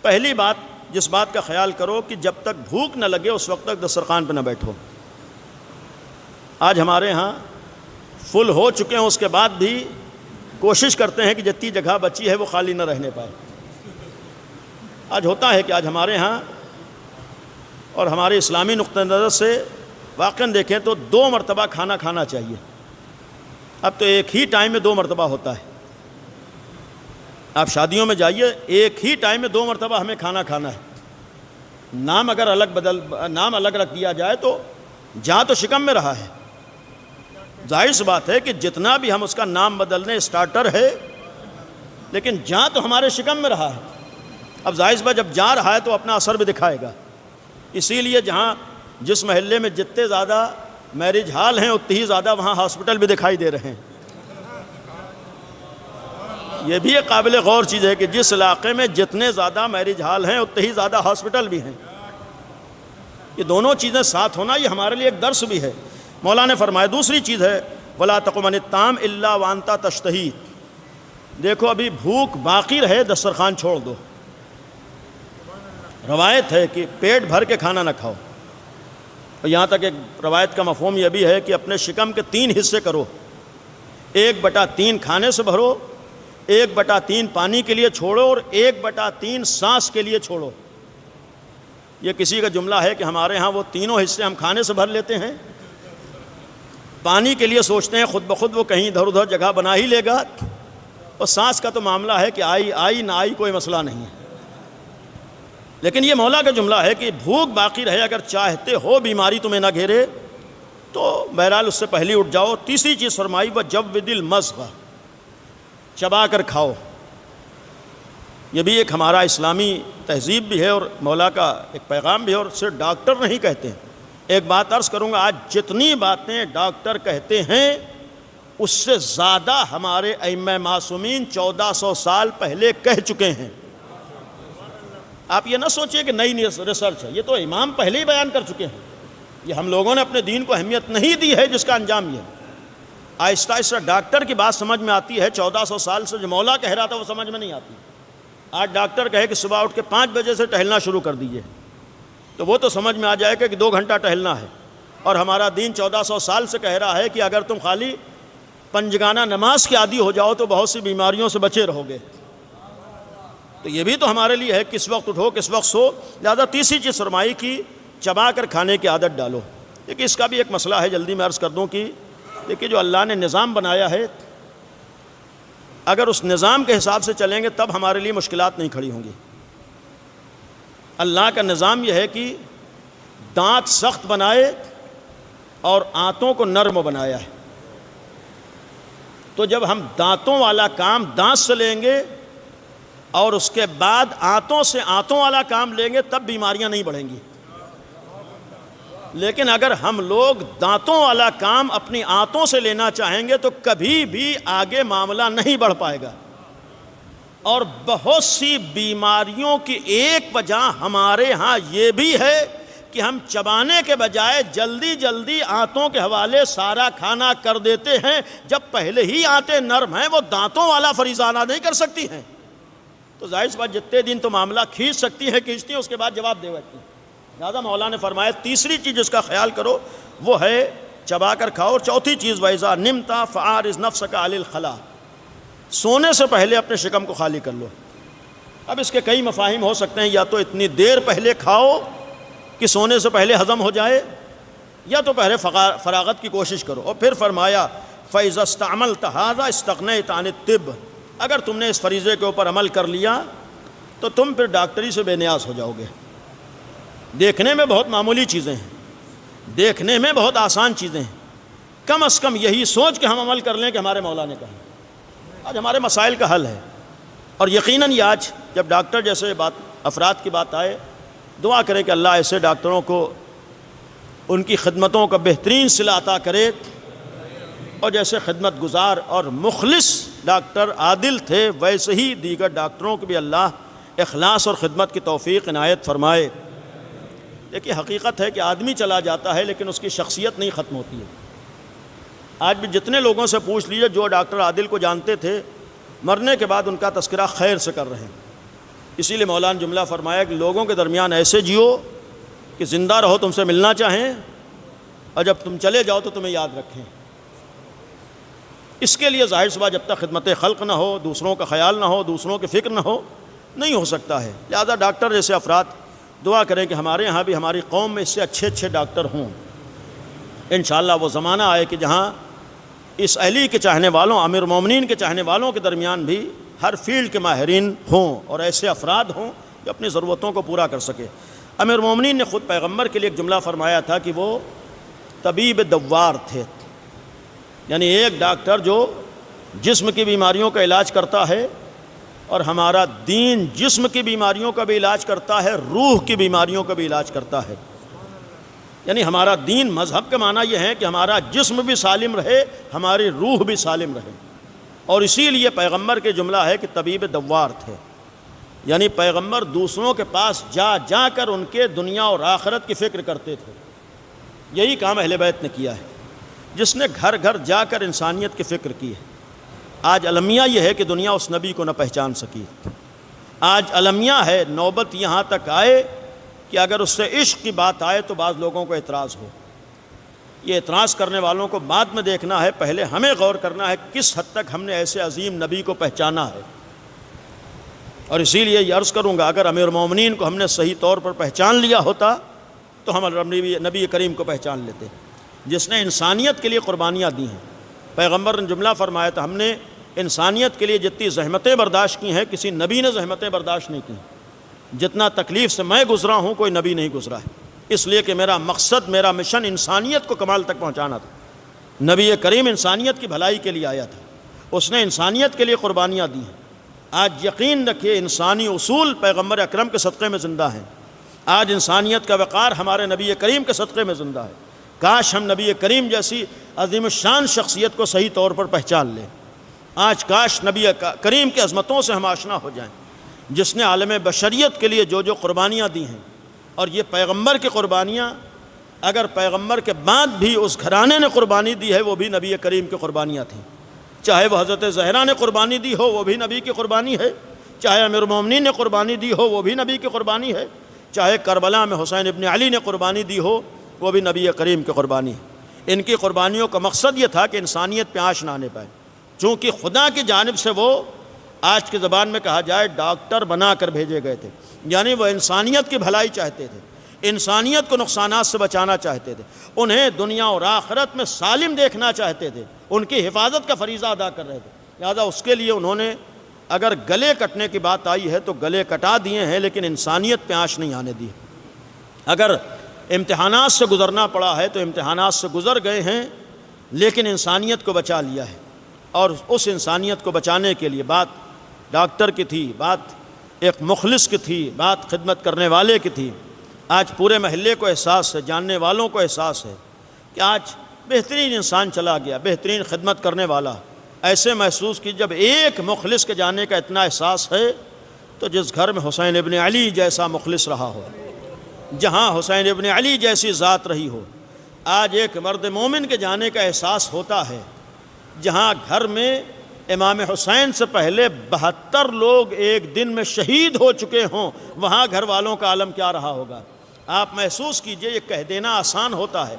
پہلی بات، جس بات کا خیال کرو کہ جب تک بھوک نہ لگے اس وقت تک دسترخوان پہ نہ بیٹھو. آج ہمارے ہاں فل ہو چکے ہیں، اس کے بعد بھی کوشش کرتے ہیں کہ جتنی جگہ بچی ہے وہ خالی نہ رہنے پائے. آج ہوتا ہے کہ آج ہمارے ہاں اور ہمارے اسلامی نقطہ نظر سے واقعاً دیکھیں تو 2 مرتبہ کھانا کھانا چاہیے. اب تو ایک ہی ٹائم میں 2 مرتبہ ہوتا ہے. آپ شادیوں میں جائیے، ایک ہی ٹائم میں 2 مرتبہ ہمیں کھانا کھانا ہے. نام اگر نام الگ رکھ دیا جائے تو جہاں تو شکم میں رہا ہے. ظاہر سی بات ہے کہ جتنا بھی ہم اس کا نام بدل لیں اسٹارٹر ہے، لیکن جہاں تو ہمارے شکم میں رہا ہے. اب ظاہر سی بات جب جا رہا ہے تو اپنا اثر بھی دکھائے گا. اسی لیے جس محلے میں جتنے زیادہ میرج ہال ہیں اتنی ہی زیادہ وہاں ہاسپٹل بھی دکھائی دے رہے ہیں. یہ بھی ایک قابل غور چیز ہے کہ جس علاقے میں جتنے زیادہ میرج ہال ہیں اتنے ہی زیادہ ہاسپٹل بھی ہیں. یہ دونوں چیزیں ساتھ ہونا یہ ہمارے لیے ایک درس بھی ہے. مولا نے فرمایا دوسری چیز ہے ولا تقم عن الطعام الا وانت تشتہی، دیکھو ابھی بھوک باقی رہے دسترخوان چھوڑ دو. روایت ہے کہ پیٹ بھر کے کھانا نہ کھاؤ. اور یہاں تک ایک روایت کا مفہوم یہ بھی ہے کہ اپنے شکم کے 3 حصے کرو. 1/3 کھانے سے بھرو، 1/3 پانی کے لیے چھوڑو، اور 1/3 سانس کے لیے چھوڑو. یہ کسی کا جملہ ہے کہ ہمارے ہاں وہ تینوں حصے ہم کھانے سے بھر لیتے ہیں، پانی کے لیے سوچتے ہیں خود بخود وہ کہیں ادھر ادھر جگہ بنا ہی لے گا، اور سانس کا تو معاملہ ہے کہ آئی نہ آئی کوئی مسئلہ نہیں ہے. لیکن یہ مولا کا جملہ ہے کہ بھوک باقی رہے، اگر چاہتے ہو بیماری تمہیں نہ گھیرے تو بہرحال اس سے پہلے اٹھ جاؤ. تیسری چیز فرمائی وجود المضغ، چبا کر کھاؤ. یہ بھی ایک ہمارا اسلامی تہذیب بھی ہے اور مولا کا ایک پیغام بھی ہے، اور صرف ڈاکٹر نہیں کہتے ہیں. ایک بات عرض کروں گا، آج جتنی باتیں ڈاکٹر کہتے ہیں اس سے زیادہ ہمارے ائمہ معصومین 1400 سال پہلے کہہ چکے ہیں. آپ یہ نہ سوچیں کہ نئی ریسرچ ہے، یہ تو امام پہلے ہی بیان کر چکے ہیں. یہ ہم لوگوں نے اپنے دین کو اہمیت نہیں دی ہے جس کا انجام یہ ہے. آہستہ آہستہ ڈاکٹر کی بات سمجھ میں آتی ہے. 1400 سال سے جو مولا کہہ رہا تھا وہ سمجھ میں نہیں آتی. آج ڈاکٹر کہے کہ صبح اٹھ کے 5 بجے سے ٹہلنا شروع کر دیجیے تو وہ تو سمجھ میں آ جائے گا کہ 2 گھنٹہ ٹہلنا ہے. اور ہمارا دین 1400 سال سے کہہ رہا ہے کہ اگر تم خالی پنجگانہ نماز کے عادی ہو جاؤ تو بہت سی بیماریوں سے بچے رہو گے. تو یہ بھی تو ہمارے لیے ہے کس وقت اٹھو کس وقت سو. لہٰذا تیسری چیز فرمائی کی چبا کر کھانے کی عادت ڈالو. دیکھیے اس کا بھی ایک مسئلہ ہے، جلدی میں عرض کر دوں کہ دیکھیے جو اللہ نے نظام بنایا ہے اگر اس نظام کے حساب سے چلیں گے تب ہمارے لیے مشکلات نہیں کھڑی ہوں گی. اللہ کا نظام یہ ہے کہ دانت سخت بنائے اور آنتوں کو نرم بنایا ہے. تو جب ہم دانتوں والا کام دانت سے لیں گے اور اس کے بعد آنتوں سے آنتوں والا کام لیں گے تب بیماریاں نہیں بڑھیں گی. لیکن اگر ہم لوگ دانتوں والا کام اپنی آنتوں سے لینا چاہیں گے تو کبھی بھی آگے معاملہ نہیں بڑھ پائے گا. اور بہت سی بیماریوں کی ایک وجہ ہمارے ہاں یہ بھی ہے کہ ہم چبانے کے بجائے جلدی جلدی آنتوں کے حوالے سارا کھانا کر دیتے ہیں. جب پہلے ہی آنتیں نرم ہیں وہ دانتوں والا فریضہ ادا نہیں کر سکتی ہیں. تو ظاہر سی بات جتنے دن تو معاملہ کھینچ سکتی ہیں کھینچتی ہیں، اس کے بعد جواب دے بیٹھتی ہیں. لہٰذا مولا نے فرمایا تیسری چیز جس کا خیال کرو وہ ہے چبا کر کھاؤ. اور چوتھی چیز وَإِذَا نِمْتَ فَعَارِضْ نَفْسَكَ عَلِ الْخَلَا، سونے سے پہلے اپنے شکم کو خالی کر لو۔ اب اس کے کئی مفاہیم ہو سکتے ہیں، یا تو اتنی دیر پہلے کھاؤ کہ سونے سے پہلے ہضم ہو جائے، یا تو پہلے فراغت کی کوشش کرو۔ اور پھر فرمایا فَإِذَا اسْتَعْمَلْتَ هَذَا اسْتَغْنَيْتَ عَنِ الطِّبِّ، اگر تم نے اس فریضے کے اوپر عمل کر لیا تو تم پھر ڈاکٹری سے بے نیاز ہو جاؤ گے۔ دیکھنے میں بہت معمولی چیزیں ہیں، دیکھنے میں بہت آسان چیزیں ہیں، کم از کم یہی سوچ کے ہم عمل کر لیں کہ ہمارے مولا نے کہا، آج ہمارے مسائل کا حل ہے۔ اور یقیناً یہ آج جب ڈاکٹر جیسے افراد کی بات آئے، دعا کریں کہ اللہ ایسے ڈاکٹروں کو ان کی خدمتوں کا بہترین صلہ عطا کرے، اور جیسے خدمت گزار اور مخلص ڈاکٹر عادل تھے ویسے ہی دیگر ڈاکٹروں کو بھی اللہ اخلاص اور خدمت کی توفیق عنایت فرمائے۔ دیکھیے حقیقت ہے کہ آدمی چلا جاتا ہے لیکن اس کی شخصیت نہیں ختم ہوتی ہے۔ آج بھی جتنے لوگوں سے پوچھ لیجیے جو ڈاکٹر عادل کو جانتے تھے، مرنے کے بعد ان کا تذکرہ خیر سے کر رہے ہیں۔ اسی لیے مولانا نے جملہ فرمایا کہ لوگوں کے درمیان ایسے جیو کہ زندہ رہو تم سے ملنا چاہیں، اور جب تم چلے جاؤ تو تمہیں یاد رکھیں۔ اس کے لیے ظاہر سی بات جب تک خدمت خلق نہ ہو، دوسروں کا خیال نہ ہو، دوسروں کی فکر نہ ہو، نہیں ہو سکتا ہے۔ لہذا ڈاکٹر جیسے افراد دعا کریں کہ ہمارے ہاں بھی ہماری قوم میں اس سے اچھے ڈاکٹر ہوں۔ انشاءاللہ وہ زمانہ آئے کہ جہاں اس علی کے چاہنے والوں، امیر المومنین کے چاہنے والوں کے درمیان بھی ہر فیلڈ کے ماہرین ہوں اور ایسے افراد ہوں جو اپنی ضرورتوں کو پورا کر سکے۔ امیر المومنین نے خود پیغمبر کے لیے ایک جملہ فرمایا تھا کہ وہ طبیب دوار تھے، یعنی ایک ڈاکٹر جو جسم کی بیماریوں کا علاج کرتا ہے، اور ہمارا دین جسم کی بیماریوں کا بھی علاج کرتا ہے، روح کی بیماریوں کا بھی علاج کرتا ہے۔ یعنی ہمارا دین مذہب کا معنی یہ ہے کہ ہمارا جسم بھی سالم رہے، ہماری روح بھی سالم رہے، اور اسی لیے پیغمبر کے جملہ ہے کہ طبیب دوار تھے، یعنی پیغمبر دوسروں کے پاس جا جا کر ان کے دنیا اور آخرت کی فکر کرتے تھے۔ یہی کام اہل بیت نے کیا ہے، جس نے گھر گھر جا کر انسانیت کی فکر کی ہے۔ آج المیہ یہ ہے کہ دنیا اس نبی کو نہ پہچان سکی، آج المیہ ہے نوبت یہاں تک آئے کہ اگر اس سے عشق کی بات آئے تو بعض لوگوں کو اعتراض ہو۔ یہ اعتراض کرنے والوں کو بعد میں دیکھنا ہے، پہلے ہمیں غور کرنا ہے کس حد تک ہم نے ایسے عظیم نبی کو پہچانا ہے۔ اور اسی لیے یہ عرض کروں گا، اگر امیر المومنین کو ہم نے صحیح طور پر پہچان لیا ہوتا تو ہم نبی کریم کو پہچان لیتے، جس نے انسانیت کے لیے قربانیاں دی ہیں۔ پیغمبر نے جملہ فرمایا تھا، ہم نے انسانیت کے لیے جتنی زحمتیں برداشت کی ہیں کسی نبی نے زحمتیں برداشت نہیں کی، جتنا تکلیف سے میں گزرا ہوں کوئی نبی نہیں گزرا ہے، اس لیے کہ میرا مقصد، میرا مشن انسانیت کو کمال تک پہنچانا تھا۔ نبی کریم انسانیت کی بھلائی کے لیے آیا تھا، اس نے انسانیت کے لیے قربانیاں دی ہیں۔ آج یقین رکھیے انسانی اصول پیغمبر اکرم کے صدقے میں زندہ ہیں، آج انسانیت کا وقار ہمارے نبی کریم کے صدقے میں زندہ ہے۔ کاش ہم نبی کریم جیسی عظیم الشان شخصیت کو صحیح طور پر پہچان لیں۔ آج کاش نبی کریم کی عظمتوں سے ہم آشنا ہو جائیں، جس نے عالم بشریت کے لیے جو جو قربانیاں دی ہیں، اور یہ پیغمبر کی قربانیاں، اگر پیغمبر کے بعد بھی اس گھرانے نے قربانی دی ہے وہ بھی نبی کریم کی قربانیاں تھیں، چاہے وہ حضرت زہرا نے قربانی دی ہو وہ بھی نبی کی قربانی ہے، چاہے امیر المومنین نے قربانی دی ہو وہ بھی نبی کی قربانی ہے، چاہے کربلا میں حسین ابن علی نے قربانی دی ہو وہ بھی نبی کریم کی قربانی ہے۔ ان کی قربانیوں کا مقصد یہ تھا کہ انسانیت پہ آنچ نہ آنے پائے، چونکہ خدا کی جانب سے وہ آج کی زبان میں کہا جائے ڈاکٹر بنا کر بھیجے گئے تھے، یعنی وہ انسانیت کی بھلائی چاہتے تھے، انسانیت کو نقصانات سے بچانا چاہتے تھے، انہیں دنیا اور آخرت میں سالم دیکھنا چاہتے تھے، ان کی حفاظت کا فریضہ ادا کر رہے تھے۔ لہٰذا اس کے لیے انہوں نے اگر گلے کٹنے کی بات آئی ہے تو گلے کٹا دیے ہیں، لیکن انسانیت پہ آنچ نہیں آنے دی۔ اگر امتحانات سے گزرنا پڑا ہے تو امتحانات سے گزر گئے ہیں، لیکن انسانیت کو بچا لیا ہے، اور اس انسانیت کو بچانے کے لیے بات ڈاکٹر کی تھی، بات ایک مخلص کی تھی، بات خدمت کرنے والے کی تھی۔ آج پورے محلے کو احساس ہے، جاننے والوں کو احساس ہے کہ آج بہترین انسان چلا گیا، بہترین خدمت کرنے والا۔ ایسے محسوس کی جب ایک مخلص کے جانے کا اتنا احساس ہے تو جس گھر میں حسین ابن علی جیسا مخلص رہا ہو، جہاں حسین ابن علی جیسی ذات رہی ہو، آج ایک مرد مومن کے جانے کا احساس ہوتا ہے۔ جہاں گھر میں امام حسین سے پہلے 72 لوگ ایک دن میں شہید ہو چکے ہوں، وہاں گھر والوں کا عالم کیا رہا ہوگا۔ آپ محسوس کیجئے، یہ کہہ دینا آسان ہوتا ہے۔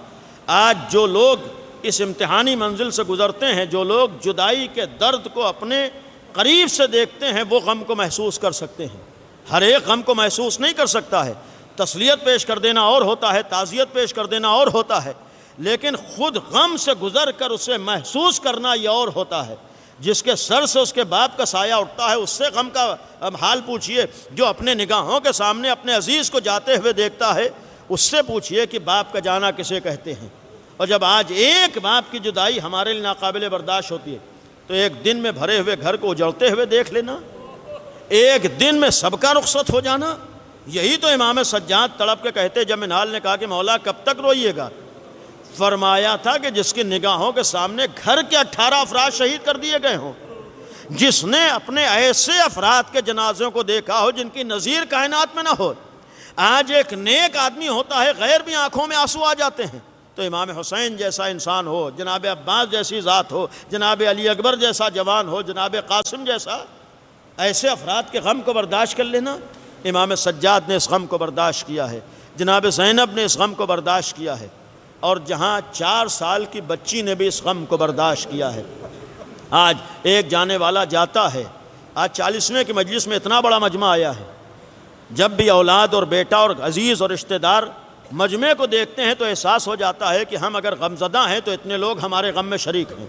آج جو لوگ اس امتحانی منزل سے گزرتے ہیں، جو لوگ جدائی کے درد کو اپنے قریب سے دیکھتے ہیں وہ غم کو محسوس کر سکتے ہیں. ہر ایک غم کو محسوس نہیں کر سکتا ہے. تسلیت پیش کر دینا اور ہوتا ہے, تعزیت پیش کر دینا اور ہوتا ہے, لیکن خود غم سے گزر کر اسے محسوس کرنا یہ اور ہوتا ہے. جس کے سر سے اس کے باپ کا سایہ اٹھتا ہے اس سے غم کا حال پوچھئے. جو اپنے نگاہوں کے سامنے اپنے عزیز کو جاتے ہوئے دیکھتا ہے اس سے پوچھئے کہ باپ کا جانا کسے کہتے ہیں. اور جب آج ایک باپ کی جدائی ہمارے لیے ناقابل برداشت ہوتی ہے تو ایک دن میں بھرے ہوئے گھر کو اجڑتے ہوئے دیکھ لینا, ایک دن میں سب کا رخصت ہو جانا. یہی تو امام سجاد تڑپ کے کہتے, جب منہال نے کہا کہ مولا کب تک روئیے گا, فرمایا تھا کہ جس کی نگاہوں کے سامنے گھر کے 18 افراد شہید کر دیے گئے ہوں, جس نے اپنے ایسے افراد کے جنازوں کو دیکھا ہو جن کی نظیر کائنات میں نہ ہو. آج ایک نیک آدمی ہوتا ہے, غیر بھی آنکھوں میں آنسو آ جاتے ہیں. تو امام حسین جیسا انسان ہو, جناب عباس جیسی ذات ہو, جناب علی اکبر جیسا جوان ہو, جناب قاسم جیسا, ایسے افراد کے غم کو برداشت کر لینا. امام سجاد نے اس غم کو برداشت کیا ہے, جناب زینب نے اس غم کو برداشت کیا ہے, اور جہاں 4 سال کی بچی نے بھی اس غم کو برداشت کیا ہے. آج ایک جانے والا جاتا ہے. آج 40ویں کی مجلس میں اتنا بڑا مجمع آیا ہے. جب بھی اولاد اور بیٹا اور عزیز اور رشتہ دار مجمع کو دیکھتے ہیں تو احساس ہو جاتا ہے کہ ہم اگر غمزدہ ہیں تو اتنے لوگ ہمارے غم میں شریک ہیں.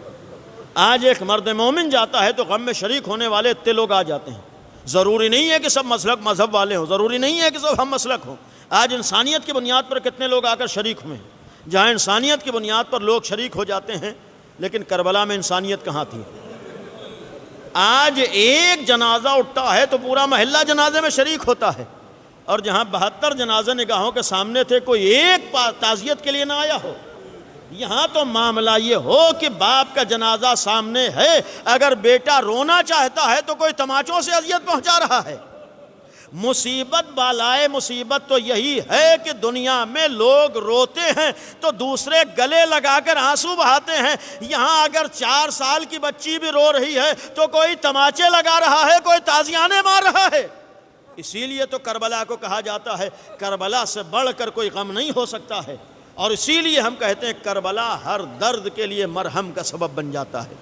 آج ایک مرد مومن جاتا ہے تو غم میں شریک ہونے والے اتنے لوگ آ جاتے ہیں. ضروری نہیں ہے کہ سب مذہب والے ہوں, ضروری نہیں ہے کہ سب ہم مسلک ہوں. آج انسانیت کی بنیاد پر کتنے لوگ آ کر شریک ہوئے ہیں. جہاں انسانیت کی بنیاد پر لوگ شریک ہو جاتے ہیں, لیکن کربلا میں انسانیت کہاں تھی؟ آج ایک جنازہ اٹھتا ہے تو پورا محلہ جنازے میں شریک ہوتا ہے, اور جہاں 72 جنازے نگاہوں کے سامنے تھے کوئی ایک تعزیت کے لیے نہ آیا ہو. یہاں تو معاملہ یہ ہو کہ باپ کا جنازہ سامنے ہے, اگر بیٹا رونا چاہتا ہے تو کوئی تماچوں سے اذیت پہنچا رہا ہے. مصیبت بالائے مصیبت تو یہی ہے کہ دنیا میں لوگ روتے ہیں تو دوسرے گلے لگا کر آنسو بہاتے ہیں. یہاں اگر 4 سال کی بچی بھی رو رہی ہے تو کوئی تماچے لگا رہا ہے, کوئی تازیانے مار رہا ہے. اسی لیے تو کربلا کو کہا جاتا ہے کربلا سے بڑھ کر کوئی غم نہیں ہو سکتا ہے. اور اسی لیے ہم کہتے ہیں کربلا ہر درد کے لیے مرہم کا سبب بن جاتا ہے,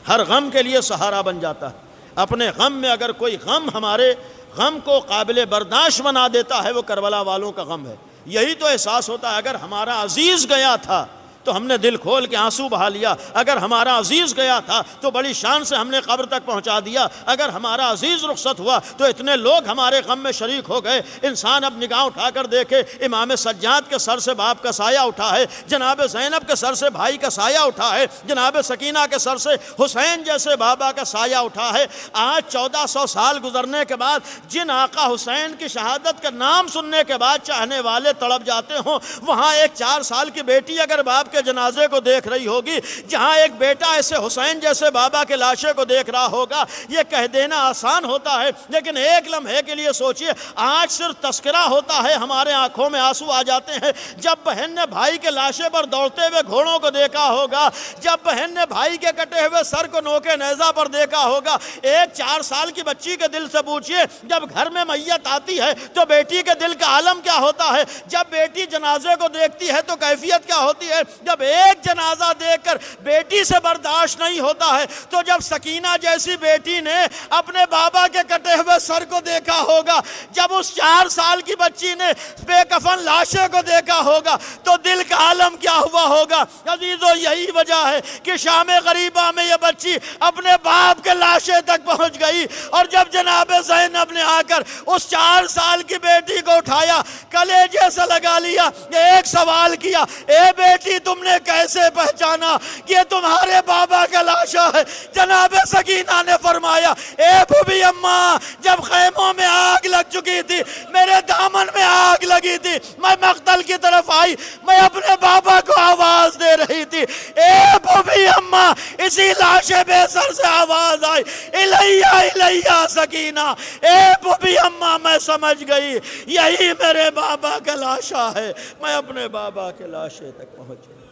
ہر غم کے لیے سہارا بن جاتا ہے. اپنے غم میں اگر کوئی غم ہمارے غم کو قابل برداشت بنا دیتا ہے وہ کربلا والوں کا غم ہے. یہی تو احساس ہوتا ہے اگر ہمارا عزیز گیا تھا تو ہم نے دل کھول کے آنسو بہا لیا, اگر ہمارا عزیز گیا تھا تو بڑی شان سے ہم نے قبر تک پہنچا دیا, اگر ہمارا عزیز رخصت ہوا تو اتنے لوگ ہمارے غم میں شریک ہو گئے. انسان اب نگاہ اٹھا کر دیکھے, امام سجاد کے سر سے باپ کا سایہ اٹھا ہے, جناب زینب کے سر سے بھائی کا سایہ اٹھا ہے, جناب سکینہ کے سر سے حسین جیسے بابا کا سایہ اٹھا ہے. آج 1400 سال گزرنے کے بعد جن آقا حسین کی شہادت کا نام سننے کے بعد چاہنے والے تڑپ جاتے ہوں, وہاں ایک 4 سال کی بیٹی اگر باپ کے جنازے کو دیکھ رہی ہوگی, جہاں ایک بیٹا ایسے حسین جیسے بابا کے لاشے کو دیکھ رہا ہوگا, یہ کہہ دینا آسان ہوتا ہے, لیکن ایک لمحے کے لیے سوچئے. آج صرف تذکرہ ہوتا ہے, ہمارے آنکھوں میں آنسو آ جاتے ہیں جب بہن نے بھائی کے لاشے پر دوڑتے ہوئے گھوڑوں کو دیکھا ہوگا, جب بہن نے بھائی کے کٹے ہوئے سر کو نوکے نیزہ پر دیکھا ہوگا. ایک 4 سال کی بچی کے دل سے پوچھئے, جب گھر میں میت آتی ہے تو بیٹی کے دل کا عالم کیا ہوتا ہے, جب بیٹی جنازے کو دیکھتی ہے تو کیفیت کیا ہوتی ہے, جب ایک جنازہ دیکھ کر بیٹی سے برداشت نہیں ہوتا ہے تو جب سکینہ جیسی بیٹی نے اپنے بابا کے کٹے ہوئے سر کو دیکھا ہوگا, جب اس 4 سال کی بچی نے بے کفن لاشے کو دیکھا ہوگا تو دل کا عالم کیا ہوا ہوگا. عزیزو, یہی وجہ ہے کہ شام غریبہ میں یہ بچی اپنے باپ کے لاشے تک پہنچ گئی, اور جب جناب زینب نے آ کر اس 4 سال کی بیٹی کو اٹھایا, کلیجے سے لگا لیا, ایک سوال کیا, اے بیٹی تم نے کیسے پہچانا کہ یہ تمہارے بابا کا لاشا ہے؟ جناب سکینہ نے فرمایا, اے بھوبی اماں, جب خیموں میں آگ لگ چکی تھی, میرے دامن میں آگ لگی تھی, میں مقتل کی طرف آئی, میں اپنے بابا کو آواز دے رہی تھی, اے بھوبی اماں, اسی لاشے بے سر سے آواز آئی, الیہ الیہ سکینہ, اے بھوبی اماں میں سمجھ گئی یہی میرے بابا کا لاشا ہے. میں اپنے بابا کے لاشے تک پہنچ گئی.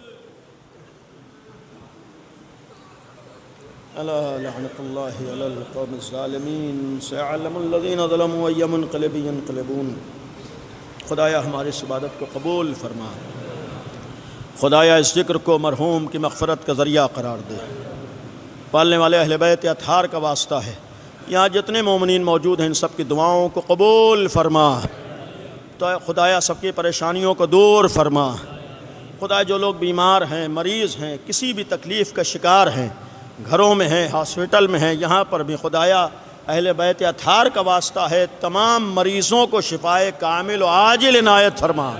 الا لعنت اللہ علی القوم الظالمین, سيعلم الذین ظلموا أي منقلب ينقلبون. خدایا ہماری اس عبادت کو قبول فرما, خدایا اس ذکر کو مرحوم کی مغفرت کا ذریعہ قرار دے. پالنے والے اہل بیت اطہار کا واسطہ ہے, یہاں جتنے مومنین موجود ہیں ان سب کی دعاؤں کو قبول فرما، تو خدایا سب کی پریشانیوں کو دور فرما۔ خدا جو لوگ بیمار ہیں، مریض ہیں، کسی بھی تکلیف کا شکار ہیں، گھروں میں ہیں، ہاسپٹل میں ہیں، یہاں پر بھی خدایا اہل بیت اطہار کا واسطہ ہے، تمام مریضوں کو شفائے کامل و عاجل عنایت فرما۔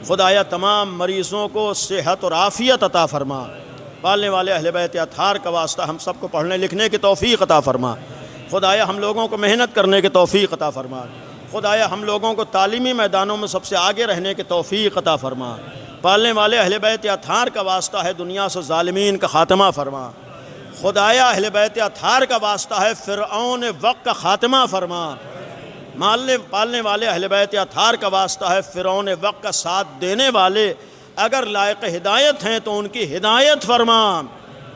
خدایا تمام مریضوں کو صحت اور عافیت عطا فرما۔ پالنے والے اہل بیت اطہار کا واسطہ ہم سب کو پڑھنے لکھنے کی توفیق عطا فرما۔ خدایا ہم لوگوں کو محنت کرنے کی توفیق عطا فرما۔ خدایا ہم لوگوں کو تعلیمی میدانوں میں سب سے آگے رہنے کی توفیق عطا فرما۔ پالنے والے اہل بیت اطہار کا واسطہ ہے دنیا سے ظالمین کا خاتمہ فرما۔ خدایا اہل بیت اطہار کا واسطہ ہے فرعون وقت کا خاتمہ فرما۔ پالنے والے اہل بیت اطہار کا واسطہ ہے فرعون وقت کا ساتھ دینے والے اگر لائق ہدایت ہیں تو ان کی ہدایت فرما۔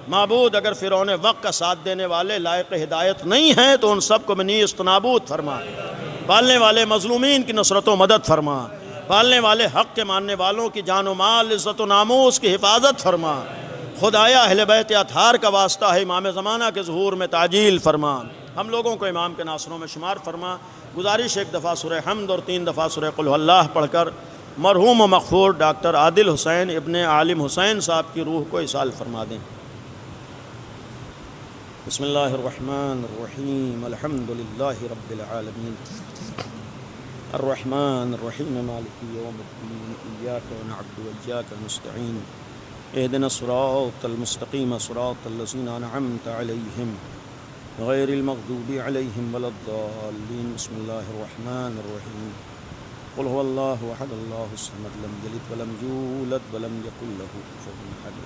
معبود اگر فرعون وقت کا ساتھ دینے والے لائق ہدایت نہیں ہیں تو ان سب کو نیست نابود فرما۔ پالنے والے مظلومین کی نصرت و مدد فرما۔ پالنے والے حق کے ماننے والوں کی جان و مال عزت و ناموس کی حفاظت فرما۔ خدایا اہل بیت اطہار کا واسطہ ہے امام زمانہ کے ظہور میں تعجیل فرما۔ ہم لوگوں کو امام کے ناصروں میں شمار فرما۔ گزارش ایک دفعہ سورہ حمد اور 3 دفعہ سورہ قل هو اللہ پڑھ کر مرحوم و مغفور ڈاکٹر عادل حسین ابن عالم حسین صاحب کی روح کو اصال فرما دیں۔ بسم اللہ الرحمن الرحیم الحمد للہ رب العالمین الرحمن الرحیم مالک یوم الدین ایاک نعبد و ایاک نستعین اهدنا الصراط المستقیم صراط الذین انعمت علیہم غیر المغضوب علیہم ولا الضالین۔ بسم اللہ الرحمن الرحیم قل هو اللہ احد اللہ الصمد لم یلد ولم یولد ولم یکن له کفوا احد۔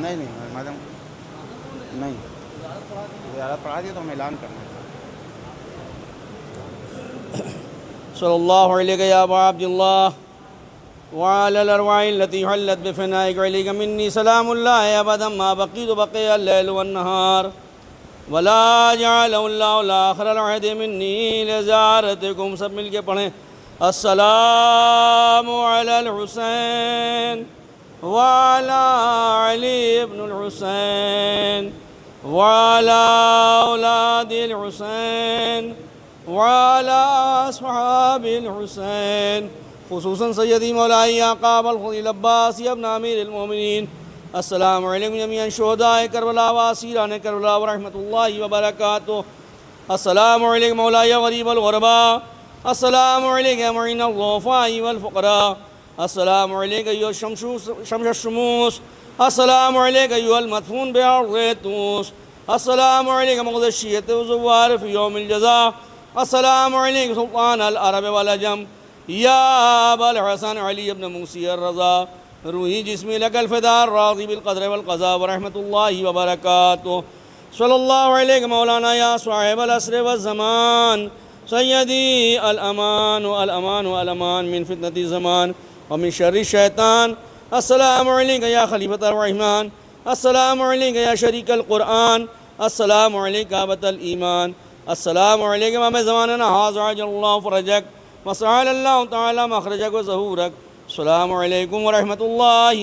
نہیں میڈم نہیں، زیارت پڑھا دی تو ہم اعلان کرنا ہے۔ صلی اللہ علیہ یا ابا عبداللہ وعلى الارواح التي حلت بفنائك عليك مني سلام الله ابدا ما بقيت بقي الليل والنهار ولا جعله الله الاخر العهد مني لزيارتكم۔ سب مل کے پڑھیں السلام على الحسين وعلى علي بن الحسين وعلى اولاد الحسين وعلى اصحاب الحسين خصوصاً سیدی مولائی آقا ابوالفضل العباس ابن امیر المومنین۔ السلام علیکم جمیعاً شہداء کربلا و اسیران کربلا ورحمۃ اللہ وبرکاتہ۔ السلام علیکم مولائی غریب الغرباء۔ السلام علیکم معین الضعفاء والفقراء۔ السلام علیکم ایھا شمس الشموس۔ السلام علیکم ایھا المدفون بأرض طوس۔ السلام علیکم مغشیۃ وزوار فی یوم الجزاء۔ السلام علیکم سلطان العرب والعجم یا ابا الحسن علی ابن موسی الرضا روحی جسمی لک الفداء الراضی بالقدر والقضاء ورحمۃ اللہ وبرکاتہ۔ صلی اللہ علیہ مولانا یا صاحب العصر والزمان سیدی الامان والامان والامان من فتنة الزمان ومن شر الشیطان۔ السلام علیکم یا خلیفۃ الرحمن۔ السلام علیکم یا شریک القرآن۔ السلام علیکم ابت الایمان۔ السلام علیکم امام زماننا حاضر عجل اللہ فرجک وسعال اللہ تعالی مخرجک و ظہورک۔ السلام علیکم ورحمۃ اللہ